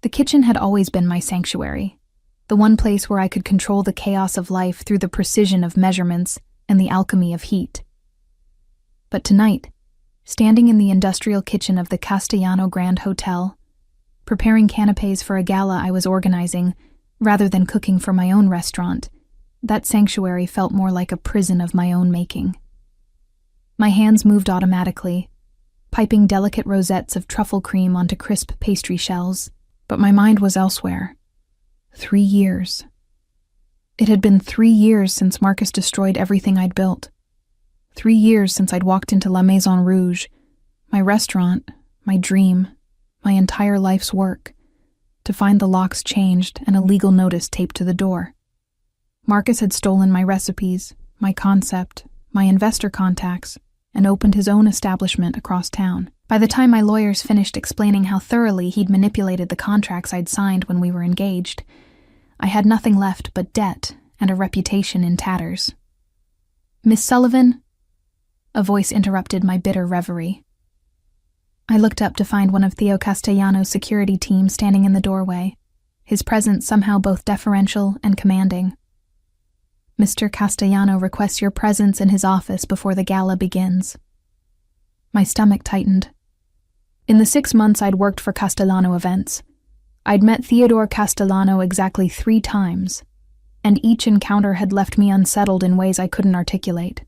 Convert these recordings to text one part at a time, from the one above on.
The kitchen had always been my sanctuary, the one place where I could control the chaos of life through the precision of measurements and the alchemy of heat. But tonight, standing in the industrial kitchen of the Castellano Grand Hotel, preparing canapés for a gala I was organizing, rather than cooking for my own restaurant, that sanctuary felt more like a prison of my own making. My hands moved automatically, piping delicate rosettes of truffle cream onto crisp pastry shells, but my mind was elsewhere. 3 years. It had been 3 years since Marcus destroyed everything I'd built. 3 years since I'd walked into La Maison Rouge, my restaurant, my dream, my entire life's work, to find the locks changed and a legal notice taped to the door. Marcus had stolen my recipes, my concept, my investor contacts, and opened his own establishment across town. By the time my lawyers finished explaining how thoroughly he'd manipulated the contracts I'd signed when we were engaged, I had nothing left but debt and a reputation in tatters. "Miss Sullivan?" A voice interrupted my bitter reverie. I looked up to find one of Theo Castellano's security team standing in the doorway, his presence somehow both deferential and commanding. "Mr. Castellano requests your presence in his office before the gala begins." My stomach tightened. In the 6 months I'd worked for Castellano Events, I'd met Theodore Castellano exactly 3 times, and each encounter had left me unsettled in ways I couldn't articulate.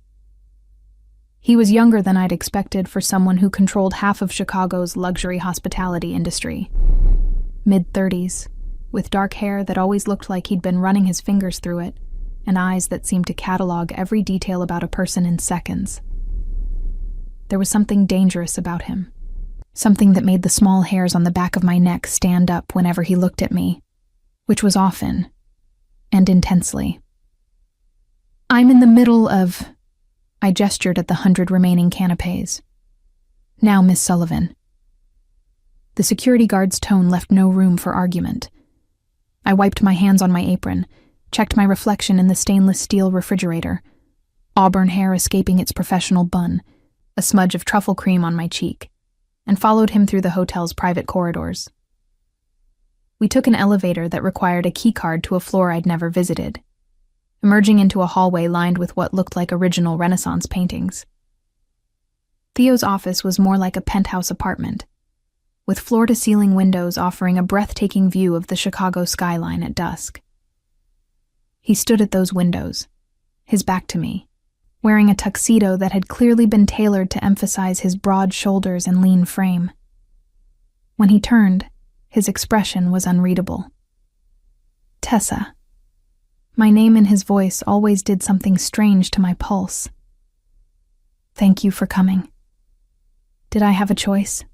He was younger than I'd expected for someone who controlled half of Chicago's luxury hospitality industry. Mid-30s, with dark hair that always looked like he'd been running his fingers through it, and eyes that seemed to catalog every detail about a person in seconds. There was something dangerous about him, something that made the small hairs on the back of my neck stand up whenever he looked at me, which was often and intensely. "I'm in the middle of..." I gestured at the 100 remaining canapés. "Now, Miss Sullivan." The security guard's tone left no room for argument. I wiped my hands on my apron, checked my reflection in the stainless steel refrigerator, auburn hair escaping its professional bun, a smudge of truffle cream on my cheek, and followed him through the hotel's private corridors. We took an elevator that required a keycard to a floor I'd never visited, emerging into a hallway lined with what looked like original Renaissance paintings. Theo's office was more like a penthouse apartment, with floor-to-ceiling windows offering a breathtaking view of the Chicago skyline at dusk. He stood at those windows, his back to me, wearing a tuxedo that had clearly been tailored to emphasize his broad shoulders and lean frame. When he turned, his expression was unreadable. "Tessa." My name and his voice always did something strange to my pulse. "Thank you for coming." Did I have a choice?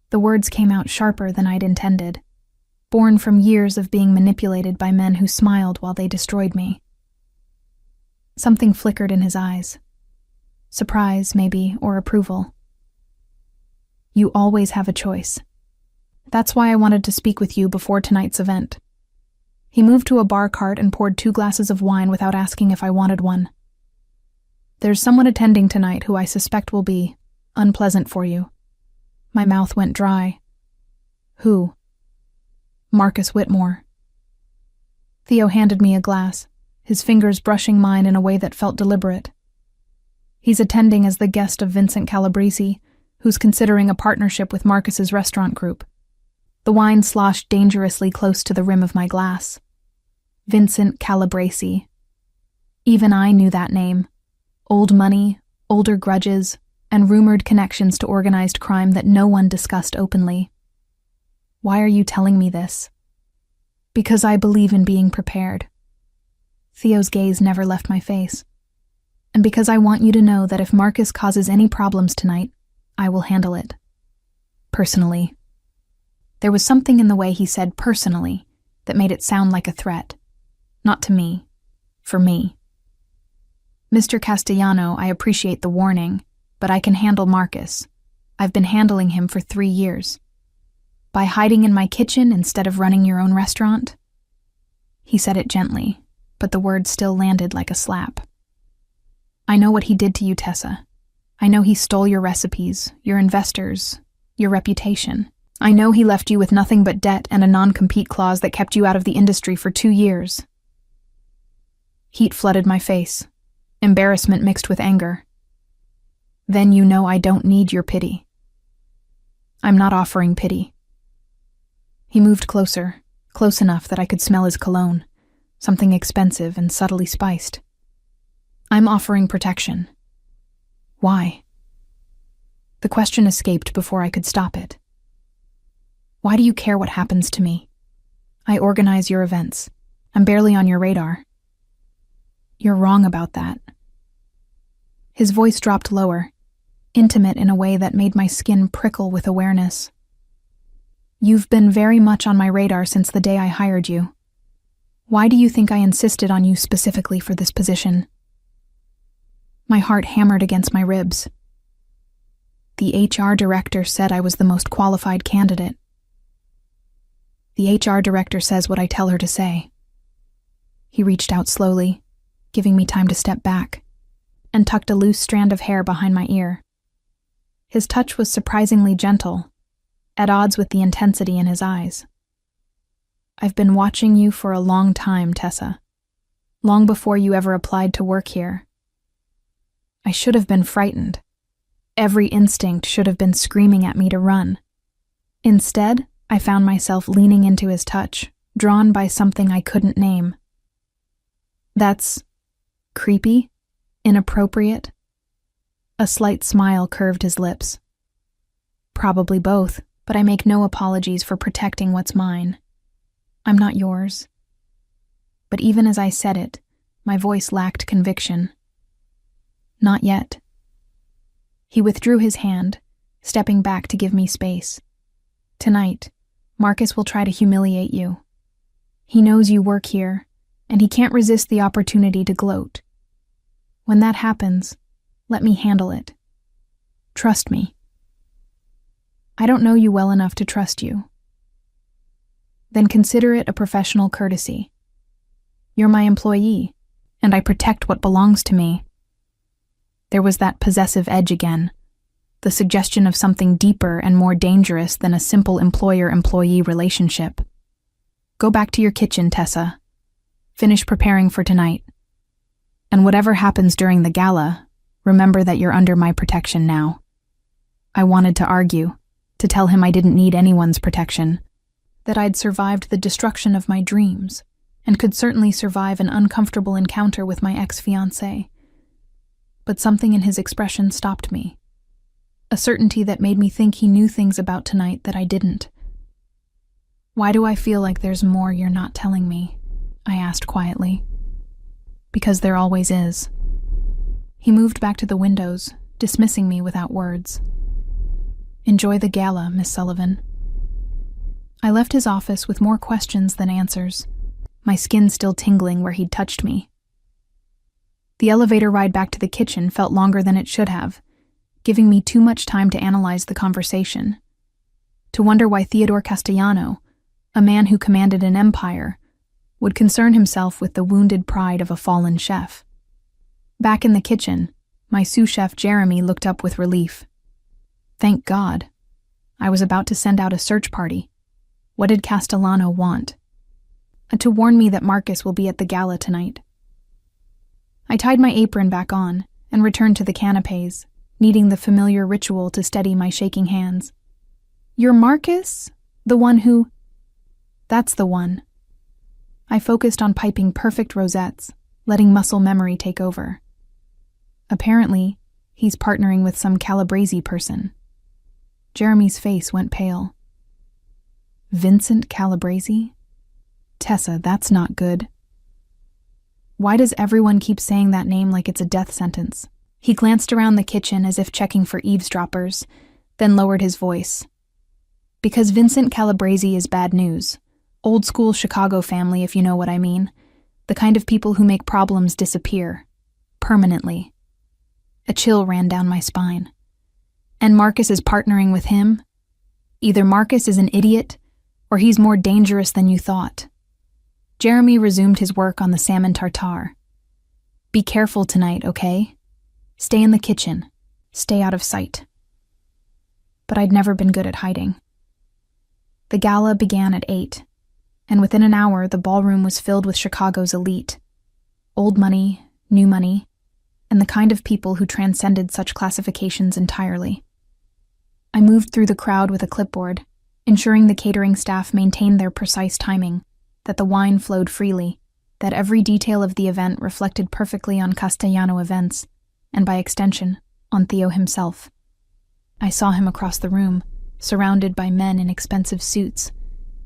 The words came out sharper than I'd intended, born from years of being manipulated by men who smiled while they destroyed me. Something flickered in his eyes. Surprise, maybe, or approval. "You always have a choice. That's why I wanted to speak with you before tonight's event." He moved to a bar cart and poured 2 glasses of wine without asking if I wanted one. "There's someone attending tonight who I suspect will be unpleasant for you." My mouth went dry. "Who?" "Marcus Whitmore." Theo handed me a glass, his fingers brushing mine in a way that felt deliberate. "He's attending as the guest of Vincent Calabrese, who's considering a partnership with Marcus's restaurant group." The wine sloshed dangerously close to the rim of my glass. Vincent Calabrese. Even I knew that name. Old money, older grudges, and rumored connections to organized crime that no one discussed openly. "Why are you telling me this?" "Because I believe in being prepared." Theo's gaze never left my face. "And because I want you to know that if Marcus causes any problems tonight, I will handle it. Personally." There was something in the way he said "personally" that made it sound like a threat. Not to me. For me. "Mr. Castellano, I appreciate the warning, but I can handle Marcus. I've been handling him for 3 years. By hiding in my kitchen instead of running your own restaurant?" He said it gently, but the words still landed like a slap. "I know what he did to you, Tessa. I know he stole your recipes, your investors, your reputation. I know he left you with nothing but debt and a non-compete clause that kept you out of the industry for 2 years. Heat flooded my face, embarrassment mixed with anger. Then you know I don't need your pity. I'm not offering pity. He moved closer, close enough that I could smell his cologne, something expensive and subtly spiced. I'm offering protection. Why? The question escaped before I could stop it. Why do you care what happens to me? I organize your events. I'm barely on your radar. You're wrong about that. His voice dropped lower, intimate in a way that made my skin prickle with awareness. You've been very much on my radar since the day I hired you. Why do you think I insisted on you specifically for this position? My heart hammered against my ribs. The HR director said I was the most qualified candidate. The HR director says what I tell her to say. He reached out slowly, giving me time to step back, and tucked a loose strand of hair behind my ear. His touch was surprisingly gentle, at odds with the intensity in his eyes. I've been watching you for a long time, Tessa. Long before you ever applied to work here. I should have been frightened. Every instinct should have been screaming at me to run. Instead, I found myself leaning into his touch, drawn by something I couldn't name. That's creepy? Inappropriate? A slight smile curved his lips. Probably both, but I make no apologies for protecting what's mine. I'm not yours. But even as I said it, my voice lacked conviction. Not yet. He withdrew his hand, stepping back to give me space. Tonight, Marcus will try to humiliate you. He knows you work here, and he can't resist the opportunity to gloat. When that happens, let me handle it. Trust me. I don't know you well enough to trust you. Then consider it a professional courtesy. You're my employee, and I protect what belongs to me. There was that possessive edge again, the suggestion of something deeper and more dangerous than a simple employer-employee relationship. Go back to your kitchen, Tessa. Finish preparing for tonight. And whatever happens during the gala, remember that you're under my protection now. I wanted to argue, to tell him I didn't need anyone's protection, that I'd survived the destruction of my dreams, and could certainly survive an uncomfortable encounter with my ex-fiancé. But something in his expression stopped me. A certainty that made me think he knew things about tonight that I didn't. Why do I feel like there's more you're not telling me? I asked quietly. Because there always is. He moved back to the windows, dismissing me without words. Enjoy the gala, Miss Sullivan. I left his office with more questions than answers, my skin still tingling where he'd touched me. The elevator ride back to the kitchen felt longer than it should have, giving me too much time to analyze the conversation, to wonder why Theodore Castellano, a man who commanded an empire, would concern himself with the wounded pride of a fallen chef. Back in the kitchen, my sous chef Jeremy looked up with relief. Thank God. I was about to send out a search party. What did Castellano want? To warn me that Marcus will be at the gala tonight. I tied my apron back on and returned to the canapes, needing the familiar ritual to steady my shaking hands. You're Marcus? The one who... That's the one. I focused on piping perfect rosettes, letting muscle memory take over. Apparently, he's partnering with some Calabrese person. Jeremy's face went pale. Vincent Calabrese? Tessa, that's not good. Why does everyone keep saying that name like it's a death sentence? He glanced around the kitchen as if checking for eavesdroppers, then lowered his voice. Because Vincent Calabrese is bad news. Old school Chicago family, if you know what I mean. The kind of people who make problems disappear. Permanently. A chill ran down my spine. And Marcus is partnering with him? Either Marcus is an idiot, or he's more dangerous than you thought. Jeremy resumed his work on the salmon tartare. Be careful tonight, okay? Stay in the kitchen. Stay out of sight. But I'd never been good at hiding. The gala began at 8, and within an hour the ballroom was filled with Chicago's elite. Old money, new money, and the kind of people who transcended such classifications entirely. I moved through the crowd with a clipboard, ensuring the catering staff maintained their precise timing, that the wine flowed freely, that every detail of the event reflected perfectly on Castellano events, and by extension, on Theo himself. I saw him across the room, surrounded by men in expensive suits,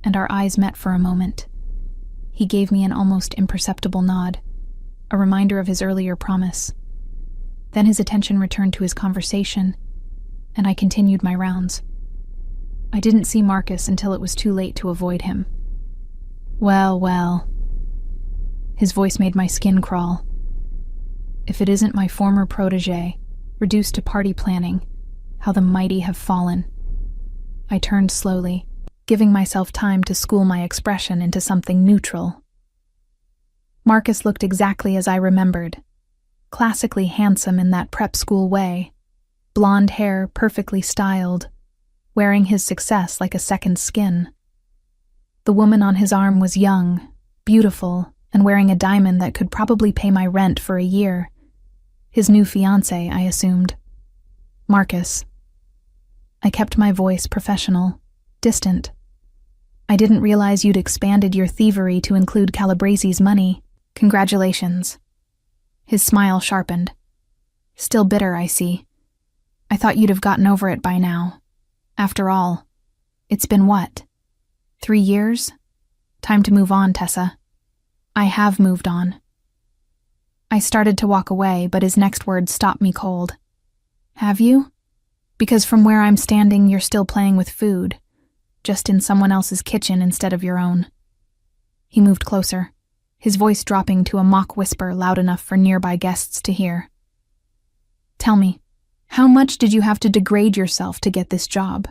and our eyes met for a moment. He gave me an almost imperceptible nod, a reminder of his earlier promise. Then his attention returned to his conversation, and I continued my rounds. I didn't see Marcus until it was too late to avoid him. Well, well. His voice made my skin crawl. If it isn't my former protege, reduced to party planning, how the mighty have fallen. I turned slowly, giving myself time to school my expression into something neutral. Marcus looked exactly as I remembered, classically handsome in that prep school way, blonde hair perfectly styled, wearing his success like a second skin. The woman on his arm was young, beautiful, and wearing a diamond that could probably pay my rent for a year. His new fiancé, I assumed. Marcus. I kept my voice professional, distant. I didn't realize you'd expanded your thievery to include Calabresi's money. Congratulations. His smile sharpened. Still bitter, I see. I thought you'd have gotten over it by now. After all, it's been what? 3 years? Time to move on, Tessa. I have moved on. I started to walk away, but his next words stopped me cold. Have you? Because from where I'm standing, you're still playing with food, just in someone else's kitchen instead of your own. He moved closer, his voice dropping to a mock whisper loud enough for nearby guests to hear. Tell me, how much did you have to degrade yourself to get this job?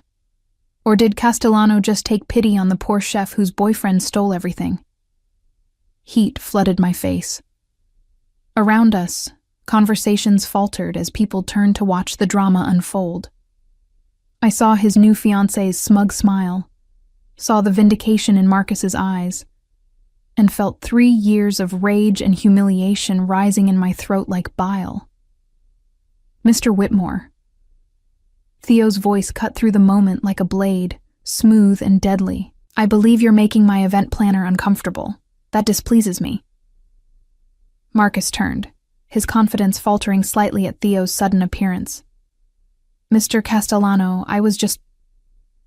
Or did Castellano just take pity on the poor chef whose boyfriend stole everything? Heat flooded my face. Around us, conversations faltered as people turned to watch the drama unfold. I saw his new fiancé's smug smile, saw the vindication in Marcus's eyes, and felt 3 years of rage and humiliation rising in my throat like bile. Mr. Whitmore. Theo's voice cut through the moment like a blade, smooth and deadly. I believe you're making my event planner uncomfortable. That displeases me. Marcus turned, his confidence faltering slightly at Theo's sudden appearance. Mr. Castellano, I was just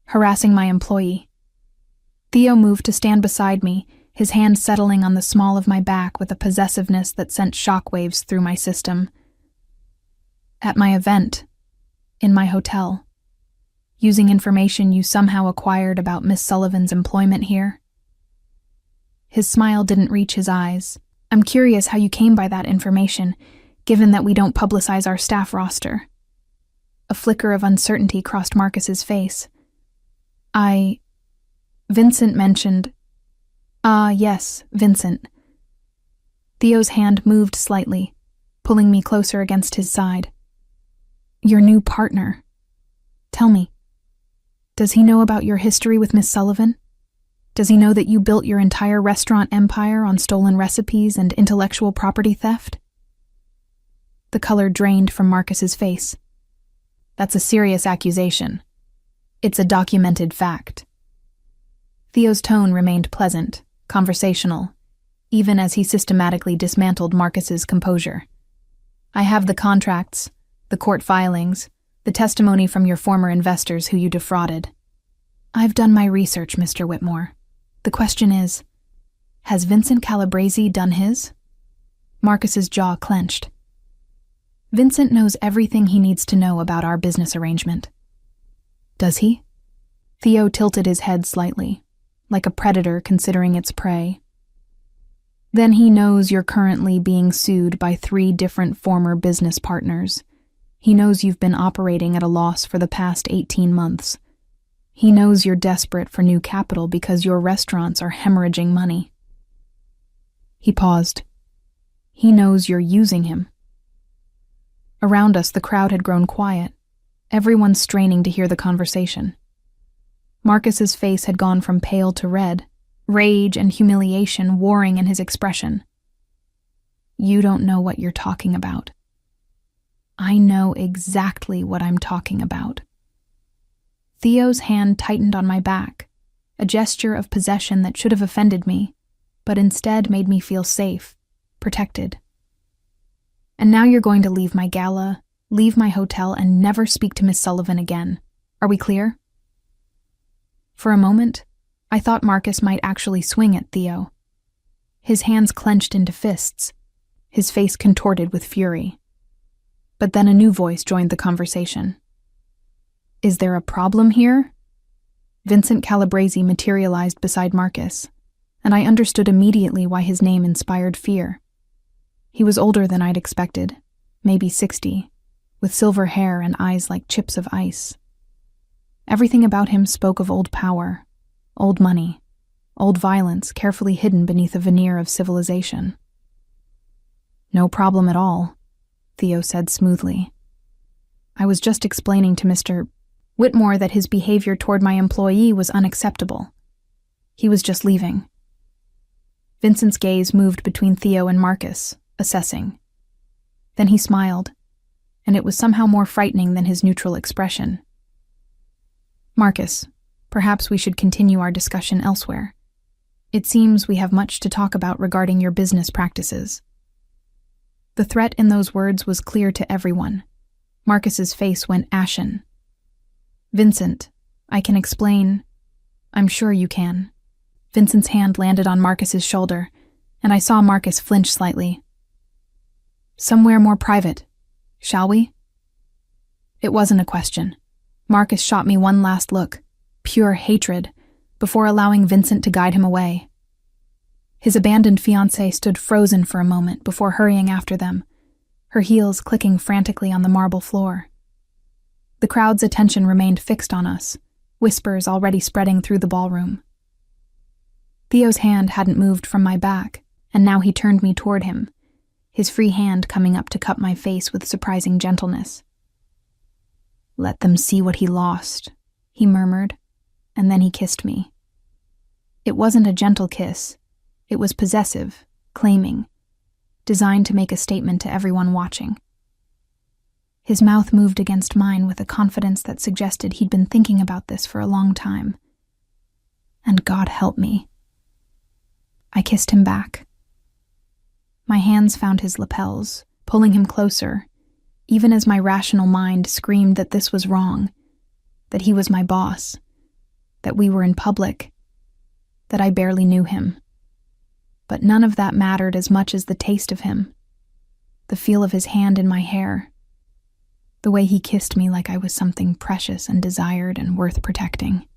harassing my employee. Theo moved to stand beside me, his hand settling on the small of my back with a possessiveness that sent shockwaves through my system. At my event, in my hotel, using information you somehow acquired about Miss Sullivan's employment here. His smile didn't reach his eyes. I'm curious how you came by that information, given that we don't publicize our staff roster. A flicker of uncertainty crossed Marcus's face. Vincent mentioned... yes, Vincent. Theo's hand moved slightly, pulling me closer against his side. Your new partner. Tell me, does he know about your history with Miss Sullivan? Does he know that you built your entire restaurant empire on stolen recipes and intellectual property theft? The color drained from Marcus's face. That's a serious accusation. It's a documented fact. Theo's tone remained pleasant, conversational, even as he systematically dismantled Marcus's composure. I have the contracts, the court filings, the testimony from your former investors who you defrauded. I've done my research, Mr. Whitmore. The question is, has Vincent Calabresi done his? Marcus's jaw clenched. Vincent knows everything he needs to know about our business arrangement. Does he? Theo tilted his head slightly, like a predator considering its prey. Then he knows you're currently being sued by 3 different former business partners. He knows you've been operating at a loss for the past 18 months. He knows you're desperate for new capital because your restaurants are hemorrhaging money. He paused. He knows you're using him. Around us, the crowd had grown quiet, everyone straining to hear the conversation. Marcus's face had gone from pale to red, rage and humiliation warring in his expression. "You don't know what you're talking about." "I know exactly what I'm talking about." Theo's hand tightened on my back, a gesture of possession that should have offended me, but instead made me feel safe, protected. "And now you're going to leave my gala, leave my hotel, and never speak to Miss Sullivan again. Are we clear?" For a moment, I thought Marcus might actually swing at Theo. His hands clenched into fists, his face contorted with fury. But then a new voice joined the conversation. "Is there a problem here?" Vincent Calabrese materialized beside Marcus, and I understood immediately why his name inspired fear. He was older than I'd expected, maybe 60, with silver hair and eyes like chips of ice. Everything about him spoke of old power, old money, old violence carefully hidden beneath a veneer of civilization. "No problem at all," Theo said smoothly. "I was just explaining to Mr. Whitmore that his behavior toward my employee was unacceptable. He was just leaving." Vincent's gaze moved between Theo and Marcus, assessing. Then he smiled, and it was somehow more frightening than his neutral expression. "Marcus, perhaps we should continue our discussion elsewhere. It seems we have much to talk about regarding your business practices." The threat in those words was clear to everyone. Marcus's face went ashen. "Vincent, I can explain." "I'm sure you can." Vincent's hand landed on Marcus's shoulder, and I saw Marcus flinch slightly. "Somewhere more private, shall we?" It wasn't a question. Marcus shot me one last look, pure hatred, before allowing Vincent to guide him away. His abandoned fiancée stood frozen for a moment before hurrying after them, her heels clicking frantically on the marble floor. The crowd's attention remained fixed on us, whispers already spreading through the ballroom. Theo's hand hadn't moved from my back, and now he turned me toward him, his free hand coming up to cup my face with surprising gentleness. "Let them see what he lost," he murmured, and then he kissed me. It wasn't a gentle kiss. It was possessive, claiming, designed to make a statement to everyone watching. His mouth moved against mine with a confidence that suggested he'd been thinking about this for a long time. And God help me. I kissed him back. My hands found his lapels, pulling him closer, even as my rational mind screamed that this was wrong, that he was my boss, that we were in public, that I barely knew him. But none of that mattered as much as the taste of him, the feel of his hand in my hair, the way he kissed me like I was something precious and desired and worth protecting.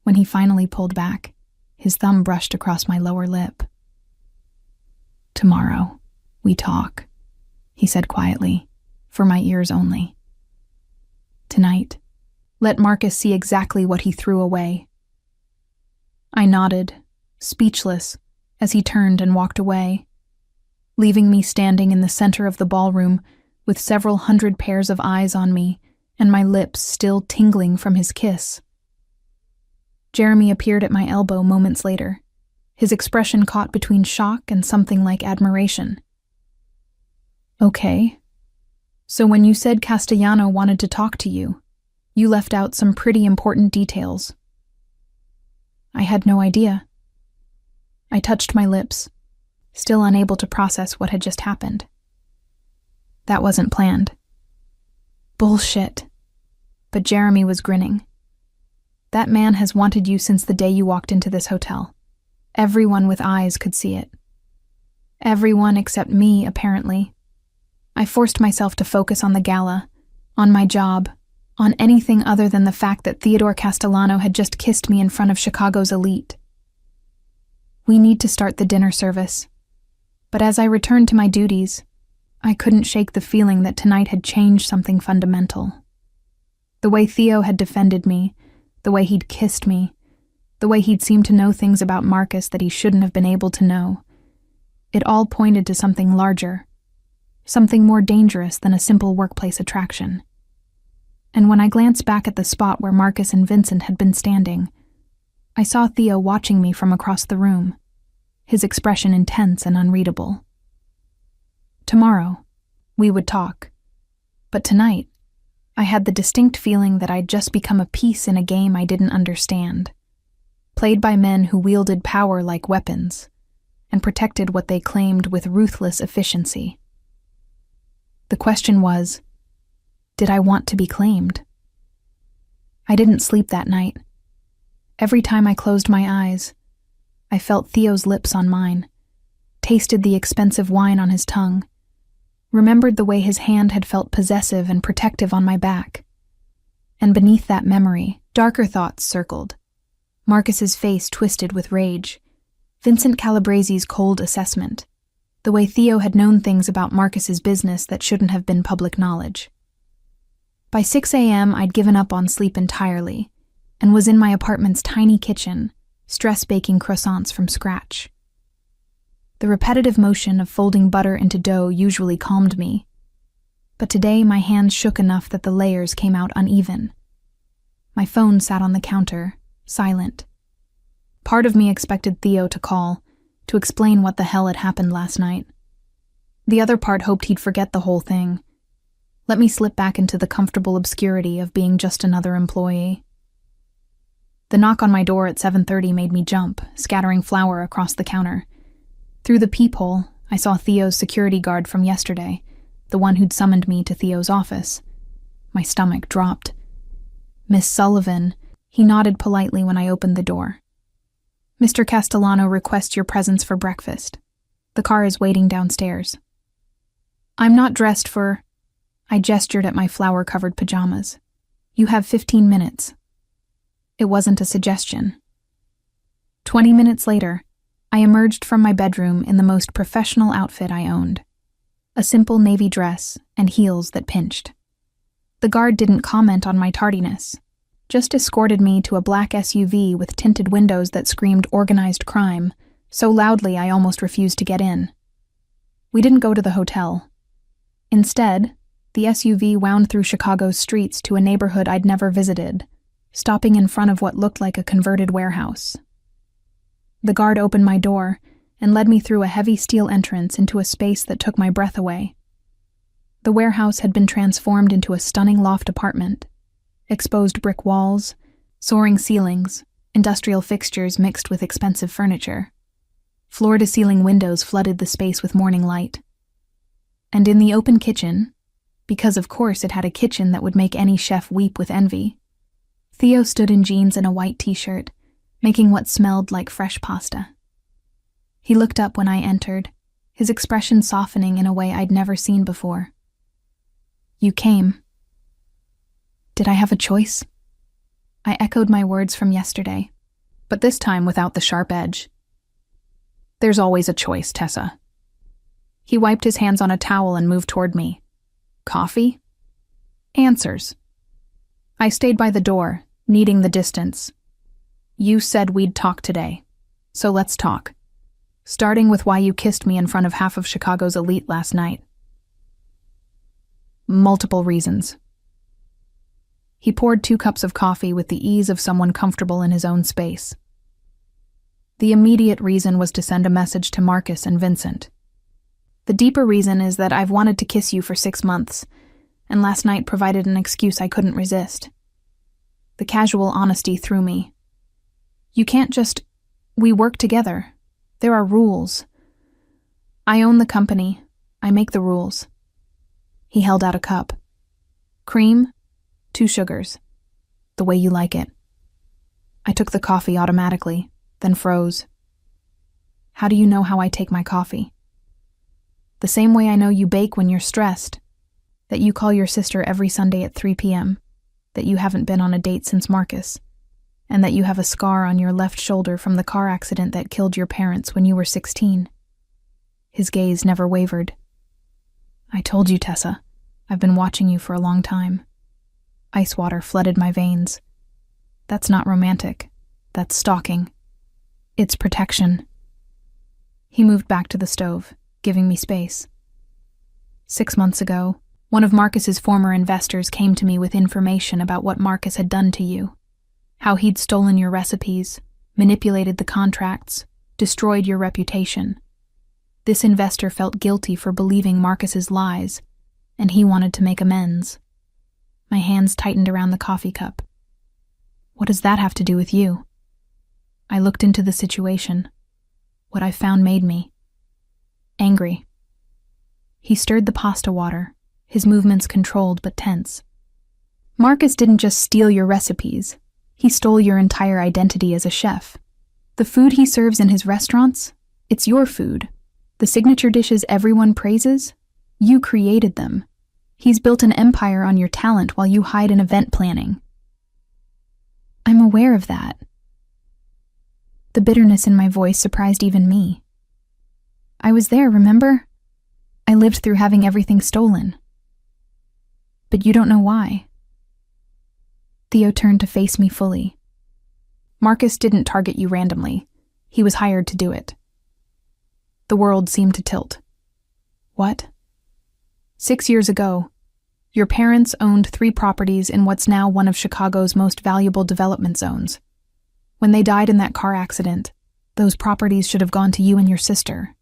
When he finally pulled back, his thumb brushed across my lower lip. "Tomorrow, we talk," he said quietly, for my ears only. "Tonight, let Marcus see exactly what he threw away." I nodded, speechless, as he turned and walked away, leaving me standing in the center of the ballroom with several hundred pairs of eyes on me and my lips still tingling from his kiss. Jeremy appeared at my elbow moments later, his expression caught between shock and something like admiration. "Okay. So when you said Castellano wanted to talk to you, you left out some pretty important details." I had no idea. I touched my lips, still unable to process what had just happened. That wasn't planned. Bullshit. But Jeremy was grinning. "That man has wanted you since the day you walked into this hotel. Everyone with eyes could see it. Everyone except me, apparently. I forced myself to focus on the gala, on my job, on anything other than the fact that Theodore Castellano had just kissed me in front of Chicago's elite. We need to start the dinner service. But as I returned to my duties, I couldn't shake the feeling that tonight had changed something fundamental. The way Theo had defended me, the way he'd kissed me, the way he'd seemed to know things about Marcus that he shouldn't have been able to know. It all pointed to something larger, something more dangerous than a simple workplace attraction. and when I glanced back at the spot where Marcus and Vincent had been standing, I saw Theo watching me from across the room, his expression intense and unreadable. Tomorrow, we would talk, but tonight, I had the distinct feeling that I'd just become a piece in a game I didn't understand, played by men who wielded power like weapons and protected what they claimed with ruthless efficiency. The question was, did I want to be claimed? I didn't sleep that night. Every time I closed my eyes, I felt Theo's lips on mine, tasted the expensive wine on his tongue, remembered the way his hand had felt possessive and protective on my back. And beneath that memory, darker thoughts circled. Marcus's face twisted with rage, Vincent Calabresi's cold assessment, the way Theo had known things about Marcus's business that shouldn't have been public knowledge. By 6 a.m., I'd given up on sleep entirely and was in my apartment's tiny kitchen, stress-baking croissants from scratch. The repetitive motion of folding butter into dough usually calmed me, but today my hands shook enough that the layers came out uneven. My phone sat on the counter, silent. Part of me expected Theo to call, to explain what the hell had happened last night. The other part hoped he'd forget the whole thing, let me slip back into the comfortable obscurity of being just another employee. The knock on my door at 7:30 made me jump, scattering flour across the counter. Through the peephole, I saw Theo's security guard from yesterday, the one who'd summoned me to Theo's office. My stomach dropped. "Miss Sullivan," he nodded politely when I opened the door. "Mr. Castellano requests your presence for breakfast. The car is waiting downstairs." "I'm not dressed for—" I gestured at my flour-covered pajamas. "You have 15 minutes. It wasn't a suggestion. 20 minutes later, I emerged from my bedroom in the most professional outfit I owned. A simple navy dress and heels that pinched. The guard didn't comment on my tardiness, just escorted me to a black SUV with tinted windows that screamed organized crime, so loudly I almost refused to get in. We didn't go to the hotel. Instead, the SUV wound through Chicago's streets to a neighborhood I'd never visited, stopping in front of what looked like a converted warehouse. The guard opened my door and led me through a heavy steel entrance into a space that took my breath away. The warehouse had been transformed into a stunning loft apartment. Exposed brick walls, soaring ceilings, industrial fixtures mixed with expensive furniture. Floor-to-ceiling windows flooded the space with morning light. And in the open kitchen, because of course it had a kitchen that would make any chef weep with envy, Theo stood in jeans and a white t-shirt, making what smelled like fresh pasta. He looked up when I entered, his expression softening in a way I'd never seen before. "You came." Did I have a choice? I echoed my words from yesterday, but this time without the sharp edge. "There's always a choice, Tessa." He wiped his hands on a towel and moved toward me. "Coffee?" "Answers." I stayed by the door, needing the distance. "You said we'd talk today, so let's talk. Starting with why you kissed me in front of half of Chicago's elite last night." "Multiple reasons." He poured 2 cups of coffee with the ease of someone comfortable in his own space. The immediate reason was to send a message to Marcus and Vincent. The deeper reason is that I've wanted to kiss you for 6 months, and last night provided an excuse I couldn't resist. The casual honesty threw me. "You can't just— we work together. There are rules. I own the company. I make the rules." He held out a cup. "Cream, 2 sugars. The way you like it." I took the coffee automatically, then froze. "How do you know how I take my coffee?" "The same way I know you bake when you're stressed. That you call your sister every Sunday at 3 p.m., that you haven't been on a date since Marcus, and that you have a scar on your left shoulder from the car accident that killed your parents when you were 16. His gaze never wavered. "I told you, Tessa. I've been watching you for a long time." Ice water flooded my veins. "That's not romantic. That's stalking. It's protection." He moved back to the stove, giving me space. 6 months ago, One of Marcus's former investors came to me with information about what Marcus had done to you. How he'd stolen your recipes, manipulated the contracts, destroyed your reputation. This investor felt guilty for believing Marcus's lies, and he wanted to make amends. My hands tightened around the coffee cup. What does that have to do with you? I looked into the situation. What I found made me angry. He stirred the pasta water, his movements controlled but tense. Marcus didn't just steal your recipes. He stole your entire identity as a chef. The food he serves in his restaurants, it's your food. The signature dishes everyone praises, you created them. He's built an empire on your talent while you hide in event planning. I'm aware of that. The bitterness in my voice surprised even me. I was there, remember? I lived through having everything stolen. But you don't know why. Theo turned to face me fully. Marcus didn't target you randomly. He was hired to do it. The world seemed to tilt. What? 6 years ago, your parents owned 3 properties in what's now one of Chicago's most valuable development zones. When they died in that car accident, those properties should have gone to you and your sister.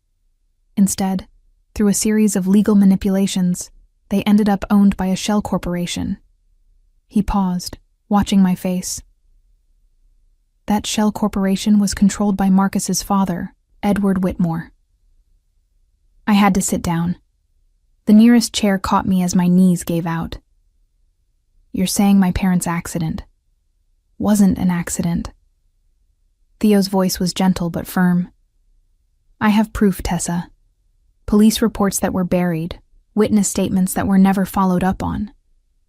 Instead, through a series of legal manipulations, they ended up owned by a shell corporation. He paused, watching my face. That shell corporation was controlled by Marcus's father, Edward Whitmore. I had to sit down. The nearest chair caught me as my knees gave out. You're saying my parents' accident wasn't an accident. Theo's voice was gentle but firm. I have proof, Tessa. Police reports that were buried, witness statements that were never followed up on,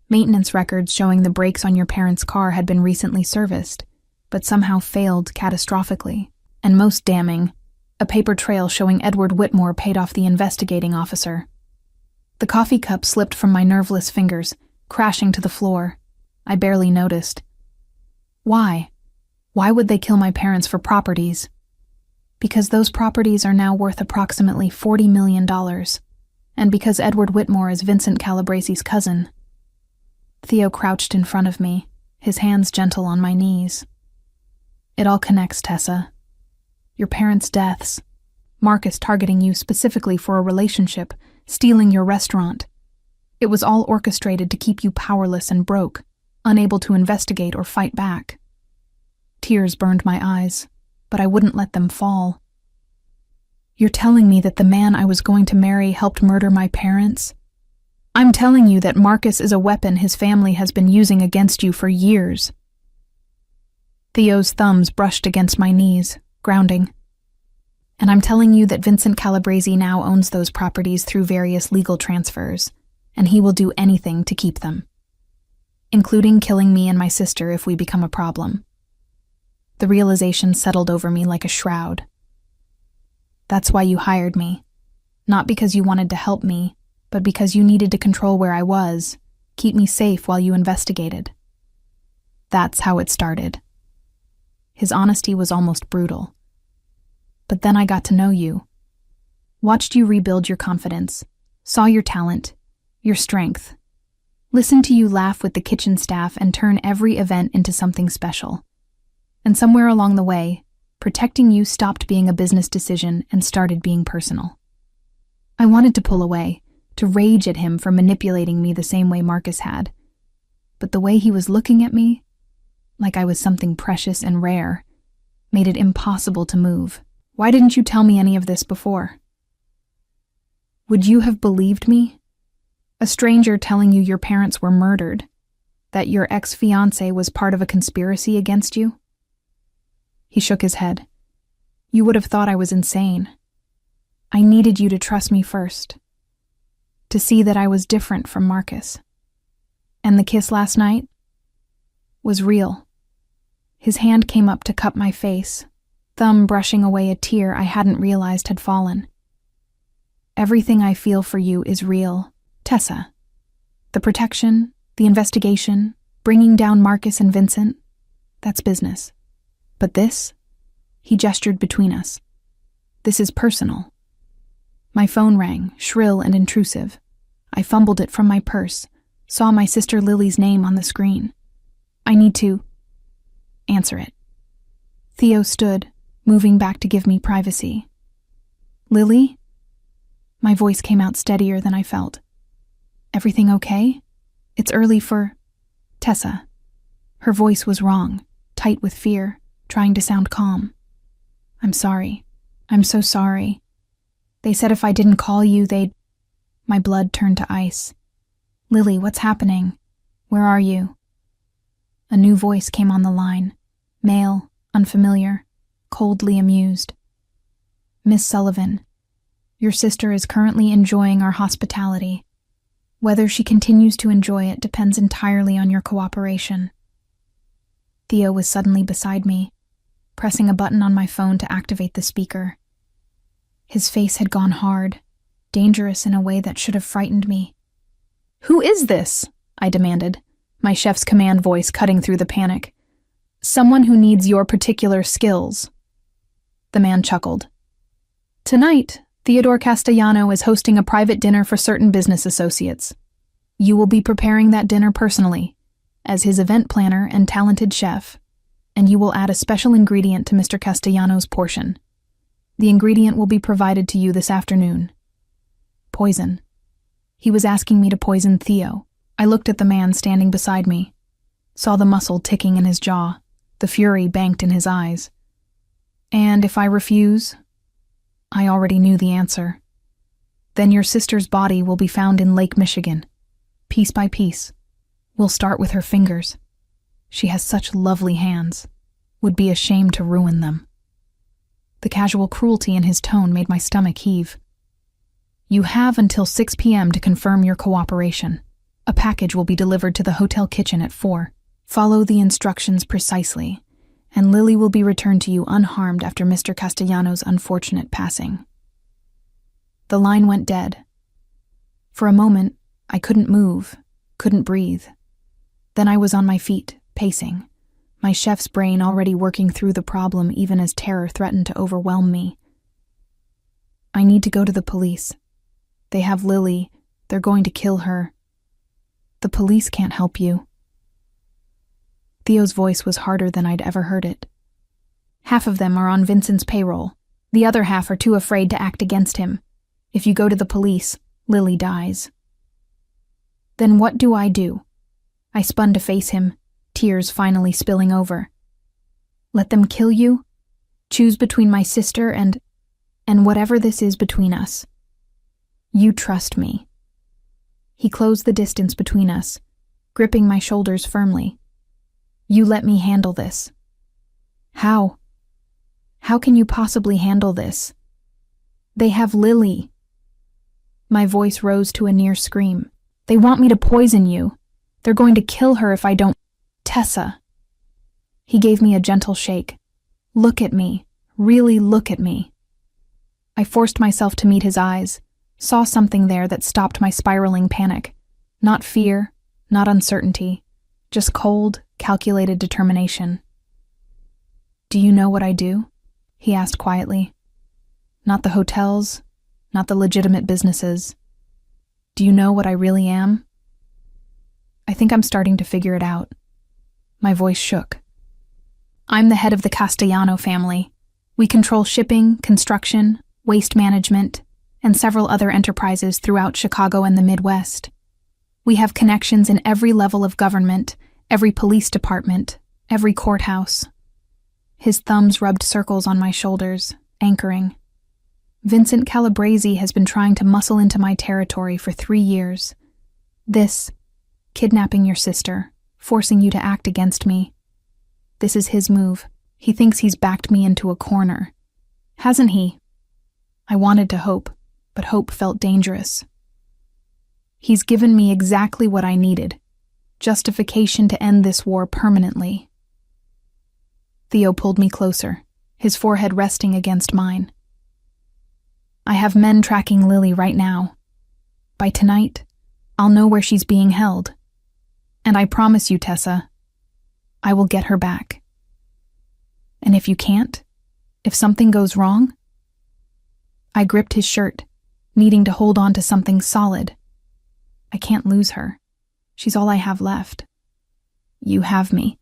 maintenance records showing the brakes on your parents' car had been recently serviced, but somehow failed catastrophically, and most damning, a paper trail showing Edward Whitmore paid off the investigating officer. The coffee cup slipped from my nerveless fingers, crashing to the floor. I barely noticed. Why? Why would they kill my parents for properties? Because those properties are now worth approximately $40 million, and because Edward Whitmore is Vincent Calabresi's cousin. Theo crouched in front of me, his hands gentle on my knees. It all connects, Tessa. Your parents' deaths, Marcus targeting you specifically for a relationship, stealing your restaurant. It was all orchestrated to keep you powerless and broke, unable to investigate or fight back. Tears burned my eyes, but I wouldn't let them fall. You're telling me that the man I was going to marry helped murder my parents? I'm telling you that Marcus is a weapon his family has been using against you for years. Theo's thumbs brushed against my knees, grounding. And I'm telling you that Vincent Calabresi now owns those properties through various legal transfers, and he will do anything to keep them, including killing me and my sister if we become a problem. The realization settled over me like a shroud. That's why you hired me. Not because you wanted to help me, but because you needed to control where I was, keep me safe while you investigated. That's how it started. His honesty was almost brutal. But then I got to know you. Watched you rebuild your confidence, saw your talent, your strength. Listened to you laugh with the kitchen staff and turn every event into something special. And somewhere along the way, protecting you stopped being a business decision and started being personal. I wanted to pull away, to rage at him for manipulating me the same way Marcus had. But the way he was looking at me, like I was something precious and rare, made it impossible to move. Why didn't you tell me any of this before? Would you have believed me? A stranger telling you your parents were murdered, that your ex-fiancé was part of a conspiracy against you? He shook his head. You would have thought I was insane. I needed you to trust me first, to see that I was different from Marcus. And the kiss last night was real. His hand came up to cup my face, thumb brushing away a tear I hadn't realized had fallen. Everything I feel for you is real, Tessa. The protection, the investigation, bringing down Marcus and Vincent, that's business. But this, he gestured between us. This is personal. My phone rang, shrill and intrusive. I fumbled it from my purse, saw my sister Lily's name on the screen. I need to answer it. Theo stood, moving back to give me privacy. Lily? My voice came out steadier than I felt. Everything okay? It's early for Tessa. Her voice was wrong, tight with fear, trying to sound calm. I'm sorry. I'm so sorry. They said if I didn't call you, they'd... My blood turned to ice. Lily, what's happening? Where are you? A new voice came on the line. Male, unfamiliar, coldly amused. Miss Sullivan, your sister is currently enjoying our hospitality. Whether she continues to enjoy it depends entirely on your cooperation. Theo was suddenly beside me, pressing a button on my phone to activate the speaker. His face had gone hard, dangerous in a way that should have frightened me. Who is this? I demanded, my chef's command voice cutting through the panic. Someone who needs your particular skills. The man chuckled. Tonight, Theodore Castellano is hosting a private dinner for certain business associates. You will be preparing that dinner personally, as his event planner and talented chef, and you will add a special ingredient to Mr. Castellano's portion. The ingredient will be provided to you this afternoon. Poison. He was asking me to poison Theo. I looked at the man standing beside me, saw the muscle ticking in his jaw, the fury banked in his eyes. And if I refuse? I already knew the answer. Then your sister's body will be found in Lake Michigan, piece by piece. We'll start with her fingers. She has such lovely hands. Would be ashamed to ruin them. The casual cruelty in his tone made my stomach heave. You have until 6 p.m. to confirm your cooperation. A package will be delivered to the hotel kitchen at 4. Follow the instructions precisely, and Lily will be returned to you unharmed after Mr. Castellano's unfortunate passing. The line went dead. For a moment, I couldn't move, couldn't breathe. Then I was on my feet, pacing, my chef's brain already working through the problem even as terror threatened to overwhelm me. I need to go to the police. They have Lily. They're going to kill her. The police can't help you. Theo's voice was harder than I'd ever heard it. Half of them are on Vincent's payroll. The other half are too afraid to act against him. If you go to the police, Lily dies. Then what do? I spun to face him, tears finally spilling over. Let them kill you? Choose between my sister and whatever this is between us. You trust me. He closed the distance between us, gripping my shoulders firmly. You let me handle this. How? How can you possibly handle this? They have Lily. My voice rose to a near scream. They want me to poison you. They're going to kill her if I don't. Tessa. He gave me a gentle shake. Look at me. Really look at me. I forced myself to meet his eyes, saw something there that stopped my spiraling panic. Not fear, not uncertainty, just cold, calculated determination. Do you know what I do? He asked quietly. Not the hotels, not the legitimate businesses. Do you know what I really am? I think I'm starting to figure it out. My voice shook. I'm the head of the Castellano family. We control shipping, construction, waste management, and several other enterprises throughout Chicago and the Midwest. We have connections in every level of government, every police department, every courthouse. His thumbs rubbed circles on my shoulders, anchoring. Vincent Calabrese has been trying to muscle into my territory for 3 years. This, kidnapping your sister, forcing you to act against me. This is his move. He thinks he's backed me into a corner. Hasn't he? I wanted to hope, but hope felt dangerous. He's given me exactly what I needed. Justification to end this war permanently. Theo pulled me closer, his forehead resting against mine. I have men tracking Lily right now. By tonight, I'll know where she's being held. And I promise you, Tessa, I will get her back. And if you can't, if something goes wrong? I gripped his shirt, needing to hold on to something solid. I can't lose her. She's all I have left. You have me.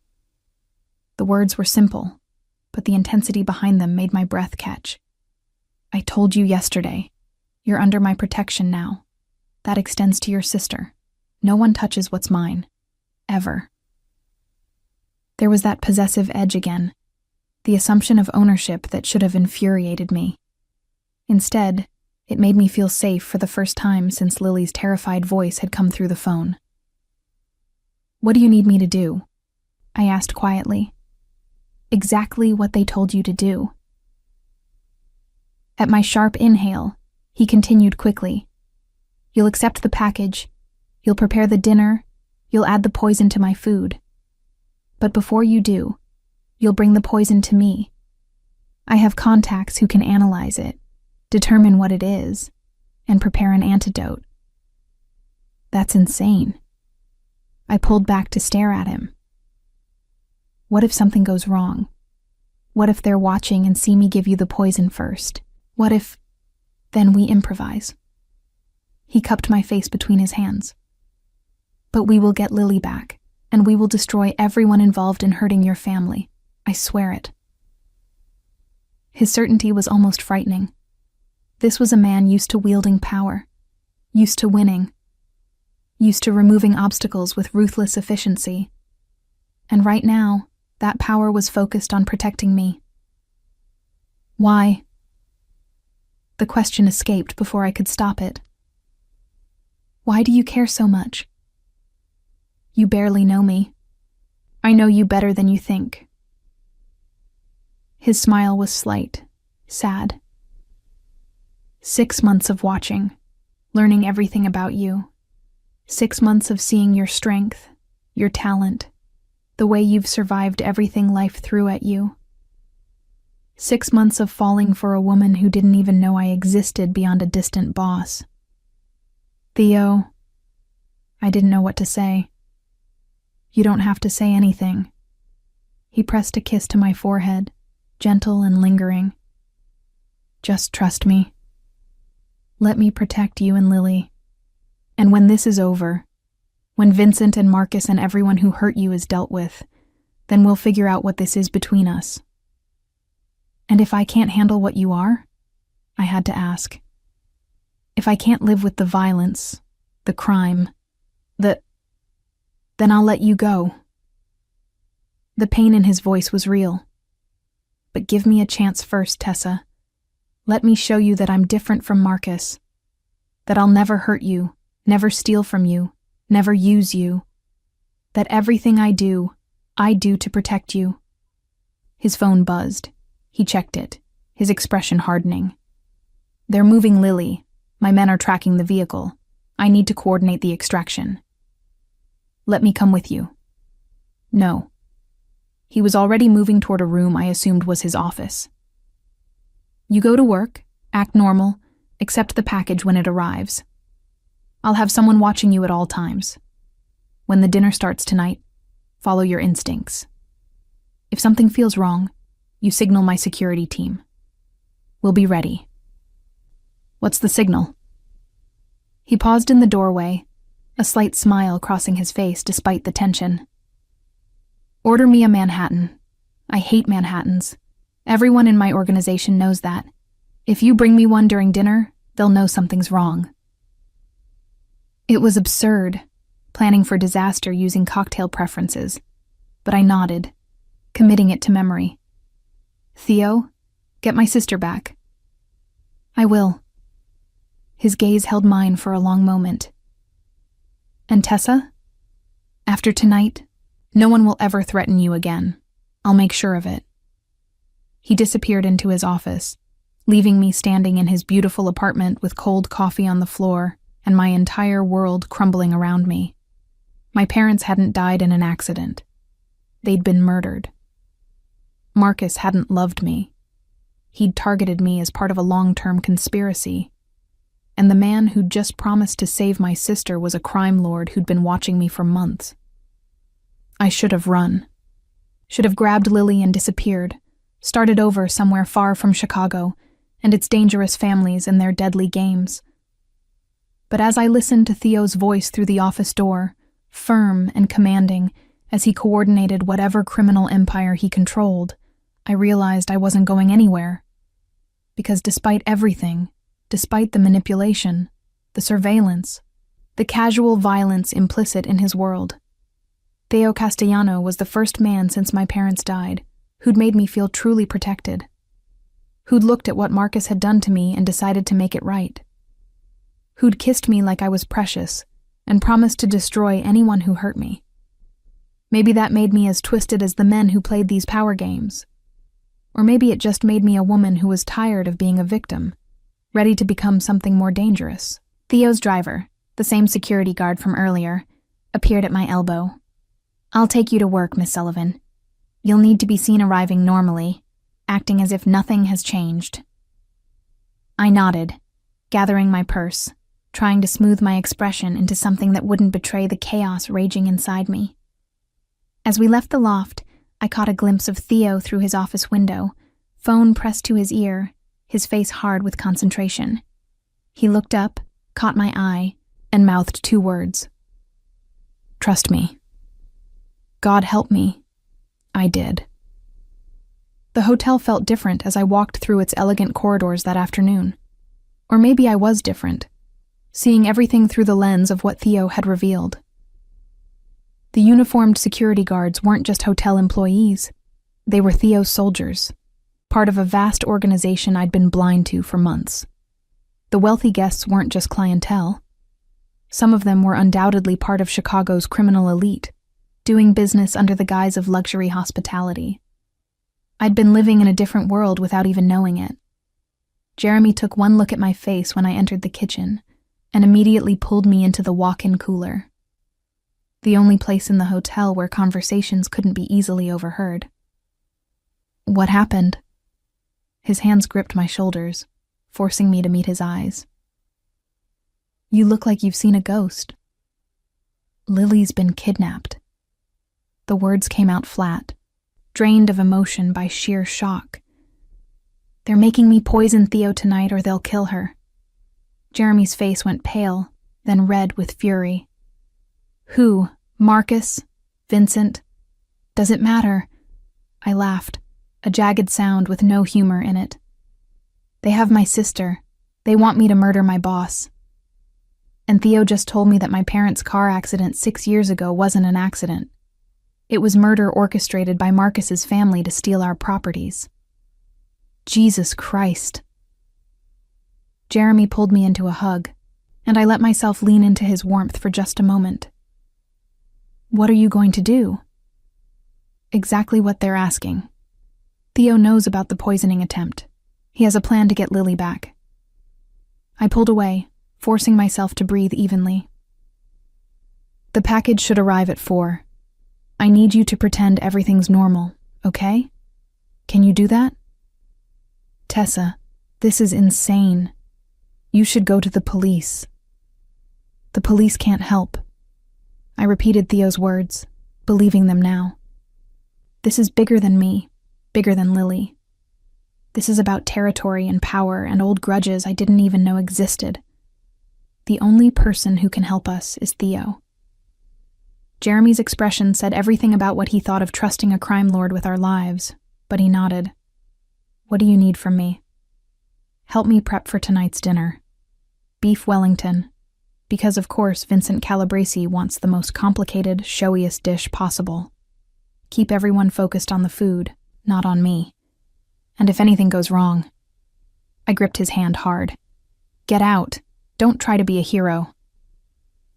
The words were simple, but the intensity behind them made my breath catch. I told you yesterday. You're under my protection now. That extends to your sister. No one touches what's mine. Ever. There was that possessive edge again, the assumption of ownership that should have infuriated me. Instead, it made me feel safe for the first time since Lily's terrified voice had come through the phone. What do you need me to do? I asked quietly. Exactly what they told you to do. At my sharp inhale, he continued quickly. You'll accept the package. You'll prepare the dinner. You'll add the poison to my food. But before you do, you'll bring the poison to me. I have contacts who can analyze it, determine what it is, and prepare an antidote. That's insane. I pulled back to stare at him. What if something goes wrong? What if they're watching and see me give you the poison first? What if... Then we improvise. He cupped my face between his hands. But we will get Lily back, and we will destroy everyone involved in hurting your family. I swear it. His certainty was almost frightening. This was a man used to wielding power, used to winning, used to removing obstacles with ruthless efficiency. And right now, that power was focused on protecting me. Why? The question escaped before I could stop it. Why do you care so much? You barely know me. I know you better than you think. His smile was slight, sad. 6 months of watching, learning everything about you. 6 months of seeing your strength, your talent, the way you've survived everything life threw at you. 6 months of falling for a woman who didn't even know I existed beyond a distant boss. Theo, I didn't know what to say. You don't have to say anything. He pressed a kiss to my forehead, gentle and lingering. Just trust me. Let me protect you and Lily. And when this is over, when Vincent and Marcus and everyone who hurt you is dealt with, then we'll figure out what this is between us. And if I can't handle what you are, I had to ask. If I can't live with the violence, the crime, then I'll let you go. The pain in his voice was real. But give me a chance first, Tessa. Let me show you that I'm different from Marcus. That I'll never hurt you, never steal from you, never use you. That everything I do to protect you. His phone buzzed. He checked it, his expression hardening. They're moving Lily. My men are tracking the vehicle. I need to coordinate the extraction. Let me come with you. No. He was already moving toward a room I assumed was his office. You go to work, act normal, accept the package when it arrives. I'll have someone watching you at all times. When the dinner starts tonight, follow your instincts. If something feels wrong, you signal my security team. We'll be ready. What's the signal? He paused in the doorway, a slight smile crossing his face despite the tension. Order me a Manhattan. I hate Manhattans. Everyone in my organization knows that. If you bring me one during dinner, they'll know something's wrong. It was absurd, planning for disaster using cocktail preferences, but I nodded, committing it to memory. Theo, get my sister back. I will. His gaze held mine for a long moment. And Tessa? After tonight, no one will ever threaten you again. I'll make sure of it. He disappeared into his office, leaving me standing in his beautiful apartment with cold coffee on the floor and my entire world crumbling around me. My parents hadn't died in an accident. They'd been murdered. Marcus hadn't loved me. He'd targeted me as part of a long-term conspiracy. And the man who'd just promised to save my sister was a crime lord who'd been watching me for months. I should have run. Should have grabbed Lily and disappeared, started over somewhere far from Chicago and its dangerous families and their deadly games. But as I listened to Theo's voice through the office door, firm and commanding, as he coordinated whatever criminal empire he controlled, I realized I wasn't going anywhere. Because despite everything, despite the manipulation, the surveillance, the casual violence implicit in his world, Theo Castellano was the first man since my parents died who'd made me feel truly protected, who'd looked at what Marcus had done to me and decided to make it right, who'd kissed me like I was precious and promised to destroy anyone who hurt me. Maybe that made me as twisted as the men who played these power games. Or maybe it just made me a woman who was tired of being a victim, ready to become something more dangerous. Theo's driver, the same security guard from earlier, appeared at my elbow. "I'll take you to work, Miss Sullivan. You'll need to be seen arriving normally, acting as if nothing has changed." I nodded, gathering my purse, trying to smooth my expression into something that wouldn't betray the chaos raging inside me. As we left the loft, I caught a glimpse of Theo through his office window, phone pressed to his ear, his face hard with concentration. He looked up, caught my eye, and mouthed 2 words. "Trust me." God help me. I did. The hotel felt different as I walked through its elegant corridors that afternoon. Or maybe I was different, seeing everything through the lens of what Theo had revealed. The uniformed security guards weren't just hotel employees. They were Theo's soldiers, part of a vast organization I'd been blind to for months. The wealthy guests weren't just clientele. Some of them were undoubtedly part of Chicago's criminal elite, doing business under the guise of luxury hospitality. I'd been living in a different world without even knowing it. Jeremy took one look at my face when I entered the kitchen and immediately pulled me into the walk-in cooler, the only place in the hotel where conversations couldn't be easily overheard. "What happened?" His hands gripped my shoulders, forcing me to meet his eyes. "You look like you've seen a ghost." "Lily's been kidnapped." The words came out flat, drained of emotion by sheer shock. "They're making me poison Theo tonight or they'll kill her." Jeremy's face went pale, then red with fury. "Who? Marcus? Vincent? Does it matter?" I laughed, a jagged sound with no humor in it. "They have my sister. They want me to murder my boss. And Theo just told me that my parents' car accident 6 years ago wasn't an accident. It was murder orchestrated by Marcus's family to steal our properties." Jesus Christ. Jeremy pulled me into a hug, and I let myself lean into his warmth for just a moment. "What are you going to do?" Exactly what they're asking. Theo knows about the poisoning attempt. He has a plan to get Lily back. I pulled away, forcing myself to breathe evenly. "The package should arrive at 4. I need you to pretend everything's normal, okay? Can you do that?" "Tessa, this is insane. You should go to the police." "The police can't help." I repeated Theo's words, believing them now. "This is bigger than me, bigger than Lily. This is about territory and power and old grudges I didn't even know existed. The only person who can help us is Theo." Jeremy's expression said everything about what he thought of trusting a crime lord with our lives, but he nodded. "What do you need from me?" "Help me prep for tonight's dinner. Beef Wellington, because of course Vincent Calabresi wants the most complicated, showiest dish possible. Keep everyone focused on the food, not on me. And if anything goes wrong..." I gripped his hand hard. "Get out. Don't try to be a hero."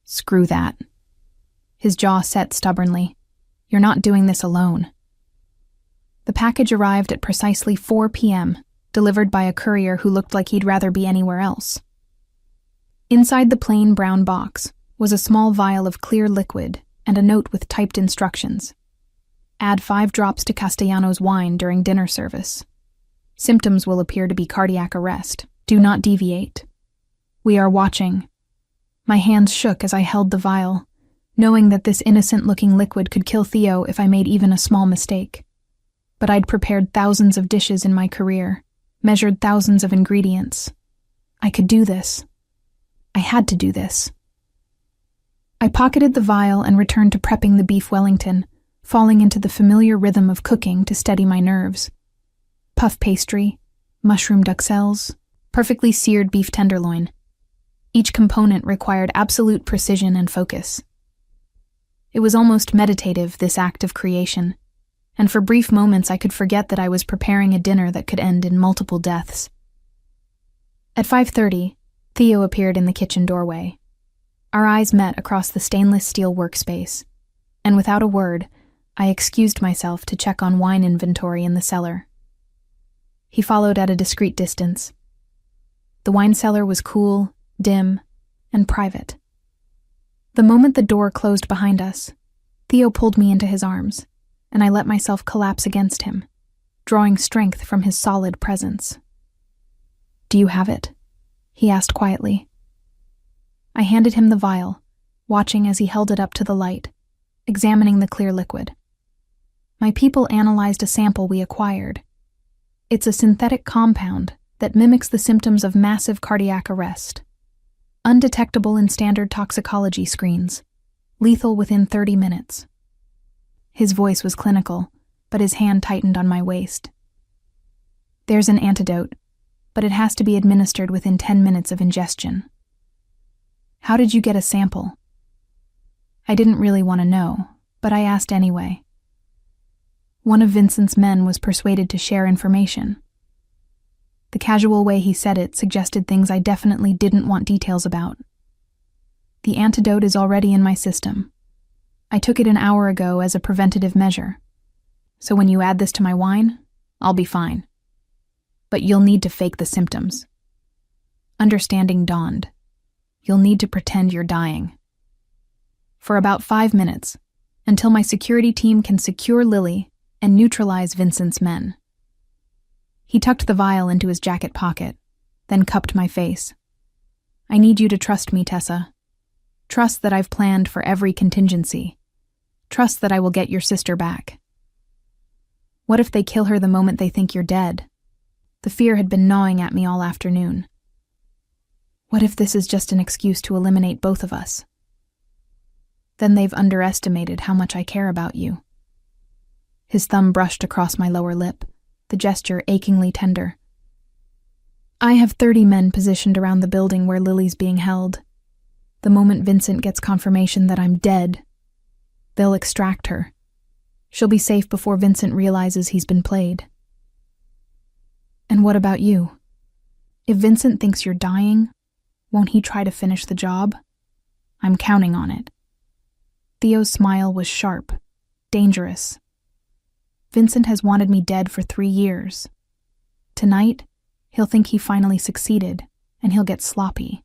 "Screw that." His jaw set stubbornly. "You're not doing this alone." The package arrived at precisely 4 p.m., delivered by a courier who looked like he'd rather be anywhere else. Inside the plain brown box was a small vial of clear liquid and a note with typed instructions. "Add 5 drops to Castellano's wine during dinner service. Symptoms will appear to be cardiac arrest. Do not deviate. We are watching." My hands shook as I held the vial, knowing that this innocent-looking liquid could kill Theo if I made even a small mistake. But I'd prepared thousands of dishes in my career, measured thousands of ingredients. I could do this. I had to do this. I pocketed the vial and returned to prepping the beef Wellington, falling into the familiar rhythm of cooking to steady my nerves. Puff pastry, mushroom duxelles, perfectly seared beef tenderloin. Each component required absolute precision and focus. It was almost meditative, this act of creation, and for brief moments I could forget that I was preparing a dinner that could end in multiple deaths. At 5:30, Theo appeared in the kitchen doorway. Our eyes met across the stainless steel workspace, and without a word, I excused myself to check on wine inventory in the cellar. He followed at a discreet distance. The wine cellar was cool, dim, and private. The moment the door closed behind us, Theo pulled me into his arms, and I let myself collapse against him, drawing strength from his solid presence. "Do you have it?" he asked quietly. I handed him the vial, watching as he held it up to the light, examining the clear liquid. My people analyzed a sample we acquired. It's a synthetic compound that mimics the symptoms of massive cardiac arrest. Undetectable in standard toxicology screens, lethal within 30 minutes. His voice was clinical, but his hand tightened on my waist. "There's an antidote, but it has to be administered within 10 minutes of ingestion." "How did you get a sample?" I didn't really want to know, but I asked anyway. One of Vincent's men was persuaded to share information. The casual way he said it suggested things I definitely didn't want details about. "The antidote is already in my system. I took it an hour ago as a preventative measure. So when you add this to my wine, I'll be fine. But you'll need to fake the symptoms." Understanding dawned. You'll need to pretend you're dying. For about 5 minutes, until my security team can secure Lily and neutralize Vincent's men. He tucked the vial into his jacket pocket, then cupped my face. "I need you to trust me, Tessa. Trust that I've planned for every contingency. Trust that I will get your sister back." What if they kill her the moment they think you're dead? The fear had been gnawing at me all afternoon. What if this is just an excuse to eliminate both of us? Then they've underestimated how much I care about you. His thumb brushed across my lower lip, the gesture achingly tender. "I have 30 men positioned around the building where Lily's being held. The moment Vincent gets confirmation that I'm dead, they'll extract her. She'll be safe before Vincent realizes he's been played." "And what about you? If Vincent thinks you're dying, won't he try to finish the job? I'm counting on it." Theo's smile was sharp, dangerous. "Vincent has wanted me dead for 3 years. Tonight, he'll think he finally succeeded, and he'll get sloppy.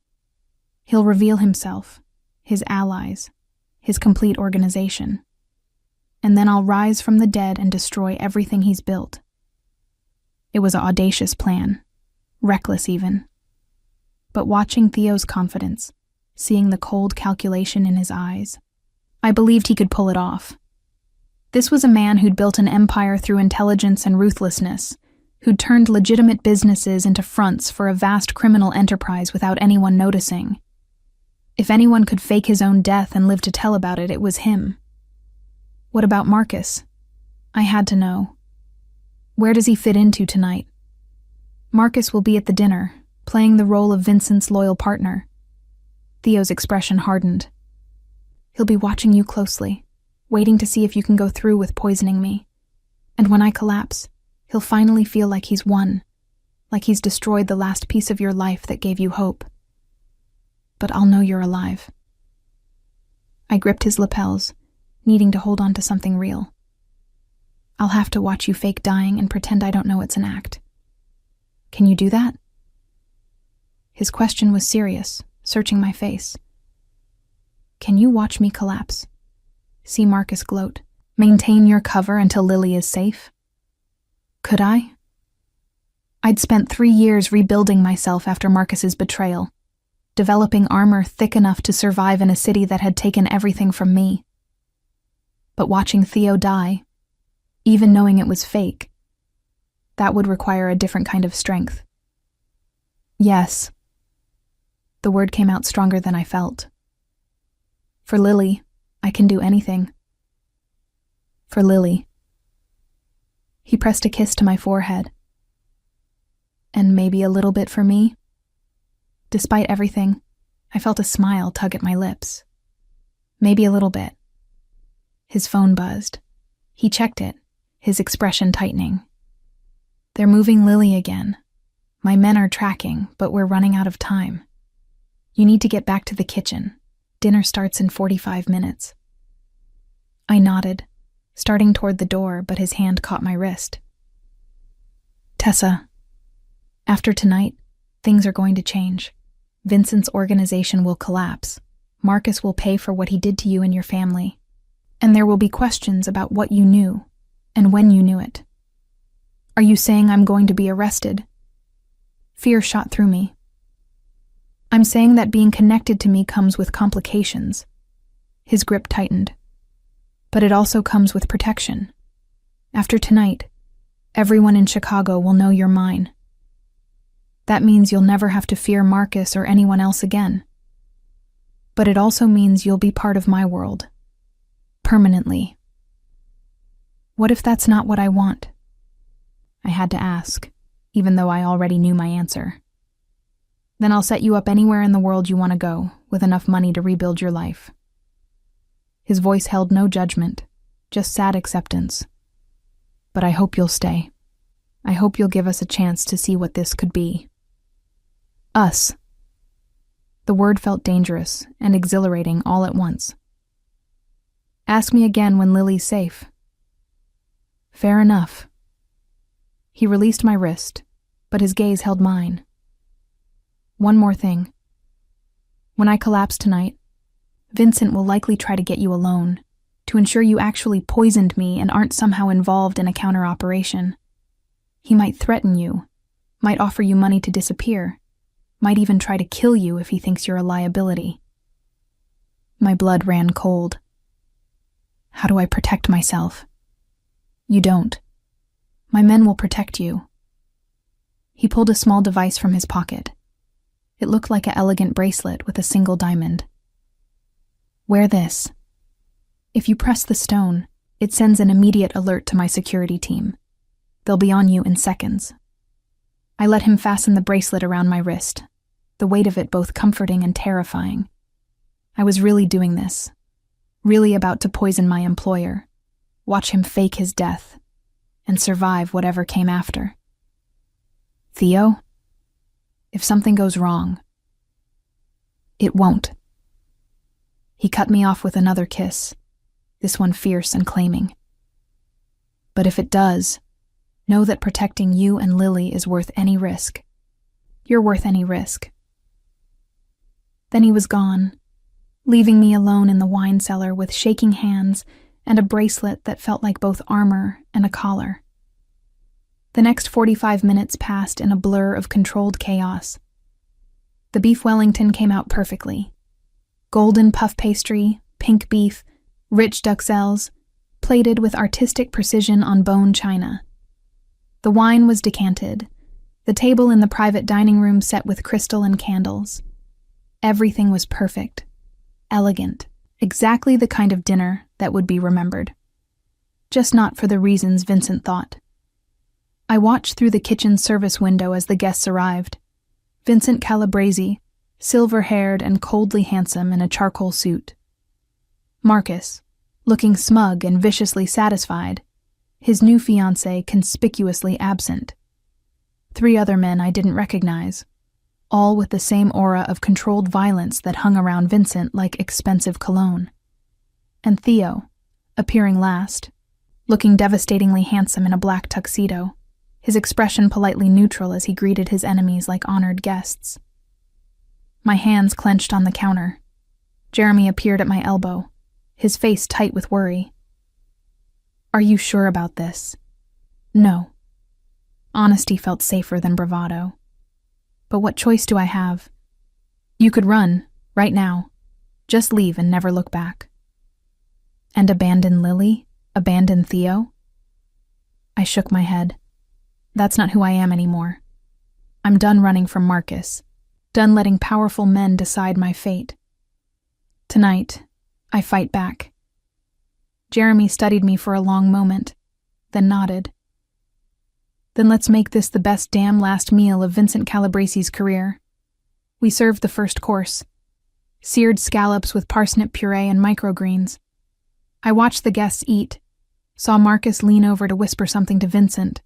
He'll reveal himself, his allies, his complete organization. And then I'll rise from the dead and destroy everything he's built." It was an audacious plan, reckless even. But watching Theo's confidence, seeing the cold calculation in his eyes, I believed he could pull it off. This was a man who'd built an empire through intelligence and ruthlessness, who'd turned legitimate businesses into fronts for a vast criminal enterprise without anyone noticing. If anyone could fake his own death and live to tell about it, it was him. What about Marcus? I had to know. Where does he fit into tonight? Marcus will be at the dinner, playing the role of Vincent's loyal partner. Theo's expression hardened. "He'll be watching you closely, waiting to see if you can go through with poisoning me. And when I collapse, he'll finally feel like he's won, like he's destroyed the last piece of your life that gave you hope. But I'll know you're alive." I gripped his lapels, needing to hold on to something real. "I'll have to watch you fake dying and pretend I don't know it's an act. Can you do that?" His question was serious, searching my face. "Can you watch me collapse? See Marcus gloat? Maintain your cover until Lily is safe?" Could I? I'd spent 3 years rebuilding myself after Marcus's betrayal, developing armor thick enough to survive in a city that had taken everything from me. But watching Theo die, even knowing it was fake, that would require a different kind of strength. "Yes." The word came out stronger than I felt. For Lily, I can do anything. For Lily. He pressed a kiss to my forehead. And maybe a little bit for me? Despite everything, I felt a smile tug at my lips. Maybe a little bit. His phone buzzed. He checked it, his expression tightening. They're moving Lily again. My men are tracking, but we're running out of time. You need to get back to the kitchen. Dinner starts in 45 minutes. I nodded, starting toward the door, but his hand caught my wrist. Tessa, after tonight, things are going to change. Vincent's organization will collapse. Marcus will pay for what he did to you and your family. And there will be questions about what you knew and when you knew it. Are you saying I'm going to be arrested? Fear shot through me. I'm saying that being connected to me comes with complications. His grip tightened. But it also comes with protection. After tonight, everyone in Chicago will know you're mine. That means you'll never have to fear Marcus or anyone else again. But it also means you'll be part of my world. Permanently. What if that's not what I want? I had to ask, even though I already knew my answer. Then I'll set you up anywhere in the world you want to go, with enough money to rebuild your life. His voice held no judgment, just sad acceptance. But I hope you'll stay. I hope you'll give us a chance to see what this could be. Us. The word felt dangerous and exhilarating all at once. Ask me again when Lily's safe. Fair enough. He released my wrist, but his gaze held mine. One more thing. When I collapse tonight, Vincent will likely try to get you alone, to ensure you actually poisoned me and aren't somehow involved in a counter-operation. He might threaten you, might offer you money to disappear, might even try to kill you if he thinks you're a liability. My blood ran cold. How do I protect myself? You don't. My men will protect you. He pulled a small device from his pocket. It looked like an elegant bracelet with a single diamond. Wear this. If you press the stone, it sends an immediate alert to my security team. They'll be on you in seconds. I let him fasten the bracelet around my wrist, the weight of it both comforting and terrifying. I was really doing this, really about to poison my employer, watch him fake his death, and survive whatever came after. Theo? If something goes wrong, it won't. He cut me off with another kiss, this one fierce and claiming. But if it does, know that protecting you and Lily is worth any risk. You're worth any risk. Then he was gone, leaving me alone in the wine cellar with shaking hands and a bracelet that felt like both armor and a collar. The next 45 minutes passed in a blur of controlled chaos. The beef Wellington came out perfectly. Golden puff pastry, pink beef, rich duxelles, plated with artistic precision on bone china. The wine was decanted, the table in the private dining room set with crystal and candles. Everything was perfect, elegant, exactly the kind of dinner that would be remembered. Just not for the reasons Vincent thought. I watched through the kitchen service window as the guests arrived. Vincent Calabresi, silver-haired and coldly handsome in a charcoal suit. Marcus, looking smug and viciously satisfied, his new fiancée conspicuously absent. 3 other men I didn't recognize, all with the same aura of controlled violence that hung around Vincent like expensive cologne. And Theo, appearing last, looking devastatingly handsome in a black tuxedo, his expression politely neutral as he greeted his enemies like honored guests. My hands clenched on the counter. Jeremy appeared at my elbow, his face tight with worry. Are you sure about this? No. Honesty felt safer than bravado. But what choice do I have? You could run, right now. Just leave and never look back. And abandon Lily? Abandon Theo? I shook my head. That's not who I am anymore. I'm done running from Marcus. done letting powerful men decide my fate. Tonight, I fight back. Jeremy studied me for a long moment, then nodded. Then let's make this the best damn last meal of Vincent Calabresi's career. We served the first course. Seared scallops with parsnip puree and microgreens. I watched the guests eat, saw Marcus lean over to whisper something to Vincent,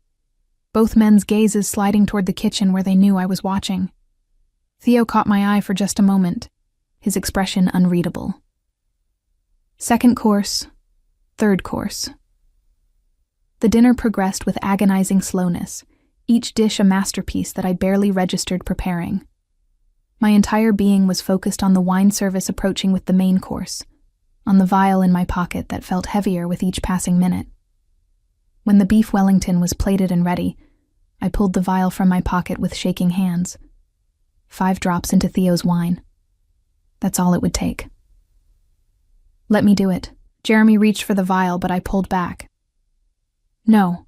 both men's gazes sliding toward the kitchen where they knew I was watching. Theo caught my eye for just a moment, his expression unreadable. Second course, third course. The dinner progressed with agonizing slowness, each dish a masterpiece that I barely registered preparing. My entire being was focused on the wine service approaching with the main course, on the vial in my pocket that felt heavier with each passing minute. When the beef Wellington was plated and ready, I pulled the vial from my pocket with shaking hands. 5 drops into Theo's wine. That's all it would take. Let me do it. Jeremy reached for the vial, but I pulled back. No.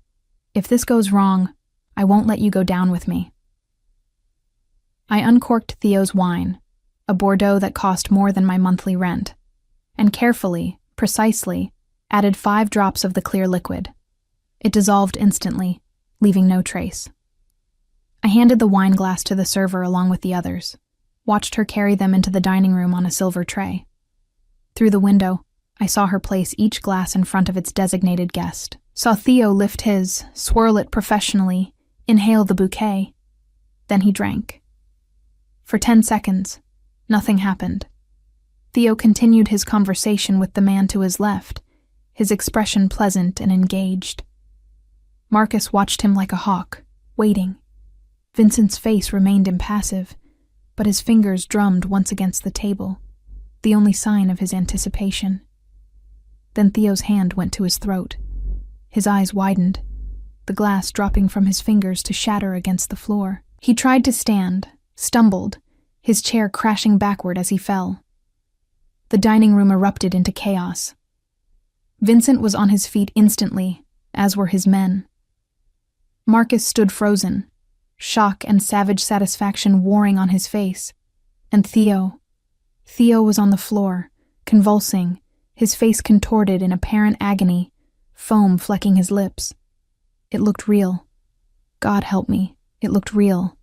If this goes wrong, I won't let you go down with me. I uncorked Theo's wine, a Bordeaux that cost more than my monthly rent, and carefully, precisely, added 5 drops of the clear liquid. It dissolved instantly, leaving no trace. I handed the wine glass to the server along with the others, watched her carry them into the dining room on a silver tray. Through the window, I saw her place each glass in front of its designated guest, saw Theo lift his, swirl it professionally, inhale the bouquet. Then he drank. For 10 seconds, nothing happened. Theo continued his conversation with the man to his left, his expression pleasant and engaged. Marcus watched him like a hawk, waiting. Vincent's face remained impassive, but his fingers drummed once against the table, the only sign of his anticipation. Then Theo's hand went to his throat. His eyes widened, the glass dropping from his fingers to shatter against the floor. He tried to stand, stumbled, his chair crashing backward as he fell. The dining room erupted into chaos. Vincent was on his feet instantly, as were his men. Marcus stood frozen, shock and savage satisfaction warring on his face. And Theo was on the floor, convulsing, his face contorted in apparent agony, foam flecking his lips. It looked real. God help me, it looked real.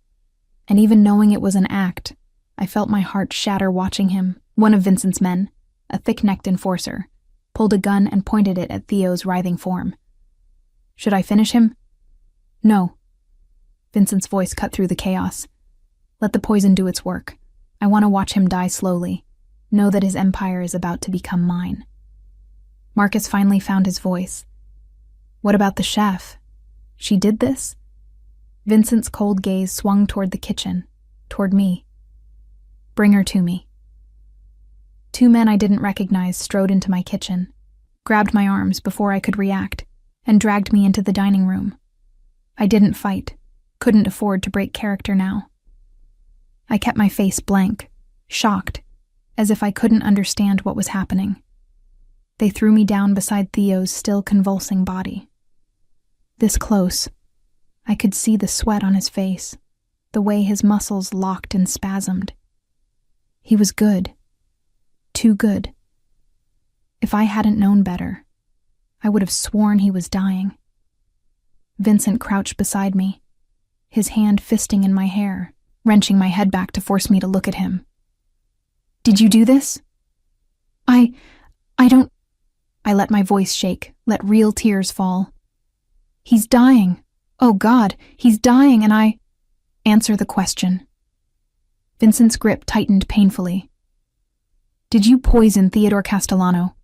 And even knowing it was an act, I felt my heart shatter watching him. One of Vincent's men, a thick-necked enforcer, pulled a gun and pointed it at Theo's writhing form. Should I finish him? No. Vincent's voice cut through the chaos. Let the poison do its work. I want to watch him die slowly. Know that his empire is about to become mine. Marcus finally found his voice. What about the chef? She did this? Vincent's cold gaze swung toward the kitchen, toward me. Bring her to me. 2 men I didn't recognize strode into my kitchen, grabbed my arms before I could react, and dragged me into the dining room. I didn't fight, couldn't afford to break character now. I kept my face blank, shocked, as if I couldn't understand what was happening. They threw me down beside Theo's still convulsing body. This close, I could see the sweat on his face, the way his muscles locked and spasmed. He was good. Too good. If I hadn't known better, I would have sworn he was dying. Vincent crouched beside me, his hand fisting in my hair, wrenching my head back to force me to look at him. Did you do this? I don't... I let my voice shake, let real tears fall. He's dying. Oh God, he's dying and I... Answer the question. Vincent's grip tightened painfully. Did you poison Theodore Castellano?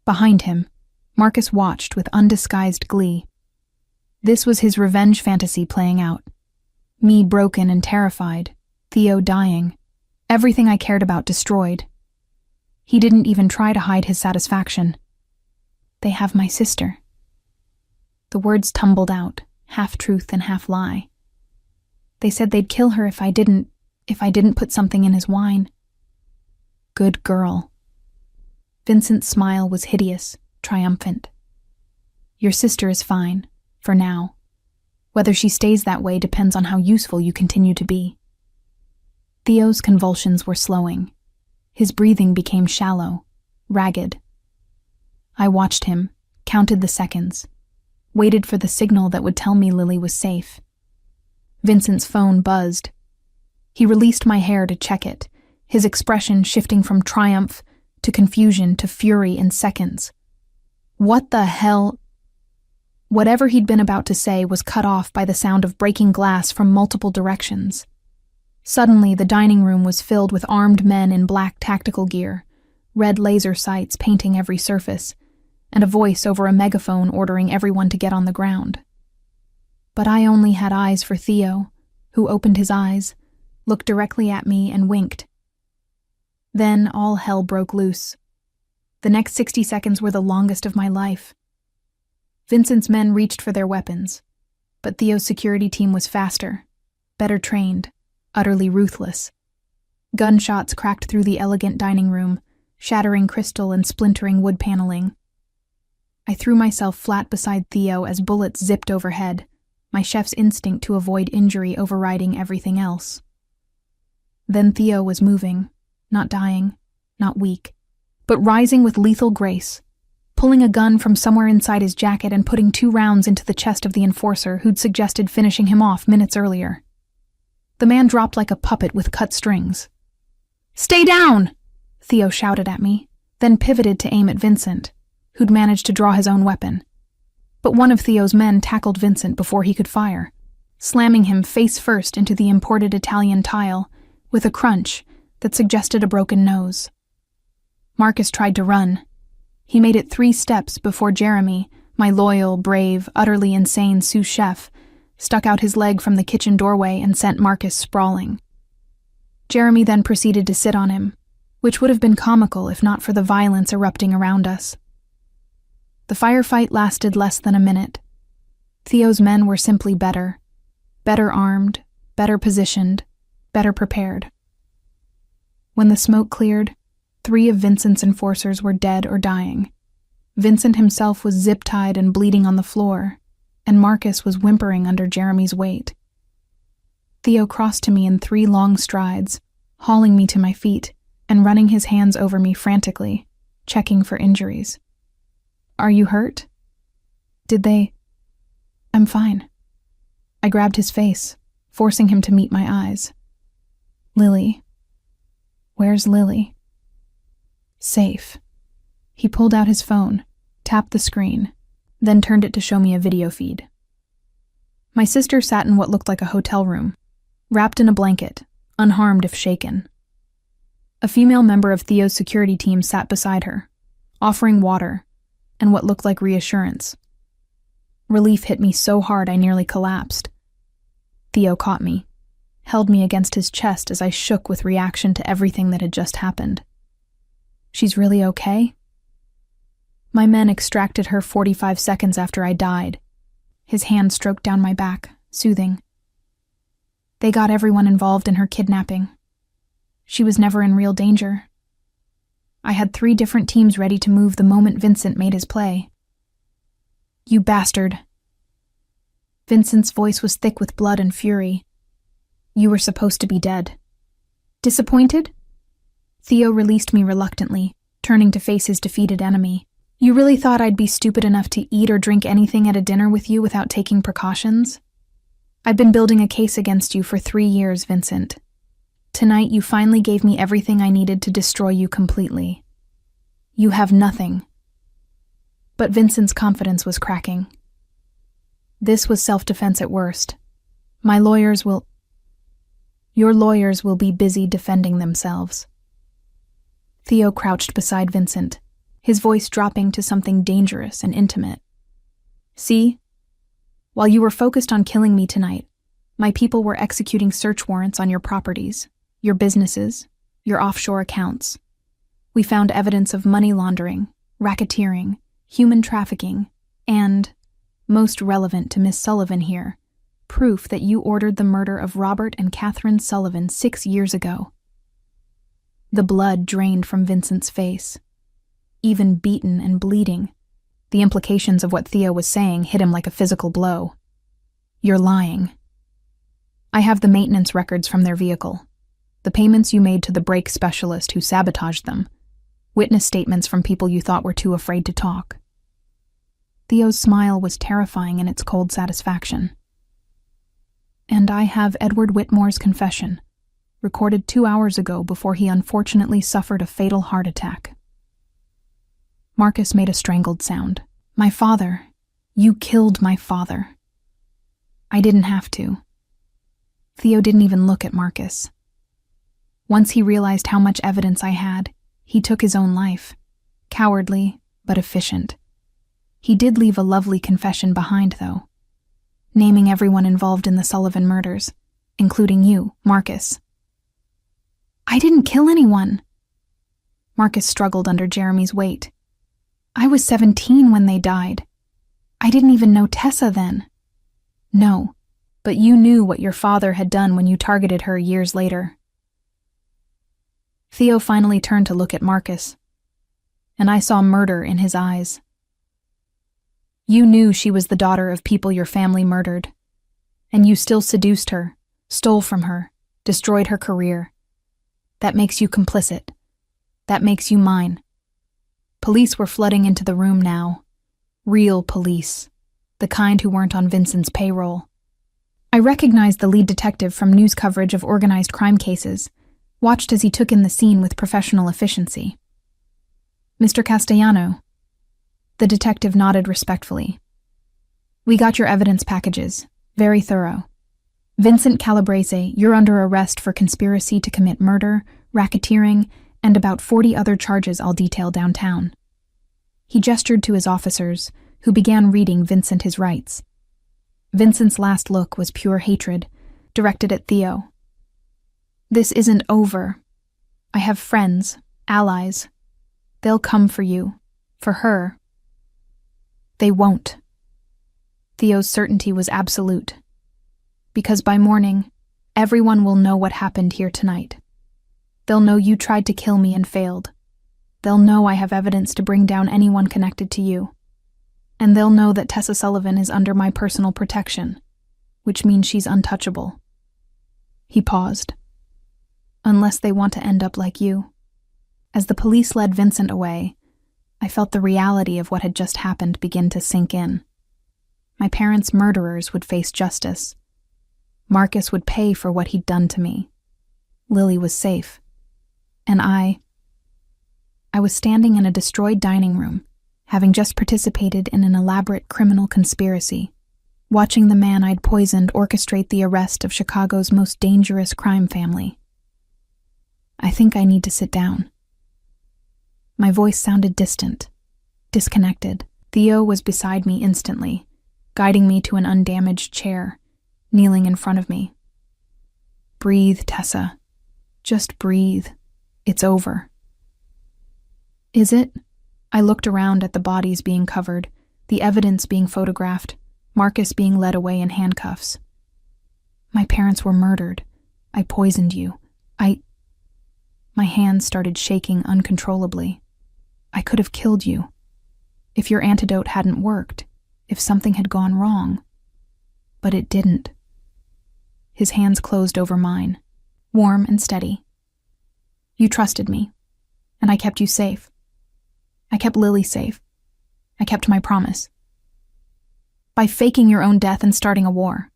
Behind him, Marcus watched with undisguised glee. This was his revenge fantasy playing out. Me broken and terrified, Theo dying, everything I cared about destroyed. He didn't even try to hide his satisfaction. They have my sister. The words tumbled out, half truth and half lie. They said they'd kill her if I didn't put something in his wine. Good girl. Vincent's smile was hideous, triumphant. Your sister is fine, for now. Whether she stays that way depends on how useful you continue to be. Theo's convulsions were slowing. His breathing became shallow, ragged. I watched him, counted the seconds, waited for the signal that would tell me Lily was safe. Vincent's phone buzzed. He released my hair to check it, his expression shifting from triumph to confusion to fury in seconds. What the hell? Whatever he'd been about to say was cut off by the sound of breaking glass from multiple directions. Suddenly, the dining room was filled with armed men in black tactical gear, red laser sights painting every surface, and a voice over a megaphone ordering everyone to get on the ground. But I only had eyes for Theo, who opened his eyes, looked directly at me, and winked. Then all hell broke loose. The next 60 seconds were the longest of my life. Vincent's men reached for their weapons, but Theo's security team was faster, better trained, utterly ruthless. Gunshots cracked through the elegant dining room, shattering crystal and splintering wood paneling. I threw myself flat beside Theo as bullets zipped overhead, my chef's instinct to avoid injury overriding everything else. Then Theo was moving, not dying, not weak, but rising with lethal grace, pulling a gun from somewhere inside his jacket and putting 2 rounds into the chest of the enforcer who'd suggested finishing him off minutes earlier. The man dropped like a puppet with cut strings. "Stay down!" Theo shouted at me, then pivoted to aim at Vincent, who'd managed to draw his own weapon. But one of Theo's men tackled Vincent before he could fire, slamming him face first into the imported Italian tile with a crunch that suggested a broken nose. Marcus tried to run. He made it 3 steps before Jeremy, my loyal, brave, utterly insane sous chef, stuck out his leg from the kitchen doorway and sent Marcus sprawling. Jeremy then proceeded to sit on him, which would have been comical if not for the violence erupting around us. The firefight lasted less than a minute. Theo's men were simply better armed, better positioned, better prepared. When the smoke cleared, 3 of Vincent's enforcers were dead or dying. Vincent himself was zip-tied and bleeding on the floor, and Marcus was whimpering under Jeremy's weight. Theo crossed to me in 3 long strides, hauling me to my feet and running his hands over me frantically, checking for injuries. "Are you hurt? Did they—" "I'm fine." I grabbed his face, forcing him to meet my eyes. "Lily. Where's Lily?" "Safe." He pulled out his phone, tapped the screen, then turned it to show me a video feed. My sister sat in what looked like a hotel room, wrapped in a blanket, unharmed if shaken. A female member of Theo's security team sat beside her, offering water and what looked like reassurance. Relief hit me so hard I nearly collapsed. Theo caught me, held me against his chest as I shook with reaction to everything that had just happened. "She's really okay?" My men extracted her 45 seconds after I died. His hand stroked down my back, soothing. "They got everyone involved in her kidnapping. She was never in real danger. I had 3 different teams ready to move the moment Vincent made his play." "You bastard." Vincent's voice was thick with blood and fury. "You were supposed to be dead." "Disappointed?" Theo released me reluctantly, turning to face his defeated enemy. "You really thought I'd be stupid enough to eat or drink anything at a dinner with you without taking precautions? I've been building a case against you for 3 years, Vincent. Tonight you finally gave me everything I needed to destroy you completely. You have nothing." But Vincent's confidence was cracking. "This was self-defense at worst. Your lawyers will be busy defending themselves." Theo crouched beside Vincent, his voice dropping to something dangerous and intimate. "See? While you were focused on killing me tonight, my people were executing search warrants on your properties, your businesses, your offshore accounts. We found evidence of money laundering, racketeering, human trafficking, and, most relevant to Miss Sullivan here, proof that you ordered the murder of Robert and Catherine Sullivan 6 years ago." The blood drained from Vincent's face. Even beaten and bleeding, the implications of what Theo was saying hit him like a physical blow. "You're lying." "I have the maintenance records from their vehicle. the payments you made to the brake specialist who sabotaged them, witness statements from people you thought were too afraid to talk. Theo's smile was terrifying in its cold satisfaction. And I have Edward Whitmore's confession, recorded 2 hours ago before he unfortunately suffered a fatal heart attack. Marcus made a strangled sound. My father. You killed my father. I didn't have to. Theo didn't even look at Marcus. Once he realized how much evidence I had, he took his own life. Cowardly, but efficient. He did leave a lovely confession behind, though, naming everyone involved in the Sullivan murders, including you, Marcus. I didn't kill anyone. Marcus struggled under Jeremy's weight. I was 17 when they died. I didn't even know Tessa then. No, but you knew what your father had done when you targeted her years later. Theo finally turned to look at Marcus, and I saw murder in his eyes. You knew she was the daughter of people your family murdered, and you still seduced her, stole from her, destroyed her career. That makes you complicit. That makes you mine. Police were flooding into the room now. Real police. The kind who weren't on Vincent's payroll. I recognized the lead detective from news coverage of organized crime cases, watched as he took in the scene with professional efficiency. Mr. Castellano. The detective nodded respectfully. We got your evidence packages. Very thorough. Vincent Calabrese, you're under arrest for conspiracy to commit murder, racketeering, and about 40 other charges I'll detail downtown. He gestured to his officers, who began reading Vincent his rights. Vincent's last look was pure hatred, directed at Theo. This isn't over. I have friends, allies. They'll come for you, for her. They won't. Theo's certainty was absolute. Because by morning, everyone will know what happened here tonight. They'll know you tried to kill me and failed. They'll know I have evidence to bring down anyone connected to you. And they'll know that Tessa Sullivan is under my personal protection, which means she's untouchable. He paused. Unless they want to end up like you. As the police led Vincent away, I felt the reality of what had just happened begin to sink in. My parents' murderers would face justice. Marcus would pay for what he'd done to me. Lily was safe. And I was standing in a destroyed dining room, having just participated in an elaborate criminal conspiracy, watching the man I'd poisoned orchestrate the arrest of Chicago's most dangerous crime family. I think I need to sit down. My voice sounded distant, disconnected. Theo was beside me instantly, guiding me to an undamaged chair, kneeling in front of me. Breathe, Tessa. Just breathe. It's over. Is it? I looked around at the bodies being covered, the evidence being photographed, Marcus being led away in handcuffs. My parents were murdered. I poisoned you. My hands started shaking uncontrollably. I could have killed you. If your antidote hadn't worked, if something had gone wrong. But it didn't. His hands closed over mine, warm and steady. You trusted me, and I kept you safe. I kept Lily safe. I kept my promise. By faking your own death and starting a war.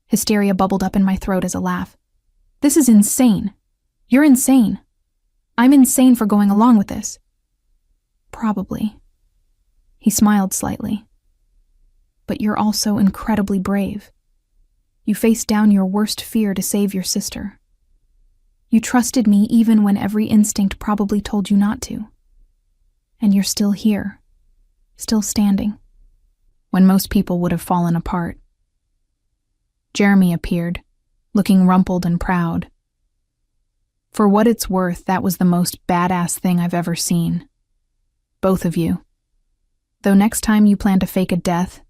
Hysteria bubbled up in my throat as a laugh. This is insane. You're insane. I'm insane for going along with this. Probably. He smiled slightly. But you're also incredibly brave. You faced down your worst fear to save your sister. You trusted me even when every instinct probably told you not to. And you're still here, still standing, when most people would have fallen apart. Jeremy appeared, looking rumpled and proud. For what it's worth, that was the most badass thing I've ever seen. Both of you. Though next time you plan to fake a death,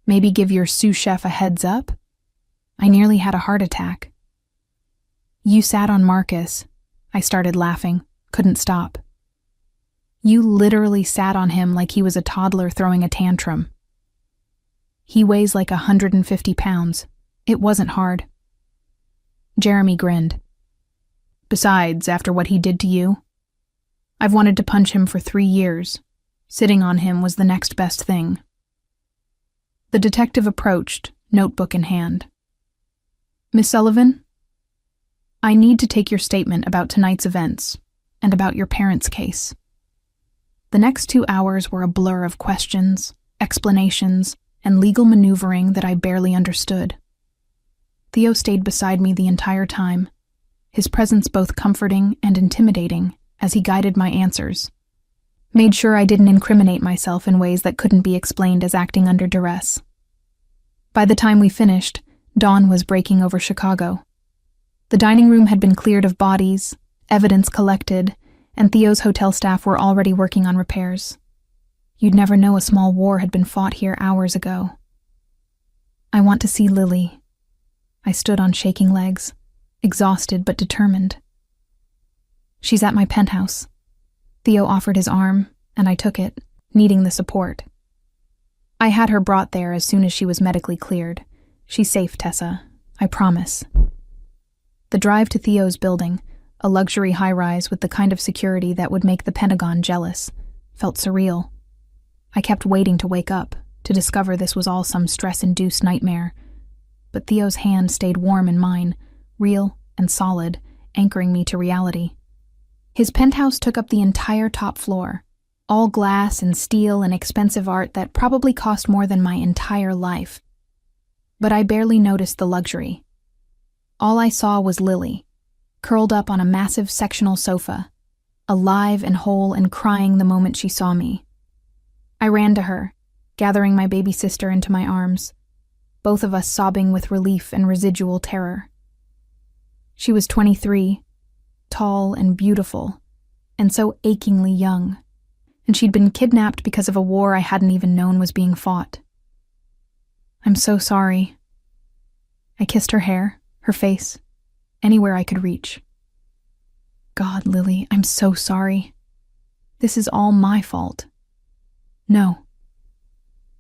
maybe give your sous chef a heads up? I nearly had a heart attack. You sat on Marcus. I started laughing, couldn't stop. You literally sat on him like he was a toddler throwing a tantrum. He weighs like 150 pounds. It wasn't hard. Jeremy grinned. Besides, after what he did to you, I've wanted to punch him for 3 years. Sitting on him was the next best thing. The detective approached, notebook in hand. Miss Sullivan, I need to take your statement about tonight's events and about your parents' case. The next 2 hours were a blur of questions, explanations, and legal maneuvering that I barely understood. Theo stayed beside me the entire time, his presence both comforting and intimidating as he guided my answers. Made sure I didn't incriminate myself in ways that couldn't be explained as acting under duress. By the time we finished, dawn was breaking over Chicago. The dining room had been cleared of bodies, evidence collected, and Theo's hotel staff were already working on repairs. You'd never know a small war had been fought here hours ago. I want to see Lily. I stood on shaking legs, exhausted but determined. She's at my penthouse. Theo offered his arm, and I took it, needing the support. I had her brought there as soon as she was medically cleared. She's safe, Tessa. I promise. The drive to Theo's building, a luxury high-rise with the kind of security that would make the Pentagon jealous, felt surreal. I kept waiting to wake up, to discover this was all some stress-induced nightmare. But Theo's hand stayed warm in mine, real and solid, anchoring me to reality. His penthouse took up the entire top floor, all glass and steel and expensive art that probably cost more than my entire life. But I barely noticed the luxury. All I saw was Lily, curled up on a massive sectional sofa, alive and whole and crying the moment she saw me. I ran to her, gathering my baby sister into my arms, both of us sobbing with relief and residual terror. She was 23, tall and beautiful, and so achingly young, and she'd been kidnapped because of a war I hadn't even known was being fought. I'm so sorry. I kissed her hair, her face, anywhere I could reach. God, Lily, I'm so sorry. This is all my fault. No.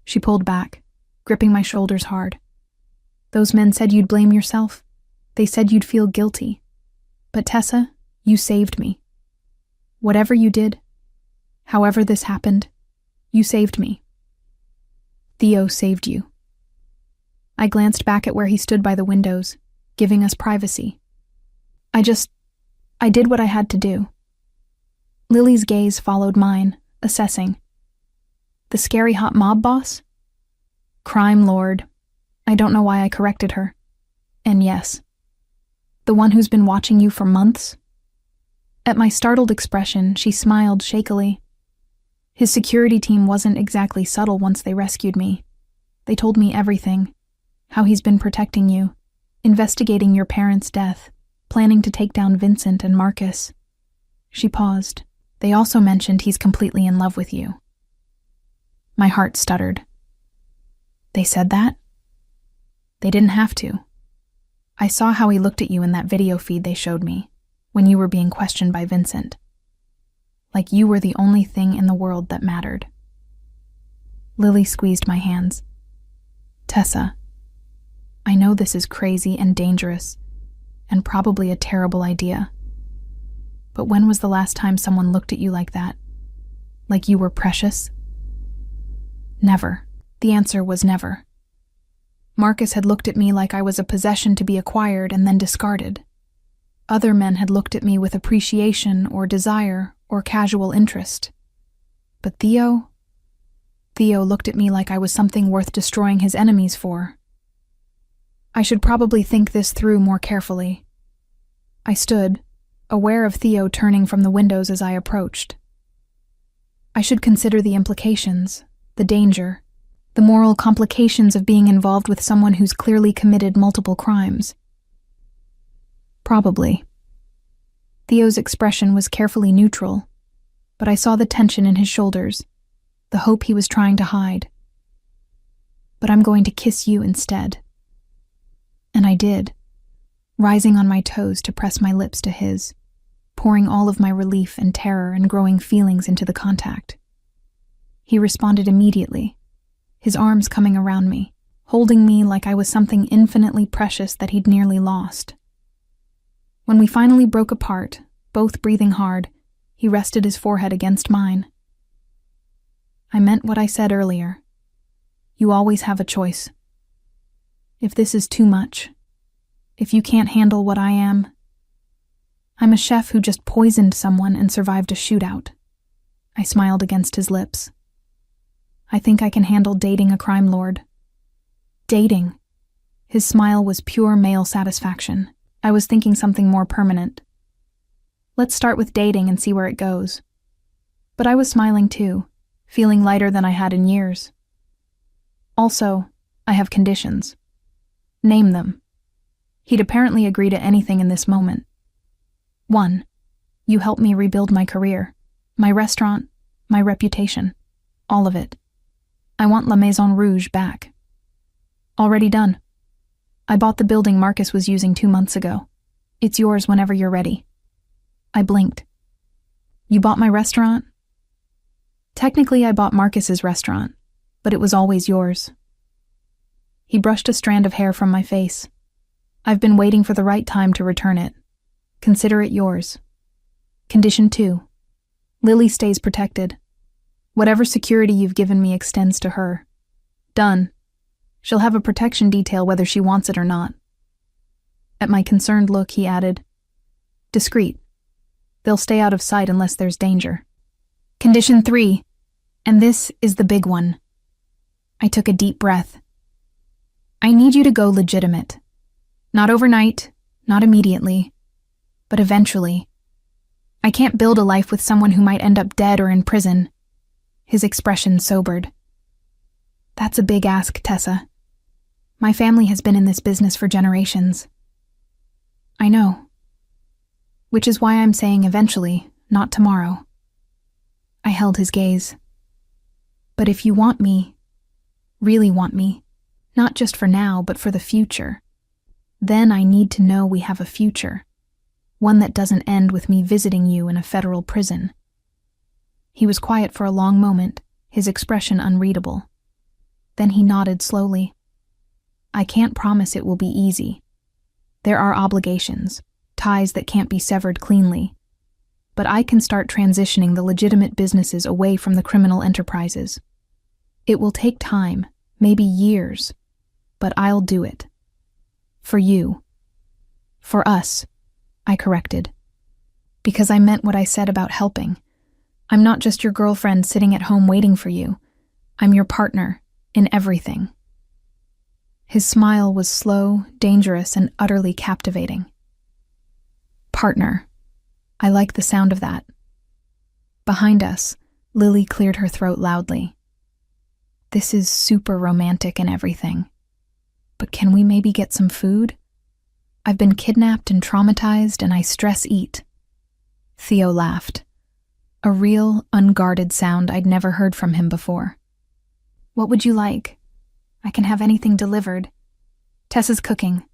She pulled back, gripping my shoulders hard. Those men said you'd blame yourself. They said you'd feel guilty. But Tessa, you saved me. Whatever you did, however this happened, you saved me. Theo saved you. I glanced back at where he stood by the windows, giving us privacy. I did what I had to do. Lily's gaze followed mine, assessing. The scary hot mob boss? Crime lord. I don't know why I corrected her. And yes, the one who's been watching you for months? At my startled expression, she smiled shakily. His security team wasn't exactly subtle once they rescued me. They told me everything. How he's been protecting you, investigating your parents' death, planning to take down Vincent and Marcus. She paused. They also mentioned he's completely in love with you. My heart stuttered. They said that? They didn't have to. I saw how he looked at you in that video feed they showed me, when you were being questioned by Vincent. Like you were the only thing in the world that mattered. Lily squeezed my hands. Tessa, I know this is crazy and dangerous, and probably a terrible idea. But when was the last time someone looked at you like that? Like you were precious? Never. The answer was never. Marcus had looked at me like I was a possession to be acquired and then discarded. Other men had looked at me with appreciation or desire or casual interest. But Theo looked at me like I was something worth destroying his enemies for. I should probably think this through more carefully. I stood, aware of Theo turning from the windows as I approached. I should consider the implications, the danger, the moral complications of being involved with someone who's clearly committed multiple crimes. Probably. Theo's expression was carefully neutral, but I saw the tension in his shoulders, the hope he was trying to hide. But I'm going to kiss you instead. And I did, rising on my toes to press my lips to his, pouring all of my relief and terror and growing feelings into the contact. He responded immediately, his arms coming around me, holding me like I was something infinitely precious that he'd nearly lost. When we finally broke apart, both breathing hard, he rested his forehead against mine. I meant what I said earlier. You always have a choice. If this is too much, if you can't handle what I am. I'm a chef who just poisoned someone and survived a shootout. I smiled against his lips. I think I can handle dating a crime lord. Dating. His smile was pure male satisfaction. I was thinking something more permanent. Let's start with dating and see where it goes. But I was smiling too, feeling lighter than I had in years. Also, I have conditions. Name them. He'd apparently agree to anything in this moment. 1. You help me rebuild my career, my restaurant, my reputation, all of it. I want La Maison Rouge back. Already done. I bought the building Marcus was using 2 months ago. It's yours whenever you're ready. I blinked. You bought my restaurant? Technically, I bought Marcus's restaurant, but it was always yours. He brushed a strand of hair from my face. I've been waiting for the right time to return it. Consider it yours. Condition 2. Lily stays protected. Whatever security you've given me extends to her. Done. She'll have a protection detail whether she wants it or not. At my concerned look, he added, discreet. They'll stay out of sight unless there's danger. Condition 3. And this is the big one. I took a deep breath. I need you to go legitimate. Not overnight, not immediately, but eventually. I can't build a life with someone who might end up dead or in prison. His expression sobered. That's a big ask, Tessa. My family has been in this business for generations. I know. Which is why I'm saying eventually, not tomorrow. I held his gaze. But if you want me, really want me, not just for now, but for the future, then I need to know we have a future, one that doesn't end with me visiting you in a federal prison. He was quiet for a long moment, his expression unreadable. Then he nodded slowly. I can't promise it will be easy. There are obligations, ties that can't be severed cleanly. But I can start transitioning the legitimate businesses away from the criminal enterprises. It will take time, maybe years, but I'll do it. For you. For us, I corrected. Because I meant what I said about helping. I'm not just your girlfriend sitting at home waiting for you. I'm your partner in everything. His smile was slow, dangerous, and utterly captivating. Partner. I like the sound of that. Behind us, Lily cleared her throat loudly. This is super romantic and everything. But can we maybe get some food? I've been kidnapped and traumatized, and I stress eat. Theo laughed. A real, unguarded sound I'd never heard from him before. What would you like? I can have anything delivered. Tessa's cooking.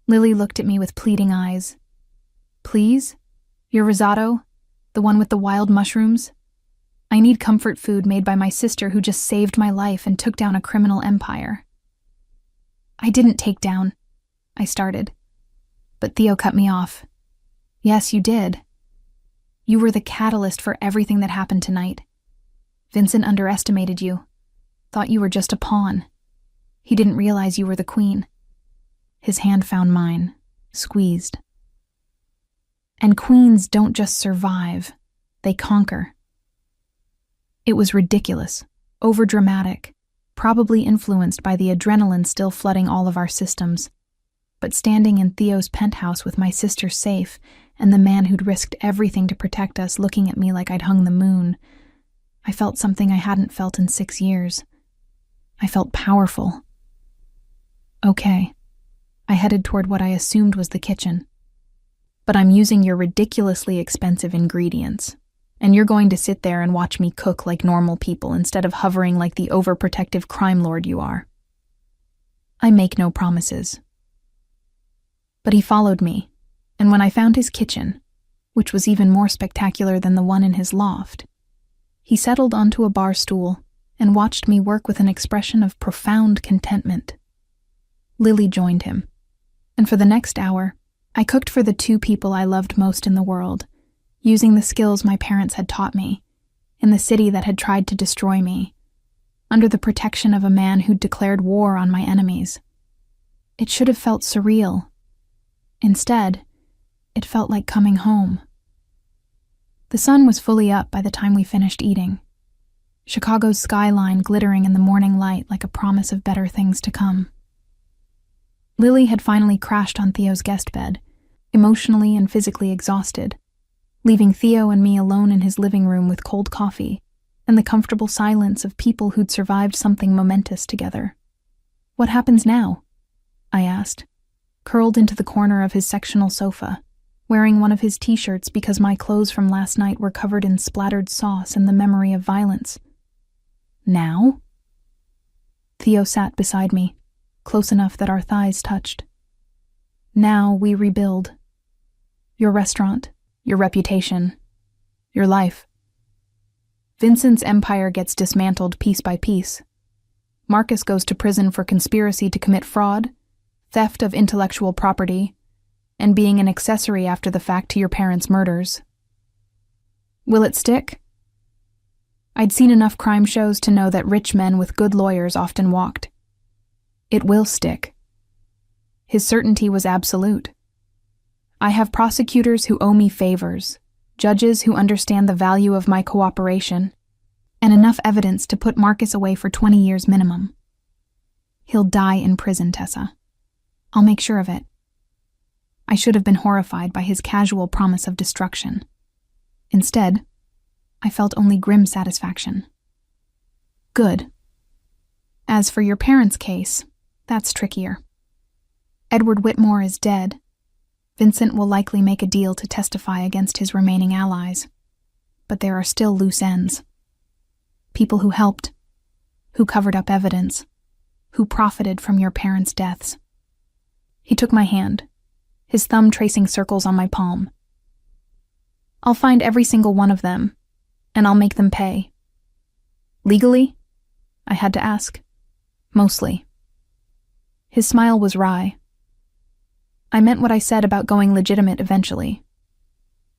Lily looked at me with pleading eyes. Please? Your risotto? The one with the wild mushrooms? I need comfort food made by my sister who just saved my life and took down a criminal empire. I didn't take down, I started. But Theo cut me off. Yes, you did. You were the catalyst for everything that happened tonight. Vincent underestimated you. Thought you were just a pawn. He didn't realize you were the queen. His hand found mine, squeezed. And queens don't just survive, they conquer. It was ridiculous, overdramatic, probably influenced by the adrenaline still flooding all of our systems. But standing in Theo's penthouse with my sister safe and the man who'd risked everything to protect us looking at me like I'd hung the moon, I felt something I hadn't felt in 6 years. I felt powerful. Okay. I headed toward what I assumed was the kitchen. But I'm using your ridiculously expensive ingredients, and you're going to sit there and watch me cook like normal people instead of hovering like the overprotective crime lord you are. I make no promises. But he followed me, and when I found his kitchen, which was even more spectacular than the one in his loft, he settled onto a bar stool and watched me work with an expression of profound contentment. Lily joined him, and for the next hour, I cooked for the two people I loved most in the world, using the skills my parents had taught me, in the city that had tried to destroy me, under the protection of a man who'd declared war on my enemies. It should have felt surreal. Instead, it felt like coming home. The sun was fully up by the time we finished eating, Chicago's skyline glittering in the morning light like a promise of better things to come. Lily had finally crashed on Theo's guest bed, emotionally and physically exhausted, leaving Theo and me alone in his living room with cold coffee and the comfortable silence of people who'd survived something momentous together. "What happens now?" I asked, curled into the corner of his sectional sofa, wearing one of his t-shirts because my clothes from last night were covered in splattered sauce and the memory of violence. "Now?" Theo sat beside me, close enough that our thighs touched. "Now we rebuild. Your restaurant, your reputation, your life. Vincent's empire gets dismantled piece by piece. Marcus goes to prison for conspiracy to commit fraud, theft of intellectual property, and being an accessory after the fact to your parents' murders. Will it stick?" I'd seen enough crime shows to know that rich men with good lawyers often walked. It will stick. His certainty was absolute. I have prosecutors who owe me favors, judges who understand the value of my cooperation, and enough evidence to put Marcus away for 20 years minimum. He'll die in prison, Tessa. I'll make sure of it. I should have been horrified by his casual promise of destruction. Instead, I felt only grim satisfaction. Good. As for your parents' case, that's trickier. Edward Whitmore is dead. Vincent will likely make a deal to testify against his remaining allies. But there are still loose ends. People who helped, who covered up evidence, who profited from your parents' deaths. He took my hand, his thumb tracing circles on my palm. "I'll find every single one of them, and I'll make them pay." "Legally?" I had to ask. "Mostly." His smile was wry. "I meant what I said about going legitimate eventually.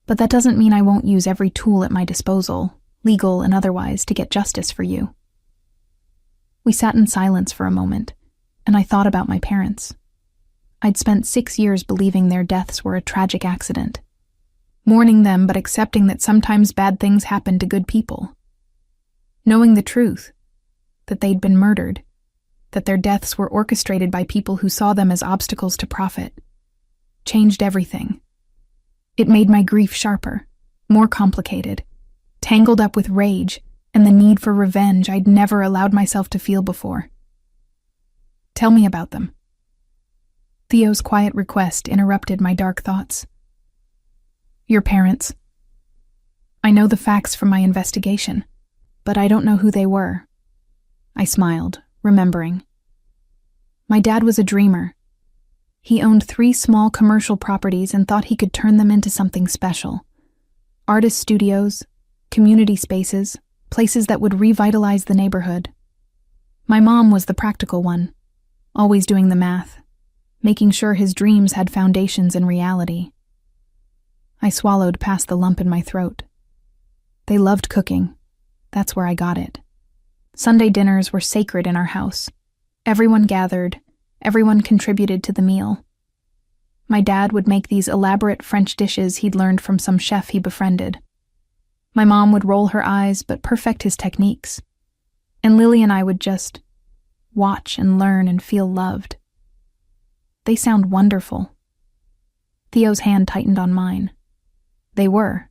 But that doesn't mean I won't use every tool at my disposal, legal and otherwise, to get justice for you." We sat in silence for a moment, and I thought about my parents. I'd spent 6 years believing their deaths were a tragic accident, mourning them but accepting that sometimes bad things happen to good people. Knowing the truth, that they'd been murdered, that their deaths were orchestrated by people who saw them as obstacles to profit, changed everything. It made my grief sharper, more complicated, tangled up with rage and the need for revenge I'd never allowed myself to feel before. "Tell me about them." Theo's quiet request interrupted my dark thoughts. "Your parents. I know the facts from my investigation, but I don't know who they were." I smiled, remembering. My dad was a dreamer. He owned 3 small commercial properties and thought he could turn them into something special. Artist studios, community spaces, places that would revitalize the neighborhood. My mom was the practical one, always doing the math, making sure his dreams had foundations in reality. I swallowed past the lump in my throat. They loved cooking. That's where I got it. Sunday dinners were sacred in our house. Everyone gathered, everyone contributed to the meal. My dad would make these elaborate French dishes he'd learned from some chef he befriended. My mom would roll her eyes but perfect his techniques. And Lily and I would just watch and learn and feel loved. They sound wonderful. Theo's hand tightened on mine. They were,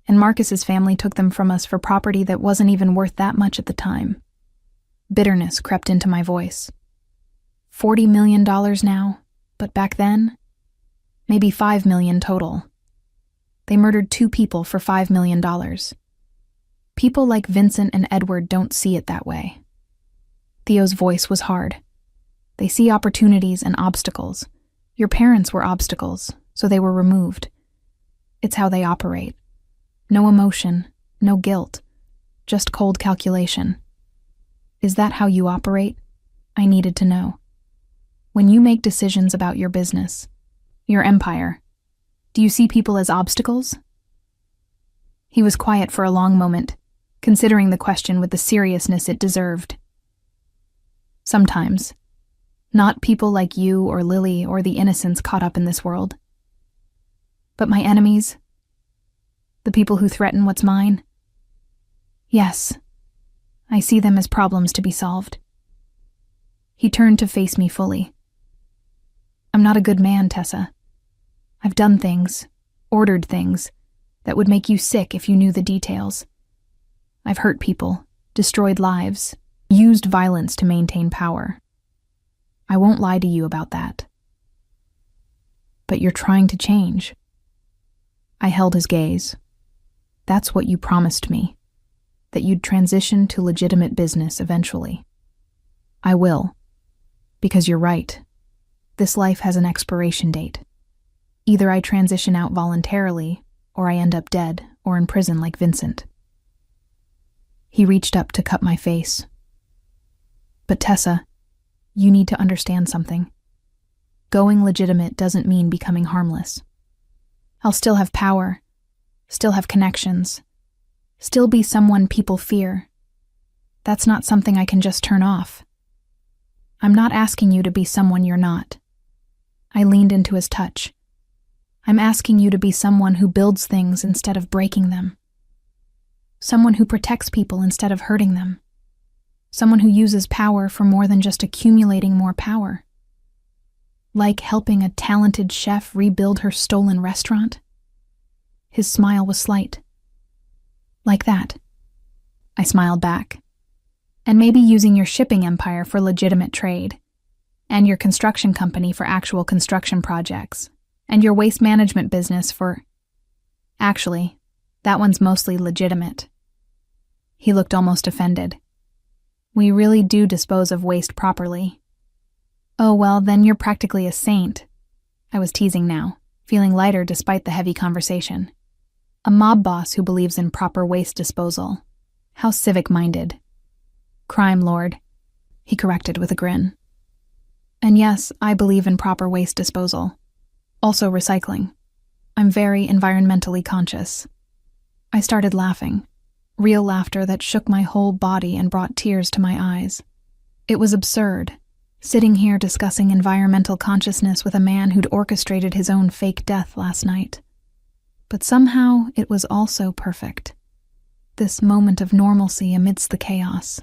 and Marcus's family took them from us for property that wasn't even worth that much at the time. Bitterness crept into my voice. $40 million now, but back then, maybe $5 million total. They murdered 2 people for $5 million. People like Vincent and Edward don't see it that way. Theo's voice was hard. They see opportunities and obstacles. Your parents were obstacles, so they were removed. It's how they operate. No emotion, no guilt, just cold calculation. Is that how you operate? I needed to know. When you make decisions about your business, Your empire. Do you see people as obstacles? He was quiet for a long moment, considering the question with the seriousness it deserved. Sometimes. Not people like you or Lily or the innocents caught up in this world. But my enemies? The people who threaten what's mine? Yes. I see them as problems to be solved. He turned to face me fully. I'm not a good man, Tessa. I've done things, ordered things, that would make you sick if you knew the details. I've hurt people, destroyed lives, used violence to maintain power. I won't lie to you about that. But you're trying to change. I held his gaze. That's what you promised me, that you'd transition to legitimate business eventually. I will, because you're right. This life has an expiration date. Either I transition out voluntarily, or I end up dead or in prison like Vincent. He reached up to cup my face. But Tessa, you need to understand something. Going legitimate doesn't mean becoming harmless. I'll still have power, still have connections, still be someone people fear. That's not something I can just turn off. I'm not asking you to be someone you're not. I leaned into his touch. I'm asking you to be someone who builds things instead of breaking them. Someone who protects people instead of hurting them. Someone who uses power for more than just accumulating more power. Like helping a talented chef rebuild her stolen restaurant? His smile was slight. Like that. I smiled back. And maybe using your shipping empire for legitimate trade. And your construction company for actual construction projects. And your waste management business for... Actually, that one's mostly legitimate. He looked almost offended. We really do dispose of waste properly. Oh, well, then you're practically a saint. I was teasing now, feeling lighter despite the heavy conversation. A mob boss who believes in proper waste disposal. How civic-minded. Crime lord, he corrected with a grin. And yes, I believe in proper waste disposal. Also recycling. I'm very environmentally conscious. I started laughing. Real laughter that shook my whole body and brought tears to my eyes. It was absurd, sitting here discussing environmental consciousness with a man who'd orchestrated his own fake death last night. But somehow it was also perfect. This moment of normalcy amidst the chaos.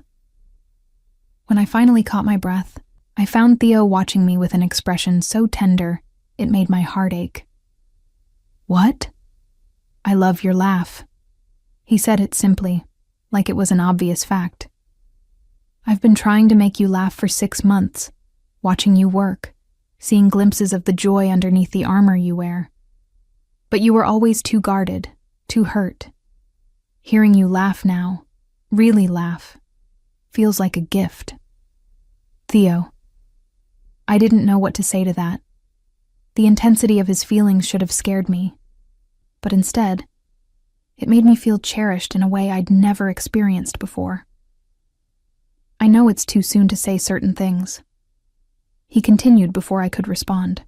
When I finally caught my breath, I found Theo watching me with an expression so tender it made my heart ache. What? I love your laugh. He said it simply, like it was an obvious fact. I've been trying to make you laugh for 6 months, watching you work, seeing glimpses of the joy underneath the armor you wear. But you were always too guarded, too hurt. Hearing you laugh now, really laugh, feels like a gift. Theo. I didn't know what to say to that. The intensity of his feelings should have scared me. But instead, it made me feel cherished in a way I'd never experienced before. I know it's too soon to say certain things. He continued before I could respond.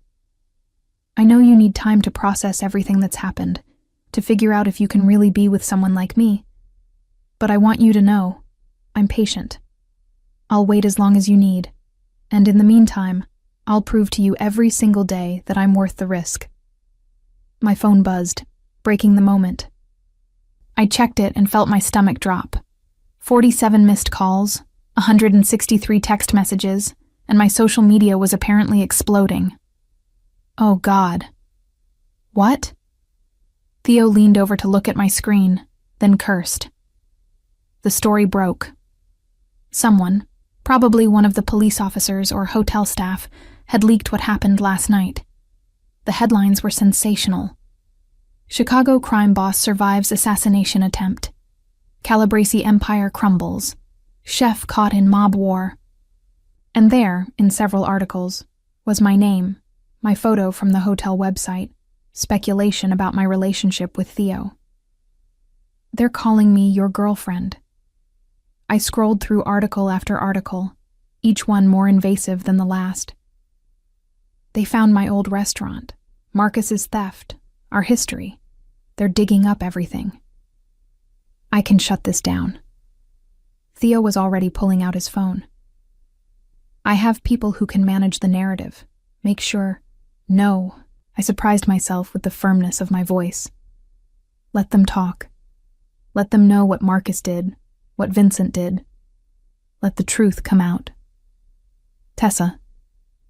I know you need time to process everything that's happened, to figure out if you can really be with someone like me. But I want you to know, I'm patient. I'll wait as long as you need, and in the meantime, I'll prove to you every single day that I'm worth the risk. My phone buzzed, breaking the moment. I checked it and felt my stomach drop. 47 missed calls, 163 text messages, and my social media was apparently exploding. Oh God. What? Theo leaned over to look at my screen, then cursed. The story broke. Someone, probably one of the police officers or hotel staff, had leaked what happened last night. The headlines were sensational. Chicago crime boss survives assassination attempt. Calabrese empire crumbles. Chef caught in mob war. And there, in several articles, was my name, my photo from the hotel website, speculation about my relationship with Theo. They're calling me your girlfriend. I scrolled through article after article, each one more invasive than the last. They found my old restaurant, Marcus's theft, our history. They're digging up everything. I can shut this down. Theo was already pulling out his phone. I have people who can manage the narrative. Make sure. No, I surprised myself with the firmness of my voice. Let them talk. Let them know what Marcus did, what Vincent did. Let the truth come out. Tessa,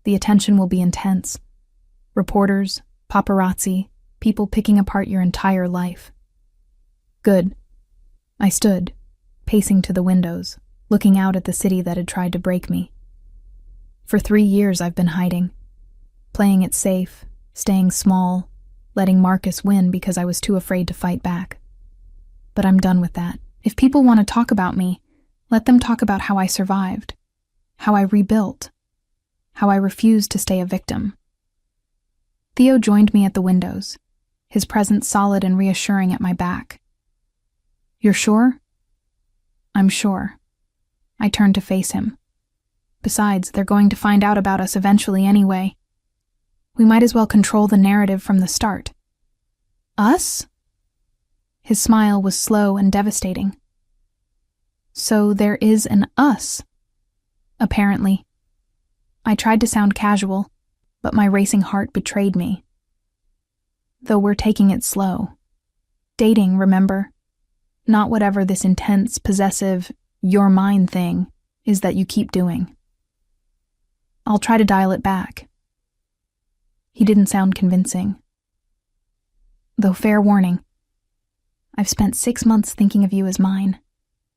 the attention will be intense. Reporters, paparazzi, people picking apart your entire life. Good. I stood, pacing to the windows, looking out at the city that had tried to break me. For 3 years I've been hiding, playing it safe, staying small, letting Marcus win because I was too afraid to fight back. But I'm done with that. If people want to talk about me, let them talk about how I survived, how I rebuilt, how I refused to stay a victim. Theo joined me at the windows, his presence solid and reassuring at my back. You're sure? I'm sure. I turned to face him. Besides, they're going to find out about us eventually anyway. We might as well control the narrative from the start. Us? His smile was slow and devastating. So there is an us. Apparently. I tried to sound casual, but my racing heart betrayed me. Though we're taking it slow. Dating, remember? Not whatever this intense, possessive, you're mine thing is that you keep doing. I'll try to dial it back. He didn't sound convincing. Though fair warning, I've spent 6 months thinking of you as mine.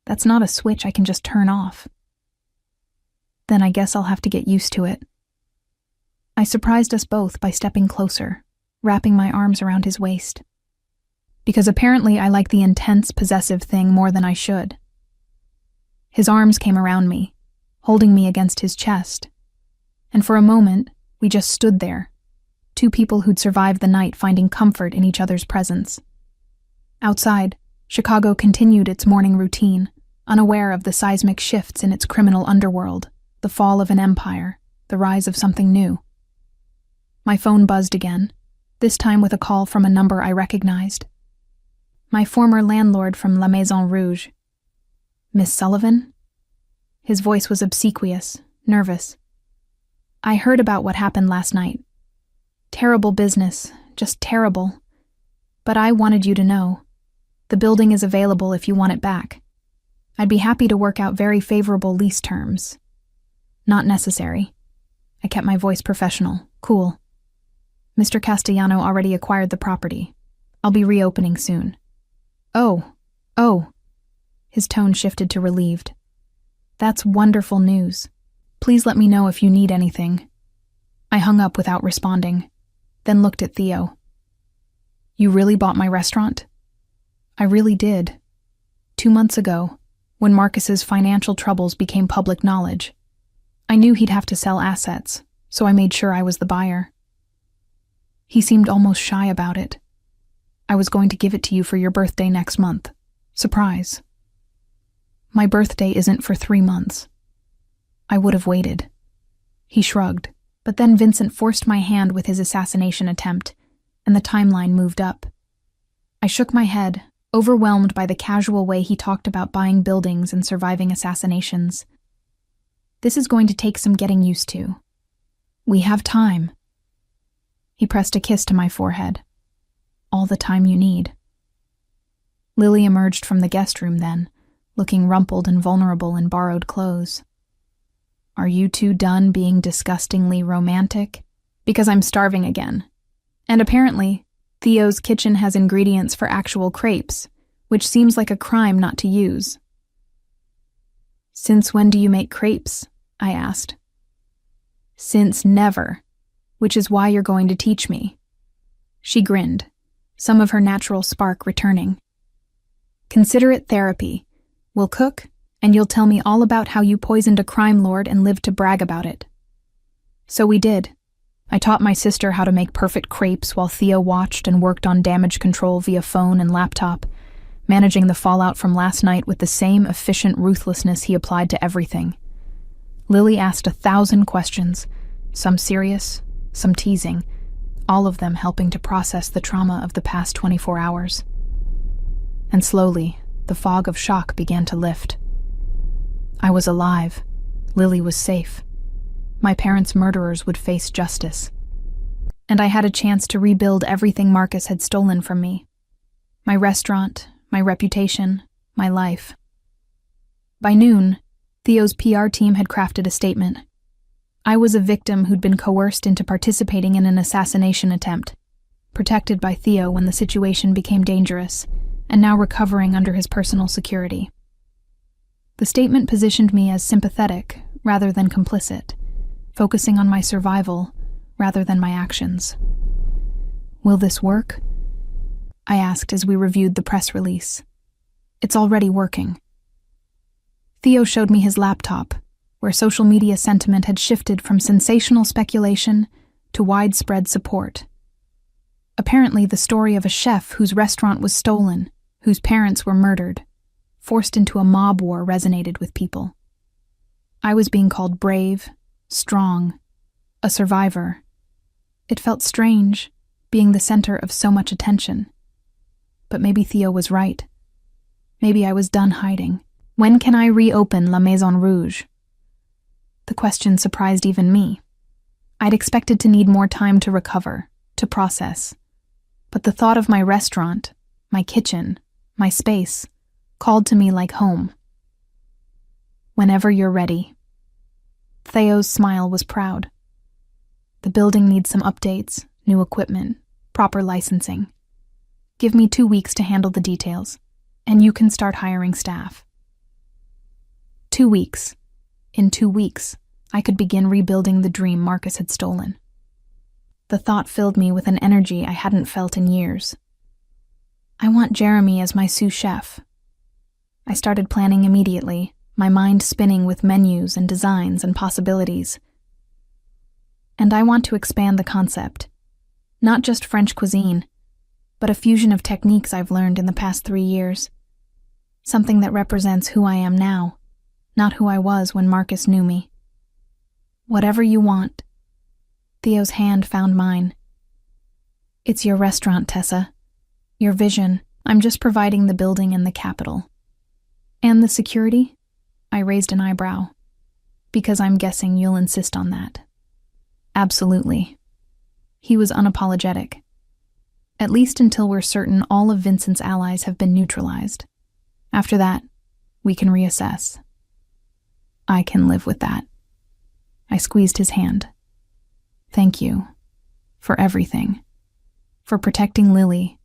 That's not a switch I can just turn off. Then I guess I'll have to get used to it. I surprised us both by stepping closer, wrapping my arms around his waist. Because apparently I like the intense, possessive thing more than I should. His arms came around me, holding me against his chest. And for a moment, we just stood there, 2 people who'd survived the night finding comfort in each other's presence. Outside, Chicago continued its morning routine, unaware of the seismic shifts in its criminal underworld, the fall of an empire, the rise of something new. My phone buzzed again, this time with a call from a number I recognized. My former landlord from La Maison Rouge. Miss Sullivan? His voice was obsequious, nervous. I heard about what happened last night. Terrible business, just terrible. But I wanted you to know. The building is available if you want it back. I'd be happy to work out very favorable lease terms. Not necessary. I kept my voice professional, cool. Mr. Castellano already acquired the property. I'll be reopening soon. Oh. His tone shifted to relieved. That's wonderful news. Please let me know if you need anything. I hung up without responding, then looked at Theo. You really bought my restaurant? I really did. 2 months ago, when Marcus's financial troubles became public knowledge. I knew he'd have to sell assets, so I made sure I was the buyer. He seemed almost shy about it. I was going to give it to you for your birthday next month. Surprise. My birthday isn't for 3 months. I would have waited. He shrugged, but then Vincent forced my hand with his assassination attempt, and the timeline moved up. I shook my head, overwhelmed by the casual way he talked about buying buildings and surviving assassinations. This is going to take some getting used to. We have time. He pressed a kiss to my forehead. All the time you need. Lily emerged from the guest room then, looking rumpled and vulnerable in borrowed clothes. Are you two done being disgustingly romantic? Because I'm starving again. And apparently, Theo's kitchen has ingredients for actual crepes, which seems like a crime not to use. Since when do you make crepes? I asked. Since never, which is why you're going to teach me. She grinned, some of her natural spark returning. Consider it therapy. We'll cook, and you'll tell me all about how you poisoned a crime lord and lived to brag about it. So we did. I taught my sister how to make perfect crepes while Theo watched and worked on damage control via phone and laptop, managing the fallout from last night with the same efficient ruthlessness he applied to everything. Lily asked 1,000 questions, some serious, some teasing, all of them helping to process the trauma of the past 24 hours. And slowly, the fog of shock began to lift. I was alive. Lily was safe. My parents' murderers would face justice. And I had a chance to rebuild everything Marcus had stolen from me. My restaurant, my reputation, my life. By noon, Theo's PR team had crafted a statement. I was a victim who'd been coerced into participating in an assassination attempt, protected by Theo when the situation became dangerous, and now recovering under his personal security. The statement positioned me as sympathetic rather than complicit, focusing on my survival rather than my actions. Will this work? I asked as we reviewed the press release. It's already working. Theo showed me his laptop, where social media sentiment had shifted from sensational speculation to widespread support. Apparently, the story of a chef whose restaurant was stolen, whose parents were murdered, forced into a mob war resonated with people. I was being called brave, strong, a survivor. It felt strange, being the center of so much attention. But maybe Theo was right. Maybe I was done hiding. When can I reopen La Maison Rouge? The question surprised even me. I'd expected to need more time to recover, to process. But the thought of my restaurant, my kitchen, my space, called to me like home. Whenever you're ready. Theo's smile was proud. The building needs some updates, new equipment, proper licensing. Give me 2 weeks to handle the details, and you can start hiring staff. 2 weeks. In 2 weeks, I could begin rebuilding the dream Marcus had stolen. The thought filled me with an energy I hadn't felt in years. I want Jeremy as my sous chef. I started planning immediately, my mind spinning with menus and designs and possibilities. And I want to expand the concept. Not just French cuisine, but a fusion of techniques I've learned in the past 3 years. Something that represents who I am now, not who I was when Marcus knew me. Whatever you want. Theo's hand found mine. It's your restaurant, Tessa. Your vision. I'm just providing the building and the capital. And the security? I raised an eyebrow. Because I'm guessing you'll insist on that. Absolutely. He was unapologetic. At least until we're certain all of Vincent's allies have been neutralized. After that, we can reassess. I can live with that. I squeezed his hand. Thank you. For everything. For protecting Lily.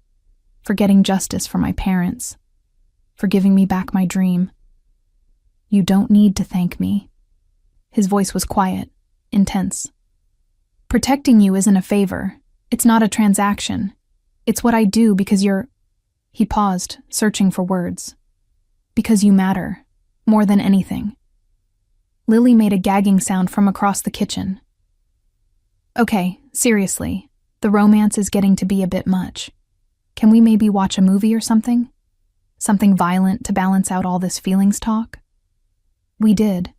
For getting justice for my parents. For giving me back my dream. You don't need to thank me. His voice was quiet, intense. Protecting you isn't a favor. It's not a transaction. It's what I do because you're... He paused, searching for words. Because you matter. More than anything. Lily made a gagging sound from across the kitchen. Okay, seriously, the romance is getting to be a bit much. Can we maybe watch a movie or something? Something violent to balance out all this feelings talk? We did.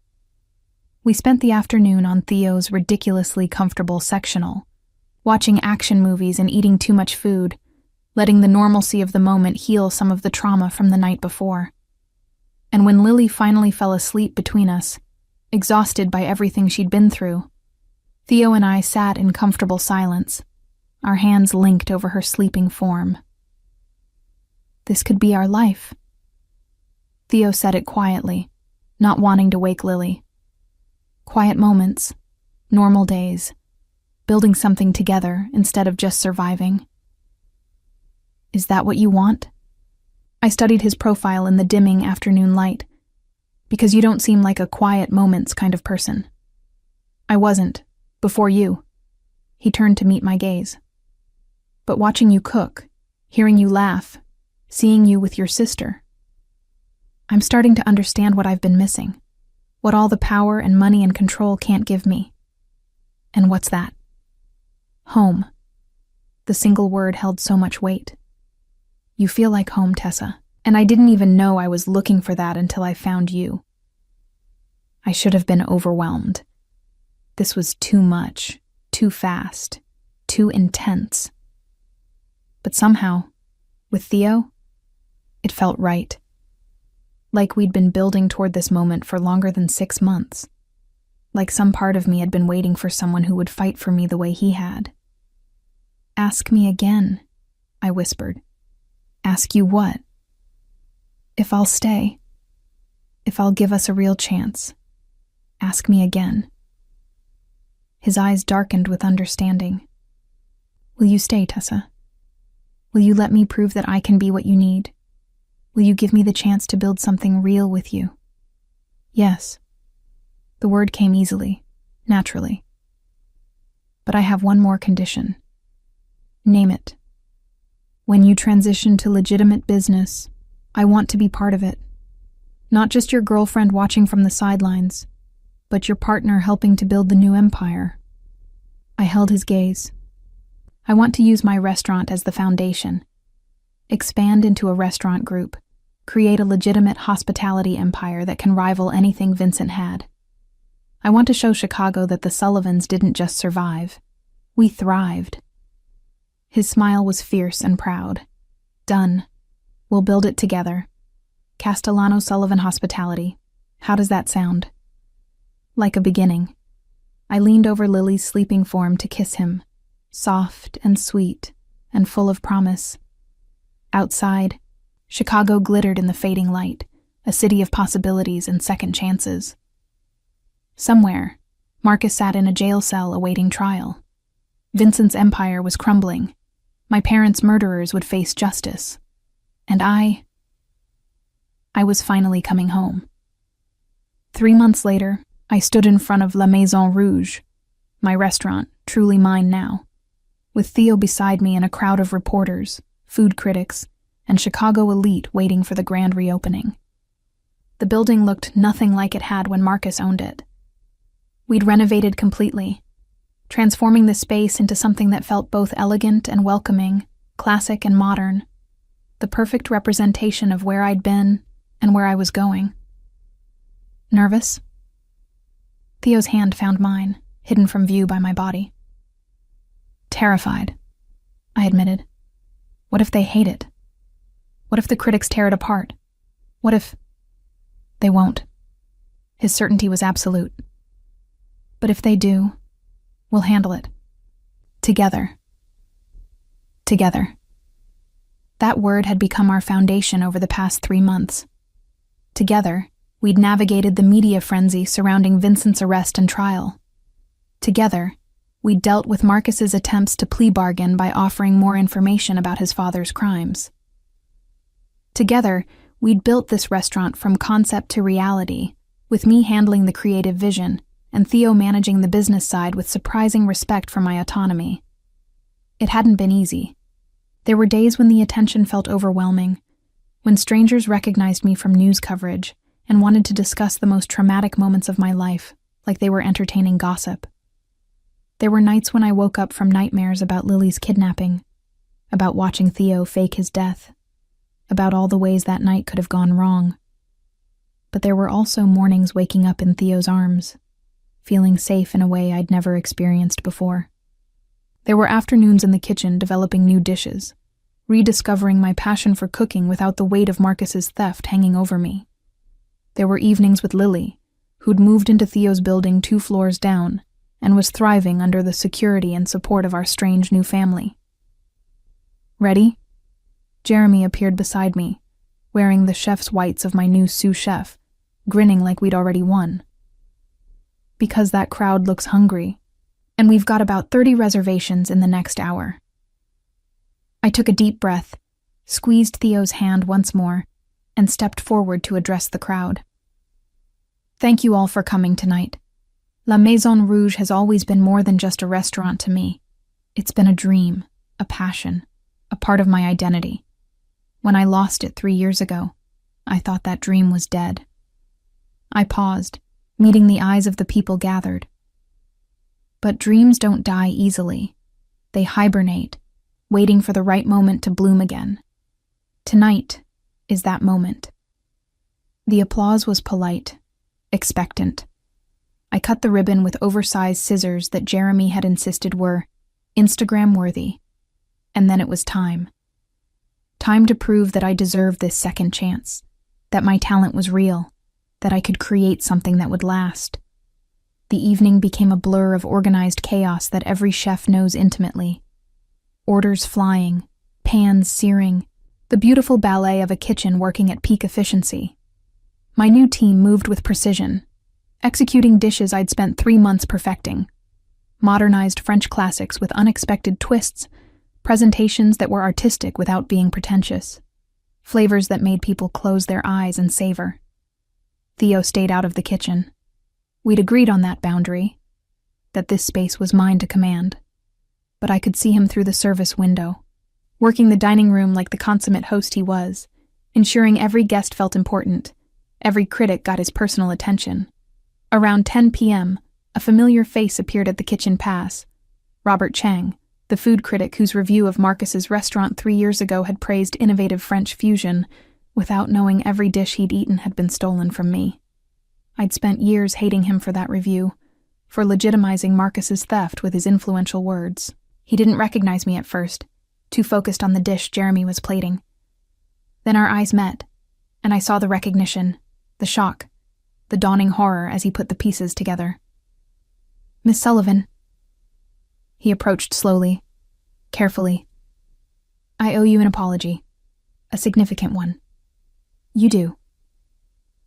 We spent the afternoon on Theo's ridiculously comfortable sectional, watching action movies and eating too much food, letting the normalcy of the moment heal some of the trauma from the night before. And when Lily finally fell asleep between us, exhausted by everything she'd been through, Theo and I sat in comfortable silence, our hands linked over her sleeping form. This could be our life. Theo said it quietly, not wanting to wake Lily. Quiet moments, normal days, building something together instead of just surviving. Is that what you want? I studied his profile in the dimming afternoon light, because you don't seem like a quiet moments kind of person. I wasn't, before you. He turned to meet my gaze. But watching you cook, hearing you laugh, seeing you with your sister, I'm starting to understand what I've been missing, what all the power and money and control can't give me. And what's that? Home. The single word held so much weight. You feel like home, Tessa. And I didn't even know I was looking for that until I found you. I should have been overwhelmed. This was too much, too fast. too intense. But somehow, with Theo, it felt right. Like we'd been building toward this moment for longer than 6 months. Like some part of me had been waiting for someone who would fight for me the way he had. "Ask me again," I whispered. "Ask you what?" "If I'll stay. If I'll give us a real chance. Ask me again." His eyes darkened with understanding. "Will you stay, Tessa? Will you let me prove that I can be what you need? Will you give me the chance to build something real with you?" "Yes." The word came easily, naturally. "But I have one more condition." "Name it." "When you transition to legitimate business, I want to be part of it. Not just your girlfriend watching from the sidelines, but your partner helping to build the new empire." I held his gaze. "I want to use my restaurant as the foundation. Expand into a restaurant group. Create a legitimate hospitality empire that can rival anything Vincent had. I want to show Chicago that the Sullivans didn't just survive. We thrived." His smile was fierce and proud. "Done. We'll build it together. Castellano Sullivan Hospitality. How does that sound?" Like a beginning. I leaned over Lily's sleeping form to kiss him, soft and sweet and full of promise. Outside, Chicago glittered in the fading light, a city of possibilities and second chances. Somewhere, Marcus sat in a jail cell awaiting trial. Vincent's empire was crumbling. My parents' murderers would face justice. And I was finally coming home. 3 months later, I stood in front of La Maison Rouge, my restaurant, truly mine now, with Theo beside me and a crowd of reporters, food critics, and Chicago elite waiting for the grand reopening. The building looked nothing like it had when Marcus owned it. We'd renovated completely, transforming the space into something that felt both elegant and welcoming, classic and modern, the perfect representation of where I'd been and where I was going. "Nervous?" Theo's hand found mine, hidden from view by my body. "Terrified," I admitted. "What if they hate it? What if the critics tear it apart? What if—" "They won't." His certainty was absolute. "But if they do, we'll handle it. Together." Together. That word had become our foundation over the past 3 months. Together, we'd navigated the media frenzy surrounding Vincent's arrest and trial. Together, we'd dealt with Marcus's attempts to plea bargain by offering more information about his father's crimes. Together, we'd built this restaurant from concept to reality, with me handling the creative vision and Theo managing the business side with surprising respect for my autonomy. It hadn't been easy. There were days when the attention felt overwhelming, when strangers recognized me from news coverage and wanted to discuss the most traumatic moments of my life, like they were entertaining gossip. There were nights when I woke up from nightmares about Lily's kidnapping, about watching Theo fake his death, about all the ways that night could have gone wrong. But there were also mornings waking up in Theo's arms, feeling safe in a way I'd never experienced before. There were afternoons in the kitchen developing new dishes, rediscovering my passion for cooking without the weight of Marcus's theft hanging over me. There were evenings with Lily, who'd moved into Theo's building 2 floors down and was thriving under the security and support of our strange new family. "Ready?" Jeremy appeared beside me, wearing the chef's whites of my new sous chef, grinning like we'd already won. "Because that crowd looks hungry, and we've got about 30 reservations in the next hour." I took a deep breath, squeezed Theo's hand once more, and stepped forward to address the crowd. "Thank you all for coming tonight. La Maison Rouge has always been more than just a restaurant to me. It's been a dream, a passion, a part of my identity. When I lost it 3 years ago, I thought that dream was dead." I paused, meeting the eyes of the people gathered. But dreams don't die easily. They hibernate, waiting for the right moment to bloom again. Tonight is that moment. The applause was polite, expectant. I cut the ribbon with oversized scissors that Jeremy had insisted were Instagram-worthy. And then it was time. Time to prove that I deserved this second chance, that my talent was real, that I could create something that would last. The evening became a blur of organized chaos that every chef knows intimately. Orders flying, pans searing, the beautiful ballet of a kitchen working at peak efficiency. My new team moved with precision, executing dishes I'd spent 3 months perfecting. Modernized French classics with unexpected twists, presentations that were artistic without being pretentious, flavors that made people close their eyes and savor. Theo stayed out of the kitchen. We'd agreed on that boundary, that this space was mine to command. But I could see him through the service window, working the dining room like the consummate host he was, ensuring every guest felt important, every critic got his personal attention. Around 10 p.m., a familiar face appeared at the kitchen pass. Robert Chang, the food critic whose review of Marcus's restaurant 3 years ago had praised innovative French fusion, without knowing every dish he'd eaten had been stolen from me. I'd spent years hating him for that review, for legitimizing Marcus's theft with his influential words. He didn't recognize me at first, too focused on the dish Jeremy was plating. Then our eyes met, and I saw the recognition, the shock, the dawning horror as he put the pieces together. "Miss Sullivan." He approached slowly, carefully. "I owe you an apology, a significant one." "You do."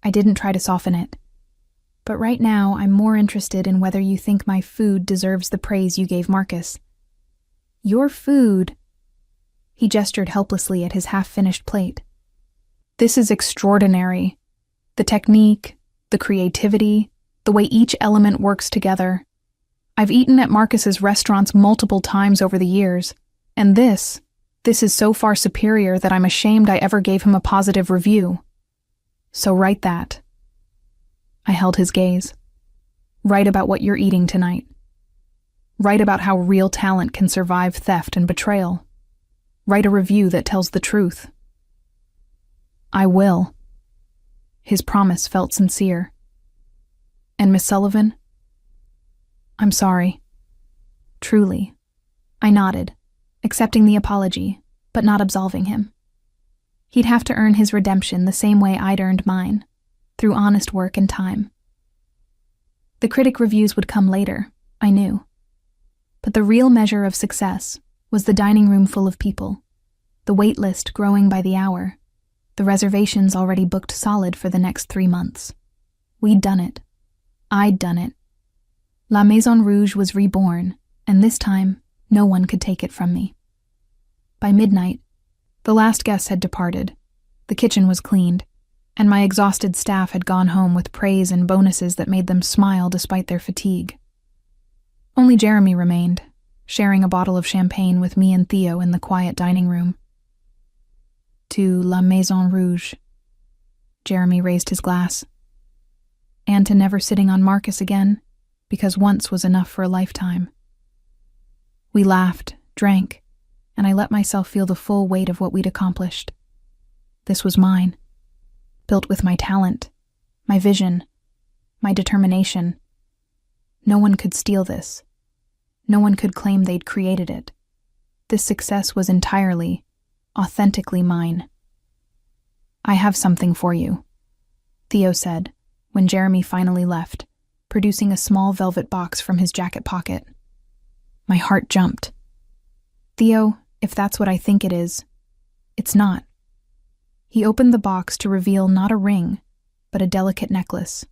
I didn't try to soften it. "But right now, I'm more interested in whether you think my food deserves the praise you gave Marcus." "Your food?" He gestured helplessly at his half-finished plate. "This is extraordinary. The technique, the creativity, the way each element works together. I've eaten at Marcus's restaurants multiple times over the years, and this is so far superior that I'm ashamed I ever gave him a positive review. So write that." I held his gaze. "Write about what you're eating tonight. Write about how real talent can survive theft and betrayal. Write a review that tells the truth." "I will." His promise felt sincere. "And Miss Sullivan?" "I'm sorry." "Truly." I nodded, accepting the apology, but not absolving him. He'd have to earn his redemption the same way I'd earned mine, through honest work and time. The critic reviews would come later, I knew. But the real measure of success was the dining room full of people, the wait list growing by the hour, the reservations already booked solid for the next 3 months. We'd done it. I'd done it. La Maison Rouge was reborn, and this time, no one could take it from me. By midnight, the last guests had departed, the kitchen was cleaned, and my exhausted staff had gone home with praise and bonuses that made them smile despite their fatigue. Only Jeremy remained, sharing a bottle of champagne with me and Theo in the quiet dining room. "To La Maison Rouge." Jeremy raised his glass. "And to never sitting on Marcus again, because once was enough for a lifetime." We laughed, drank, and I let myself feel the full weight of what we'd accomplished. This was mine. Built with my talent, my vision, my determination. No one could steal this. No one could claim they'd created it. This success was entirely, authentically mine. "I have something for you," Theo said, when Jeremy finally left, producing a small velvet box from his jacket pocket. My heart jumped. "Theo, if that's what I think it is, it's not." He opened the box to reveal not a ring, but a delicate necklace,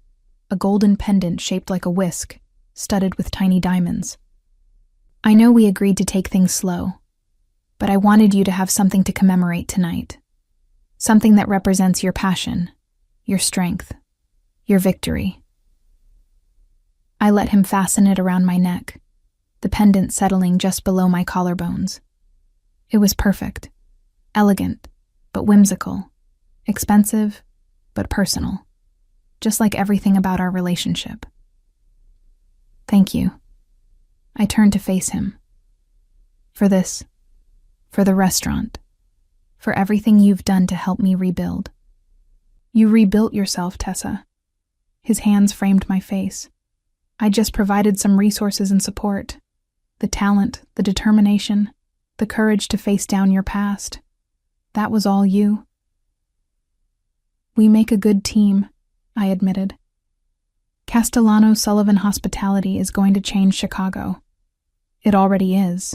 a golden pendant shaped like a whisk, studded with tiny diamonds. "I know we agreed to take things slow, but I wanted you to have something to commemorate tonight. Something that represents your passion, your strength, your victory." I let him fasten it around my neck, the pendant settling just below my collarbones. It was perfect, elegant, but whimsical, expensive, but personal, just like everything about our relationship. "Thank you." I turned to face him. "For this, for the restaurant, for everything you've done to help me rebuild." "You rebuilt yourself, Tessa." His hands framed my face. "I just provided some resources and support. The talent, the determination, the courage to face down your past. That was all you. We make a good team, I admitted. Castellano-Sullivan Hospitality is going to change Chicago. It already is.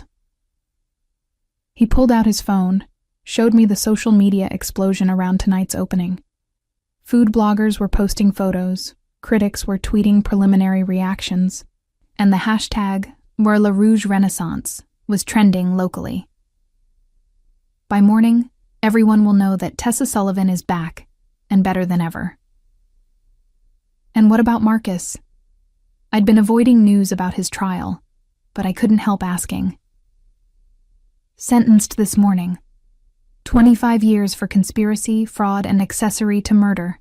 He pulled out his phone, showed me the social media explosion around tonight's opening. Food bloggers were posting photos, critics were tweeting preliminary reactions, and the hashtag #LaRouge Renaissance was trending locally. By morning, everyone will know that Tessa Sullivan is back, and better than ever. And what about Marcus? I'd been avoiding news about his trial, but I couldn't help asking. Sentenced this morning. 25 years for conspiracy, fraud, and accessory to murder.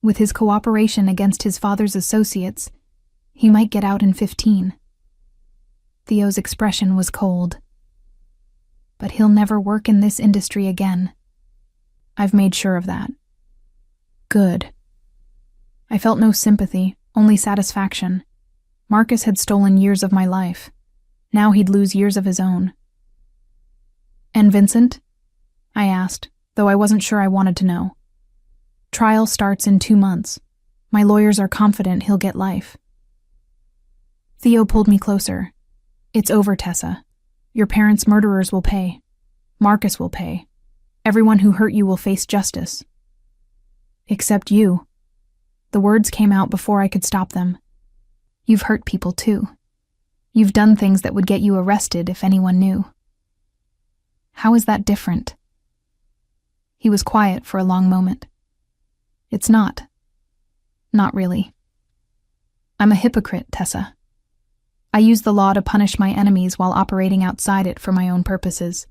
With his cooperation against his father's associates, he might get out in 15. Theo's expression was cold. But he'll never work in this industry again. I've made sure of that. Good. I felt no sympathy, only satisfaction. Marcus had stolen years of my life. Now he'd lose years of his own. And Vincent? I asked, though I wasn't sure I wanted to know. Trial starts in 2 months. My lawyers are confident he'll get life. Theo pulled me closer. It's over, Tessa. Your parents' murderers will pay. Marcus will pay. Everyone who hurt you will face justice. Except you. The words came out before I could stop them. You've hurt people too. You've done things that would get you arrested if anyone knew. How is that different? He was quiet for a long moment. It's not. Not really. I'm a hypocrite, Tessa. I use the law to punish my enemies while operating outside it for my own purposes.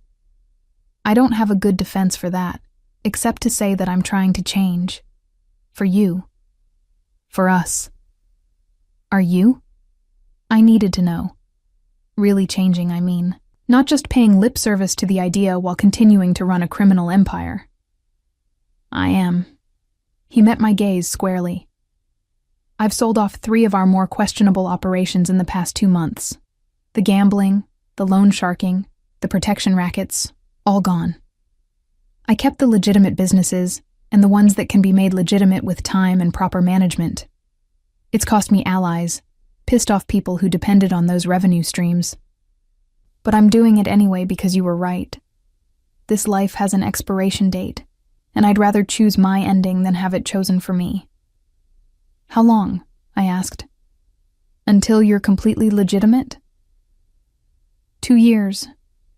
I don't have a good defense for that, except to say that I'm trying to change. For you. For us. Are you? I needed to know. Really changing, I mean. Not just paying lip service to the idea while continuing to run a criminal empire. I am. He met my gaze squarely. I've sold off 3 of our more questionable operations in the past 2 months. The gambling, the loan sharking, the protection rackets, all gone. I kept the legitimate businesses and the ones that can be made legitimate with time and proper management. It's cost me allies, pissed off people who depended on those revenue streams. But I'm doing it anyway because you were right. This life has an expiration date, and I'd rather choose my ending than have it chosen for me. How long? I asked. Until you're completely legitimate? 2 years,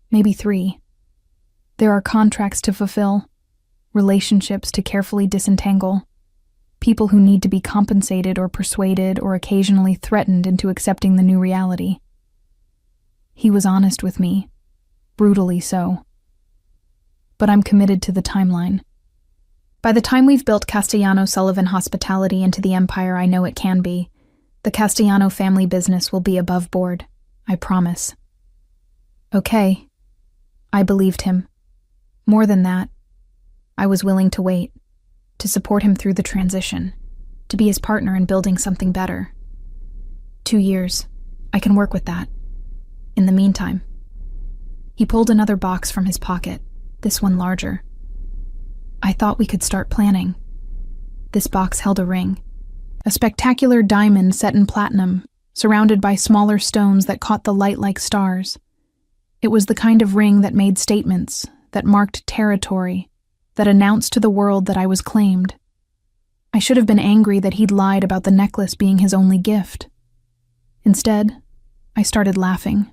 maybe 3. There are contracts to fulfill, relationships to carefully disentangle, people who need to be compensated or persuaded or occasionally threatened into accepting the new reality. He was honest with me, brutally so. But I'm committed to the timeline. By the time we've built Castellano-Sullivan Hospitality into the empire I know it can be, the Castellano family business will be above board, I promise. Okay. I believed him. More than that, I was willing to wait, to support him through the transition, to be his partner in building something better. 2 years. I can work with that. In the meantime. He pulled another box from his pocket, this one larger. I thought we could start planning. This box held a ring. A spectacular diamond set in platinum, surrounded by smaller stones that caught the light like stars. It was the kind of ring that made statements, that marked territory, that announced to the world that I was claimed. I should have been angry that he'd lied about the necklace being his only gift. Instead, I started laughing.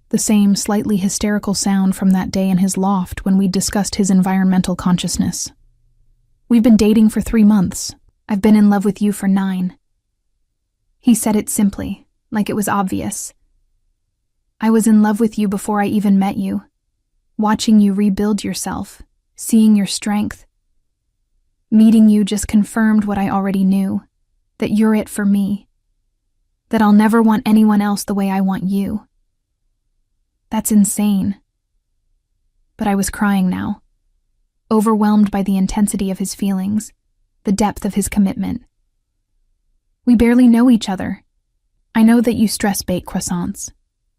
The same slightly hysterical sound from that day in his loft when we discussed his environmental consciousness. We've been dating for 3 months. I've been in love with you for 9. He said it simply, like it was obvious. I was in love with you before I even met you, watching you rebuild yourself, seeing your strength. Meeting you just confirmed what I already knew, that you're it for me, that I'll never want anyone else the way I want you. That's insane. But I was crying now, overwhelmed by the intensity of his feelings, the depth of his commitment. We barely know each other. I know that you stress bake croissants,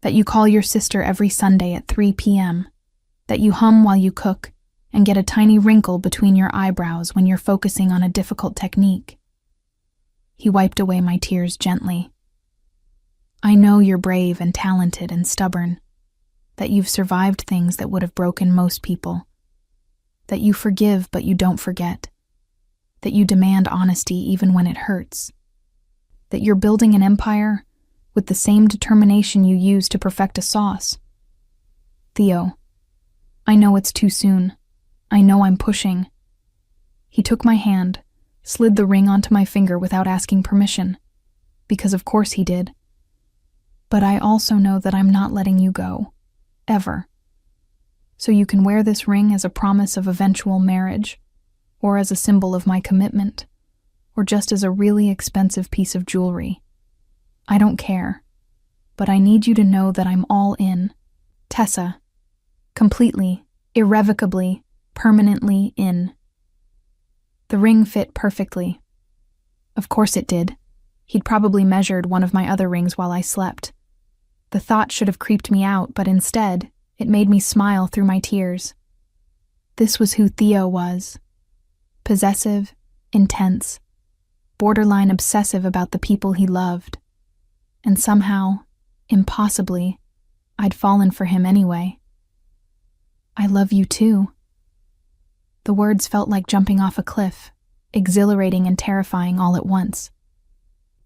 that you call your sister every Sunday at 3 p.m., that you hum while you cook and get a tiny wrinkle between your eyebrows when you're focusing on a difficult technique. He wiped away my tears gently. I know you're brave and talented and stubborn, that you've survived things that would have broken most people, that you forgive but you don't forget, that you demand honesty even when it hurts, that you're building an empire with the same determination you use to perfect a sauce. Theo, I know it's too soon. I know I'm pushing. He took my hand, slid the ring onto my finger without asking permission, because of course he did. But I also know that I'm not letting you go, ever. So you can wear this ring as a promise of eventual marriage, or as a symbol of my commitment, or just as a really expensive piece of jewelry. I don't care, but I need you to know that I'm all in. Tessa. Completely, irrevocably, permanently in. The ring fit perfectly. Of course it did. He'd probably measured one of my other rings while I slept. The thought should have creeped me out, but instead, it made me smile through my tears. This was who Theo was. Possessive, intense, borderline obsessive about the people he loved. And somehow, impossibly, I'd fallen for him anyway. I love you too. The words felt like jumping off a cliff, exhilarating and terrifying all at once.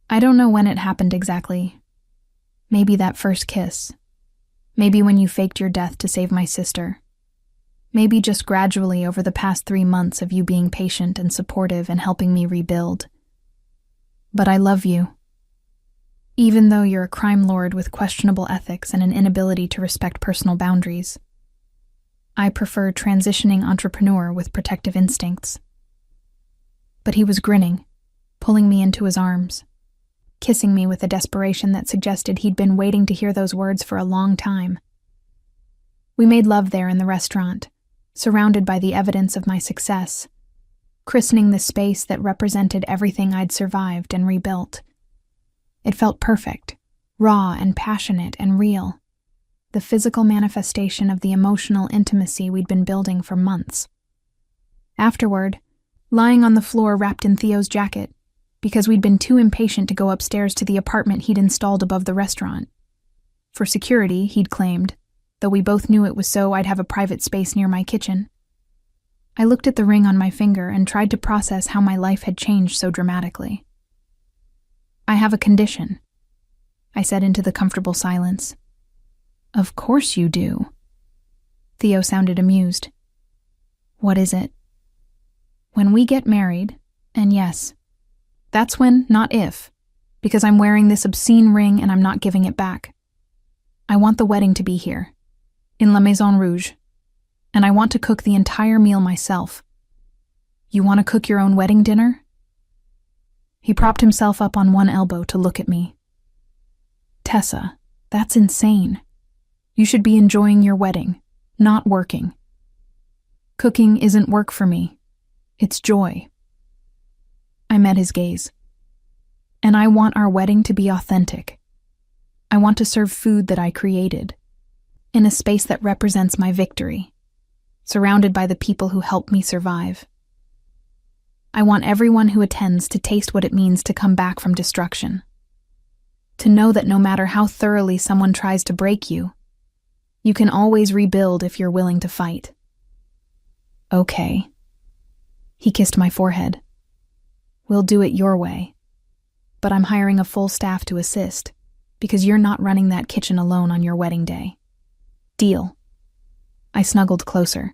I don't know when it happened exactly. Maybe that first kiss. Maybe when you faked your death to save my sister. Maybe just gradually over the past 3 months of you being patient and supportive and helping me rebuild. But I love you. Even though you're a crime lord with questionable ethics and an inability to respect personal boundaries. I prefer transitioning entrepreneur with protective instincts. But he was grinning, pulling me into his arms, kissing me with a desperation that suggested he'd been waiting to hear those words for a long time. We made love there in the restaurant, surrounded by the evidence of my success, christening the space that represented everything I'd survived and rebuilt. It felt perfect, raw and passionate and real, the physical manifestation of the emotional intimacy we'd been building for months. Afterward, lying on the floor wrapped in Theo's jacket, because we'd been too impatient to go upstairs to the apartment he'd installed above the restaurant. For security, he'd claimed, though we both knew it was so I'd have a private space near my kitchen. I looked at the ring on my finger and tried to process how my life had changed so dramatically. I have a condition, I said into the comfortable silence. Of course you do. Theo sounded amused. What is it? When we get married, and yes, that's when, not if, because I'm wearing this obscene ring and I'm not giving it back. I want the wedding to be here, in La Maison Rouge, and I want to cook the entire meal myself. You want to cook your own wedding dinner? He propped himself up on one elbow to look at me. Tessa, that's insane. You should be enjoying your wedding, not working. Cooking isn't work for me. It's joy. I met his gaze. And I want our wedding to be authentic. I want to serve food that I created, in a space that represents my victory, surrounded by the people who helped me survive. I want everyone who attends to taste what it means to come back from destruction. To know that no matter how thoroughly someone tries to break you, you can always rebuild if you're willing to fight. Okay. He kissed my forehead. We'll do it your way. But I'm hiring a full staff to assist, because you're not running that kitchen alone on your wedding day. Deal. I snuggled closer.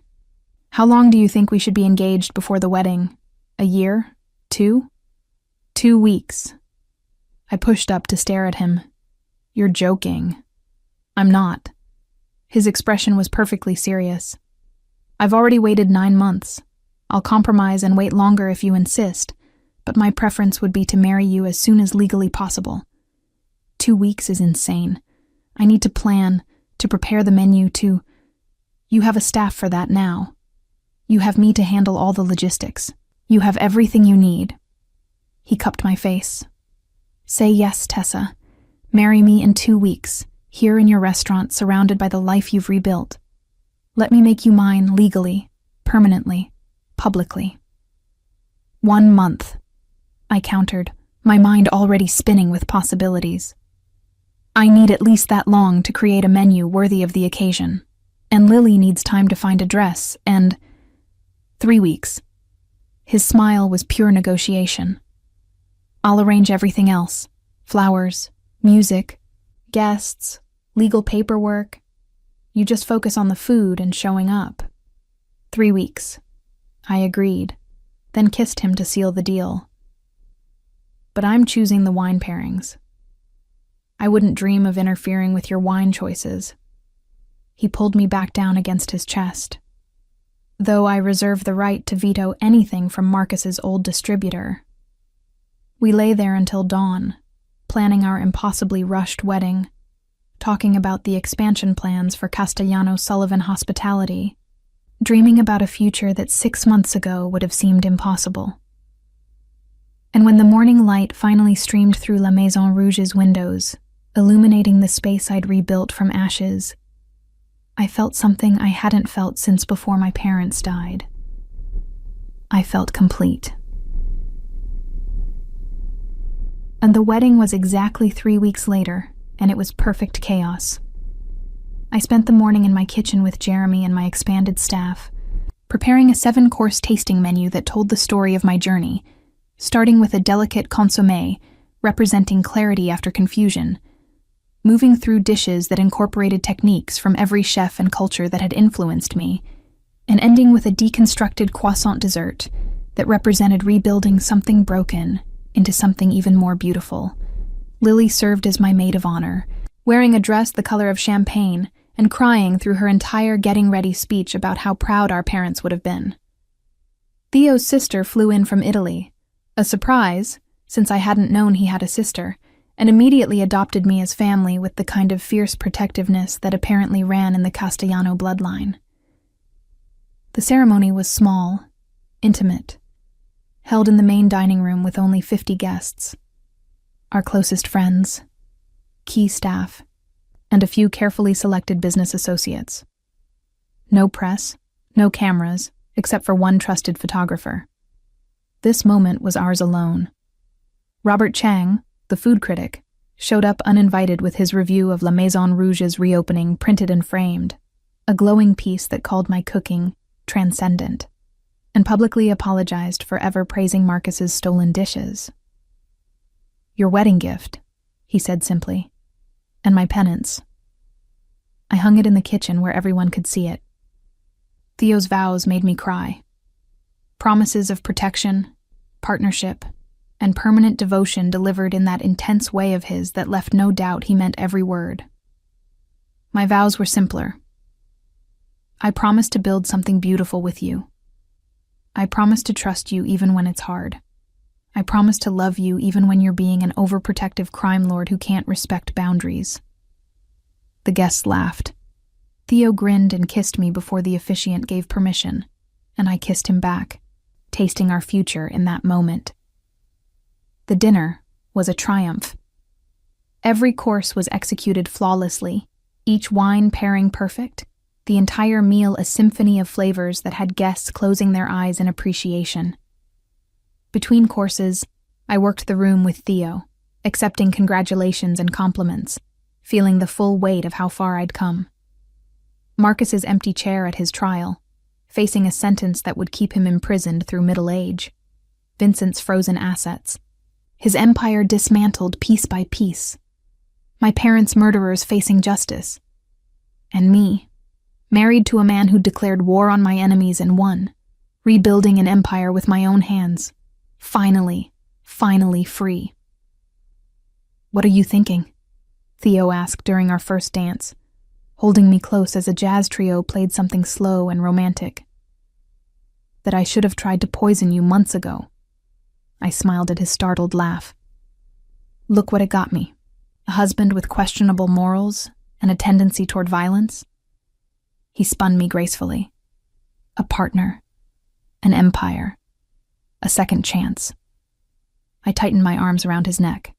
How long do you think we should be engaged before the wedding? A year? 2? 2 weeks. I pushed up to stare at him. You're joking. I'm not. His expression was perfectly serious. I've already waited 9 months. I'll compromise and wait longer if you insist, but my preference would be to marry you as soon as legally possible. 2 weeks is insane. I need to plan, to prepare the menu, to... You have a staff for that now. You have me to handle all the logistics. You have everything you need. He cupped my face. Say yes, Tessa. Marry me in 2 weeks. here in your restaurant, surrounded by the life you've rebuilt. Let me make you mine legally, permanently, publicly." 1 month, I countered, my mind already spinning with possibilities. I need at least that long to create a menu worthy of the occasion, and Lily needs time to find a dress, and 3 weeks. His smile was pure negotiation. I'll arrange everything else: flowers, music, guests, legal paperwork. You just focus on the food and showing up. 3 weeks. I agreed, then kissed him to seal the deal. But I'm choosing the wine pairings. I wouldn't dream of interfering with your wine choices. He pulled me back down against his chest. Though I reserve the right to veto anything from Marcus's old distributor. We lay there until dawn, planning our impossibly rushed wedding, talking about the expansion plans for Castellano-Sullivan Hospitality, dreaming about a future that 6 months ago would have seemed impossible. And when the morning light finally streamed through La Maison Rouge's windows, illuminating the space I'd rebuilt from ashes, I felt something I hadn't felt since before my parents died. I felt complete. And the wedding was exactly 3 weeks later, and it was perfect chaos. I spent the morning in my kitchen with Jeremy and my expanded staff, preparing a 7-course tasting menu that told the story of my journey, starting with a delicate consommé representing clarity after confusion, moving through dishes that incorporated techniques from every chef and culture that had influenced me, and ending with a deconstructed croissant dessert that represented rebuilding something broken into something even more beautiful. Lily served as my maid of honor, wearing a dress the color of champagne and crying through her entire getting ready speech about how proud our parents would have been. Theo's sister flew in from Italy, a surprise, since I hadn't known he had a sister, and immediately adopted me as family with the kind of fierce protectiveness that apparently ran in the Castellano bloodline. The ceremony was small, intimate, held in the main dining room with only 50 guests, our closest friends, key staff, and a few carefully selected business associates. No press, no cameras, except for one trusted photographer. This moment was ours alone. Robert Chang, the food critic, showed up uninvited with his review of La Maison Rouge's reopening printed and framed, a glowing piece that called my cooking transcendent, and publicly apologized for ever praising Marcus's stolen dishes. "Your wedding gift," he said simply, "and my penance." I hung it in the kitchen where everyone could see it. Theo's vows made me cry. Promises of protection, partnership, and permanent devotion delivered in that intense way of his that left no doubt he meant every word. My vows were simpler. I promise to build something beautiful with you. I promise to trust you even when it's hard. I promise to love you even when you're being an overprotective crime lord who can't respect boundaries. The guests laughed. Theo grinned and kissed me before the officiant gave permission, and I kissed him back, tasting our future in that moment. The dinner was a triumph. Every course was executed flawlessly, each wine pairing perfect, the entire meal a symphony of flavors that had guests closing their eyes in appreciation. Between courses, I worked the room with Theo, accepting congratulations and compliments, feeling the full weight of how far I'd come. Marcus's empty chair at his trial, facing a sentence that would keep him imprisoned through middle age. Vincent's frozen assets, his empire dismantled piece by piece. My parents' murderers facing justice. And me, married to a man who declared war on my enemies and won, rebuilding an empire with my own hands. Finally free. "What are you thinking?" Theo asked during our first dance, holding me close as a jazz trio played something slow and romantic. "That I should have tried to poison you months ago." I smiled at his startled laugh. "Look what it got me. A husband with questionable morals and a tendency toward violence." He spun me gracefully. "A partner. An empire. A second chance." I tightened my arms around his neck.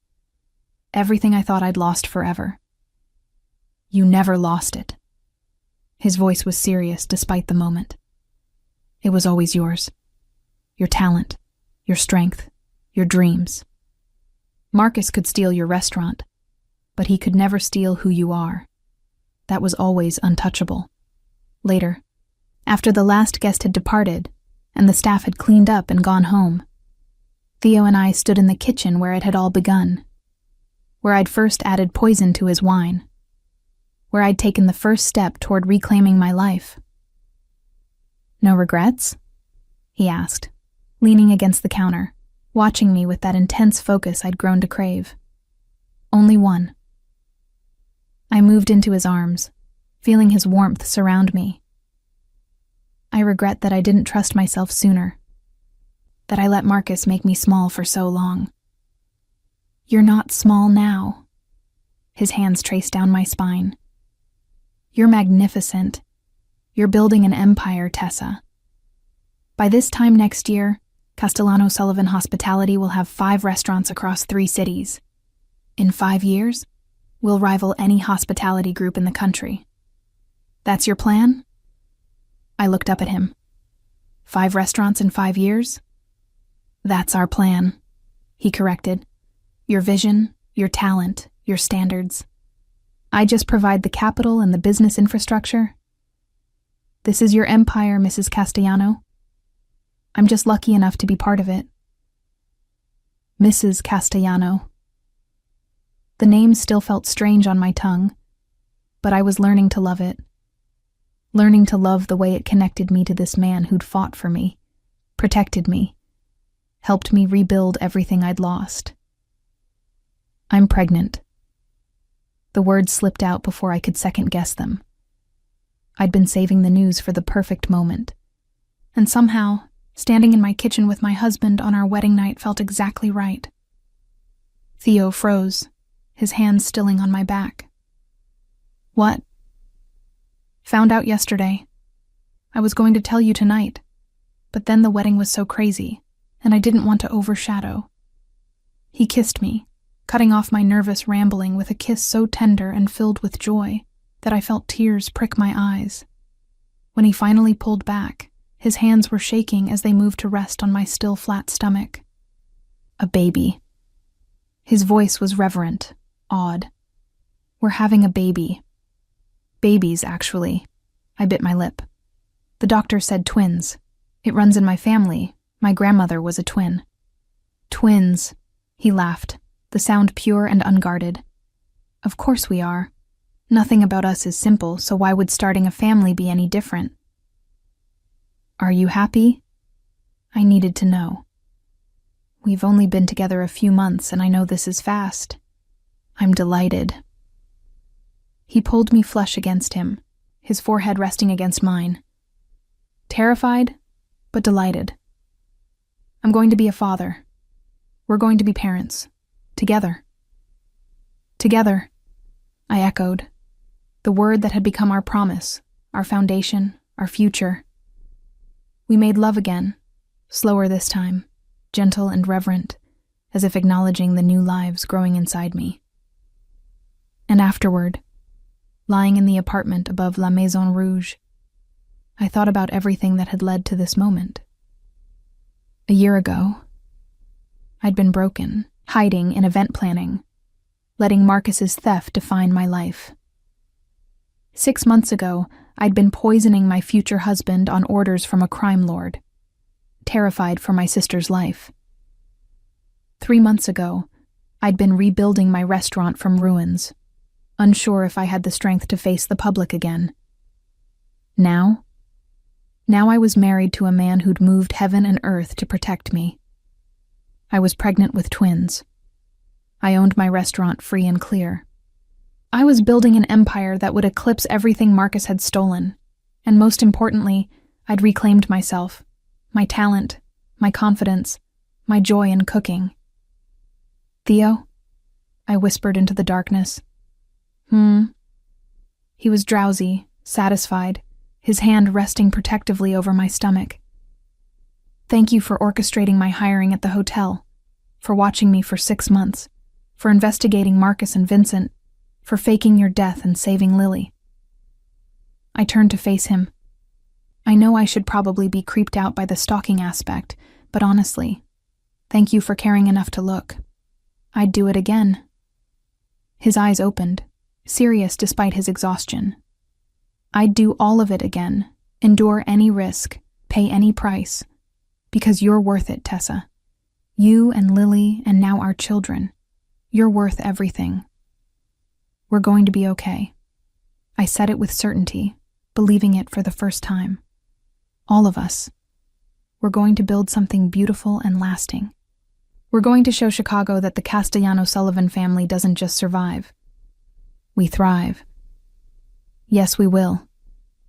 Everything I thought I'd lost forever. You never lost it." His voice was serious despite the moment. "It was always yours. Your talent, your strength, your dreams. Marcus could steal your restaurant, but he could never steal who you are. That was always untouchable." Later, after the last guest had departed and the staff had cleaned up and gone home, Theo and I stood in the kitchen where it had all begun, where I'd first added poison to his wine, where I'd taken the first step toward reclaiming my life. "No regrets?" he asked, leaning against the counter, watching me with that intense focus I'd grown to crave. "Only one." I moved into his arms, feeling his warmth surround me. "I regret that I didn't trust myself sooner, that I let Marcus make me small for so long." "You're not small now." His hands traced down my spine. "You're magnificent. You're building an empire, Tessa. By this time next year, Castellano Sullivan Hospitality will have 5 restaurants across 3 cities. In 5 years, we'll rival any hospitality group in the country. That's your plan?" I looked up at him. 5 restaurants in 5 years? "That's our plan," he corrected. "Your vision, your talent, your standards. I just provide the capital and the business infrastructure. This is your empire, Mrs. Castellano. I'm just lucky enough to be part of it." Mrs. Castellano. The name still felt strange on my tongue, but I was learning to love it. Learning to love the way it connected me to this man who'd fought for me, protected me, helped me rebuild everything I'd lost. "I'm pregnant." The words slipped out before I could second-guess them. I'd been saving the news for the perfect moment, and somehow, standing in my kitchen with my husband on our wedding night felt exactly right. Theo froze, his hands stilling on my back. "What?" "Found out yesterday. I was going to tell you tonight, but then the wedding was so crazy, and I didn't want to overshadow." He kissed me, cutting off my nervous rambling with a kiss so tender and filled with joy that I felt tears prick my eyes. When he finally pulled back, his hands were shaking as they moved to rest on my still flat stomach. "A baby." His voice was reverent, awed. "We're having a baby." "Babies, actually." I bit my lip. "The doctor said twins. It runs in my family. My grandmother was a twin." "Twins," he laughed, the sound pure and unguarded. "Of course we are. Nothing about us is simple, so why would starting a family be any different?" "Are you happy?" I needed to know. "We've only been together a few months, and I know this is fast." "I'm delighted." He pulled me flush against him, his forehead resting against mine. "Terrified, but delighted. I'm going to be a father. We're going to be parents. Together." "Together," I echoed. The word that had become our promise, our foundation, our future. We made love again, slower this time, gentle and reverent, as if acknowledging the new lives growing inside me. And afterward, lying in the apartment above La Maison Rouge, I thought about everything that had led to this moment. A year ago, I'd been broken, hiding in event planning, letting Marcus's theft define my life. 6 months ago, I'd been poisoning my future husband on orders from a crime lord, terrified for my sister's life. 3 months ago, I'd been rebuilding my restaurant from ruins, unsure if I had the strength to face the public again. Now I was married to a man who'd moved heaven and earth to protect me. I was pregnant with twins. I owned my restaurant free and clear. I was building an empire that would eclipse everything Marcus had stolen, and most importantly, I'd reclaimed myself, my talent, my confidence, my joy in cooking. "Theo?" I whispered into the darkness. He was drowsy, satisfied, his hand resting protectively over my stomach. "Thank you for orchestrating my hiring at the hotel, for watching me for 6 months, for investigating Marcus and Vincent, for faking your death and saving Lily. I turned to face him. I know I should probably be creeped out by the stalking aspect, but honestly, thank you for caring enough to look. I'd do it again. His eyes opened, serious despite his exhaustion. I'd do all of it again, endure any risk, pay any price, because you're worth it, Tessa. You and Lily and now our children. You're worth everything. We're going to be okay. I said it with certainty, believing it for the first time. All of us. We're going to build something beautiful and lasting. We're going to show Chicago that the Castellano-Sullivan family doesn't just survive. We thrive. Yes, we will.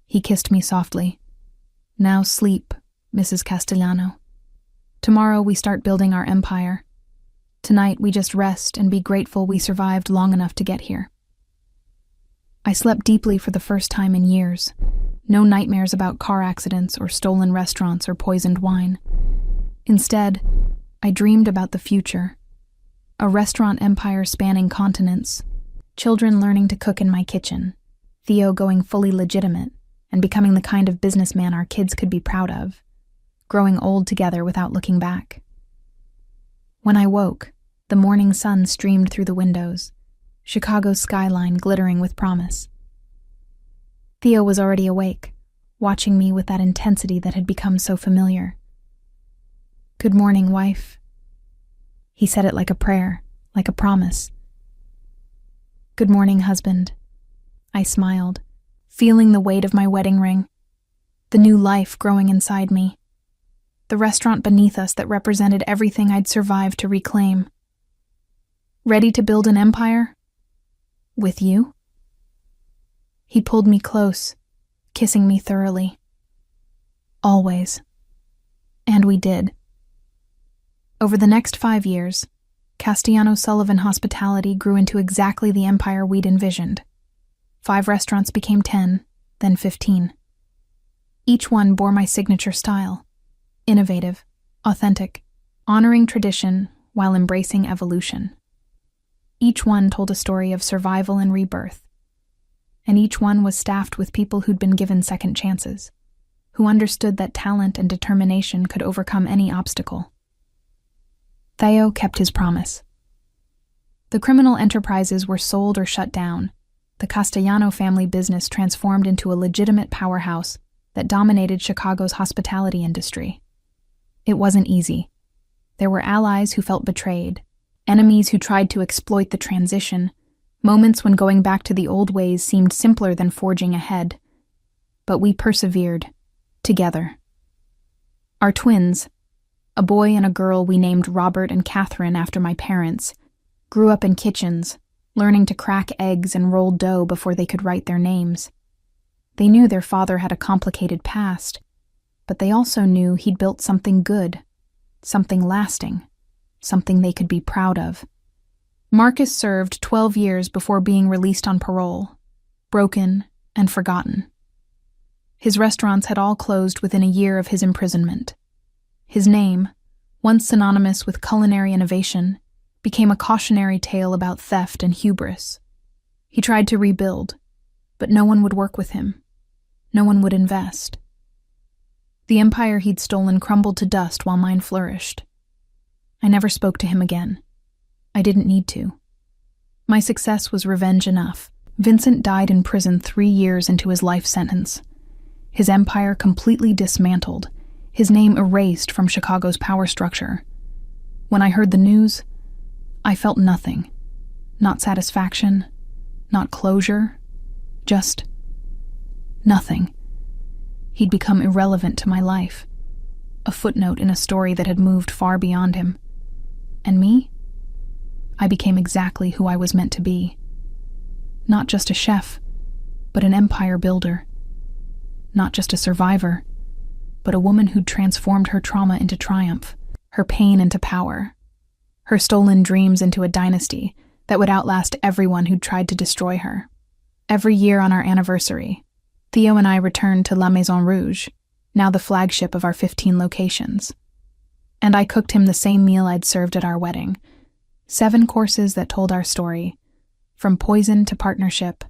He kissed me softly. Now sleep, Mrs. Castellano. Tomorrow we start building our empire. Tonight we just rest and be grateful we survived long enough to get here. I slept deeply for the first time in years. No nightmares about car accidents or stolen restaurants or poisoned wine. Instead, I dreamed about the future. A restaurant empire spanning continents. Children learning to cook in my kitchen. Theo going fully legitimate and becoming the kind of businessman our kids could be proud of. Growing old together without looking back. When I woke, the morning sun streamed through the windows, Chicago's skyline glittering with promise. Theo was already awake, watching me with that intensity that had become so familiar. Good morning, wife. He said it like a prayer, like a promise. Good morning, husband. I smiled, feeling the weight of my wedding ring, the new life growing inside me. The restaurant beneath us that represented everything I'd survived to reclaim. Ready to build an empire? With you? He pulled me close, kissing me thoroughly. Always. And we did. Over the next 5 years, Castellano-Sullivan hospitality grew into exactly the empire we'd envisioned. 5 restaurants became 10, then 15. Each one bore my signature style. Innovative, authentic, honoring tradition while embracing evolution. Each one told a story of survival and rebirth. And each one was staffed with people who'd been given second chances, who understood that talent and determination could overcome any obstacle. Theo kept his promise. The criminal enterprises were sold or shut down. The Castellano family business transformed into a legitimate powerhouse that dominated Chicago's hospitality industry. It wasn't easy. There were allies who felt betrayed, enemies who tried to exploit the transition, moments when going back to the old ways seemed simpler than forging ahead. But we persevered, together. Our twins, a boy and a girl we named Robert and Catherine after my parents, grew up in kitchens, learning to crack eggs and roll dough before they could write their names. They knew their father had a complicated past, but they also knew he'd built something good, something lasting, something they could be proud of. Marcus served 12 years before being released on parole, broken and forgotten. His restaurants had all closed within a year of his imprisonment. His name, once synonymous with culinary innovation, became a cautionary tale about theft and hubris. He tried to rebuild, but no one would work with him. No one would invest. The empire he'd stolen crumbled to dust while mine flourished. I never spoke to him again. I didn't need to. My success was revenge enough. Vincent died in prison 3 years into his life sentence. His empire completely dismantled, his name erased from Chicago's power structure. When I heard the news, I felt nothing. Not satisfaction, not closure, just nothing. He'd become irrelevant to my life, a footnote in a story that had moved far beyond him. And me? I became exactly who I was meant to be. Not just a chef, but an empire builder. Not just a survivor, but a woman who'd transformed her trauma into triumph, her pain into power, her stolen dreams into a dynasty that would outlast everyone who'd tried to destroy her. Every year on our anniversary, Theo and I returned to La Maison Rouge, now the flagship of our 15 locations. And I cooked him the same meal I'd served at our wedding, 7 courses that told our story, from poison to partnership,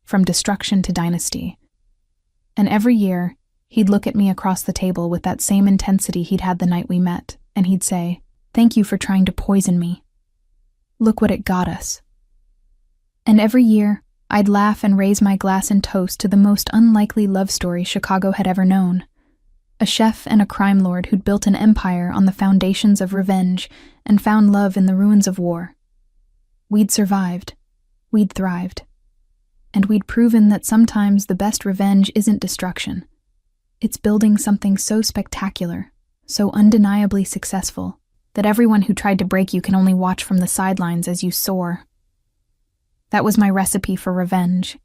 from destruction to dynasty. And every year, he'd look at me across the table with that same intensity he'd had the night we met, and he'd say, "Thank you for trying to poison me. Look what it got us." And every year, I'd laugh and raise my glass in toast to the most unlikely love story Chicago had ever known. A chef and a crime lord who'd built an empire on the foundations of revenge and found love in the ruins of war. We'd survived. We'd thrived. And we'd proven that sometimes the best revenge isn't destruction. It's building something so spectacular, so undeniably successful, that everyone who tried to break you can only watch from the sidelines as you soar. That was my recipe for revenge.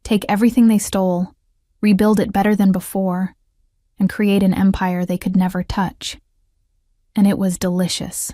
Take everything they stole, rebuild it better than before, and create an empire they could never touch. And it was delicious.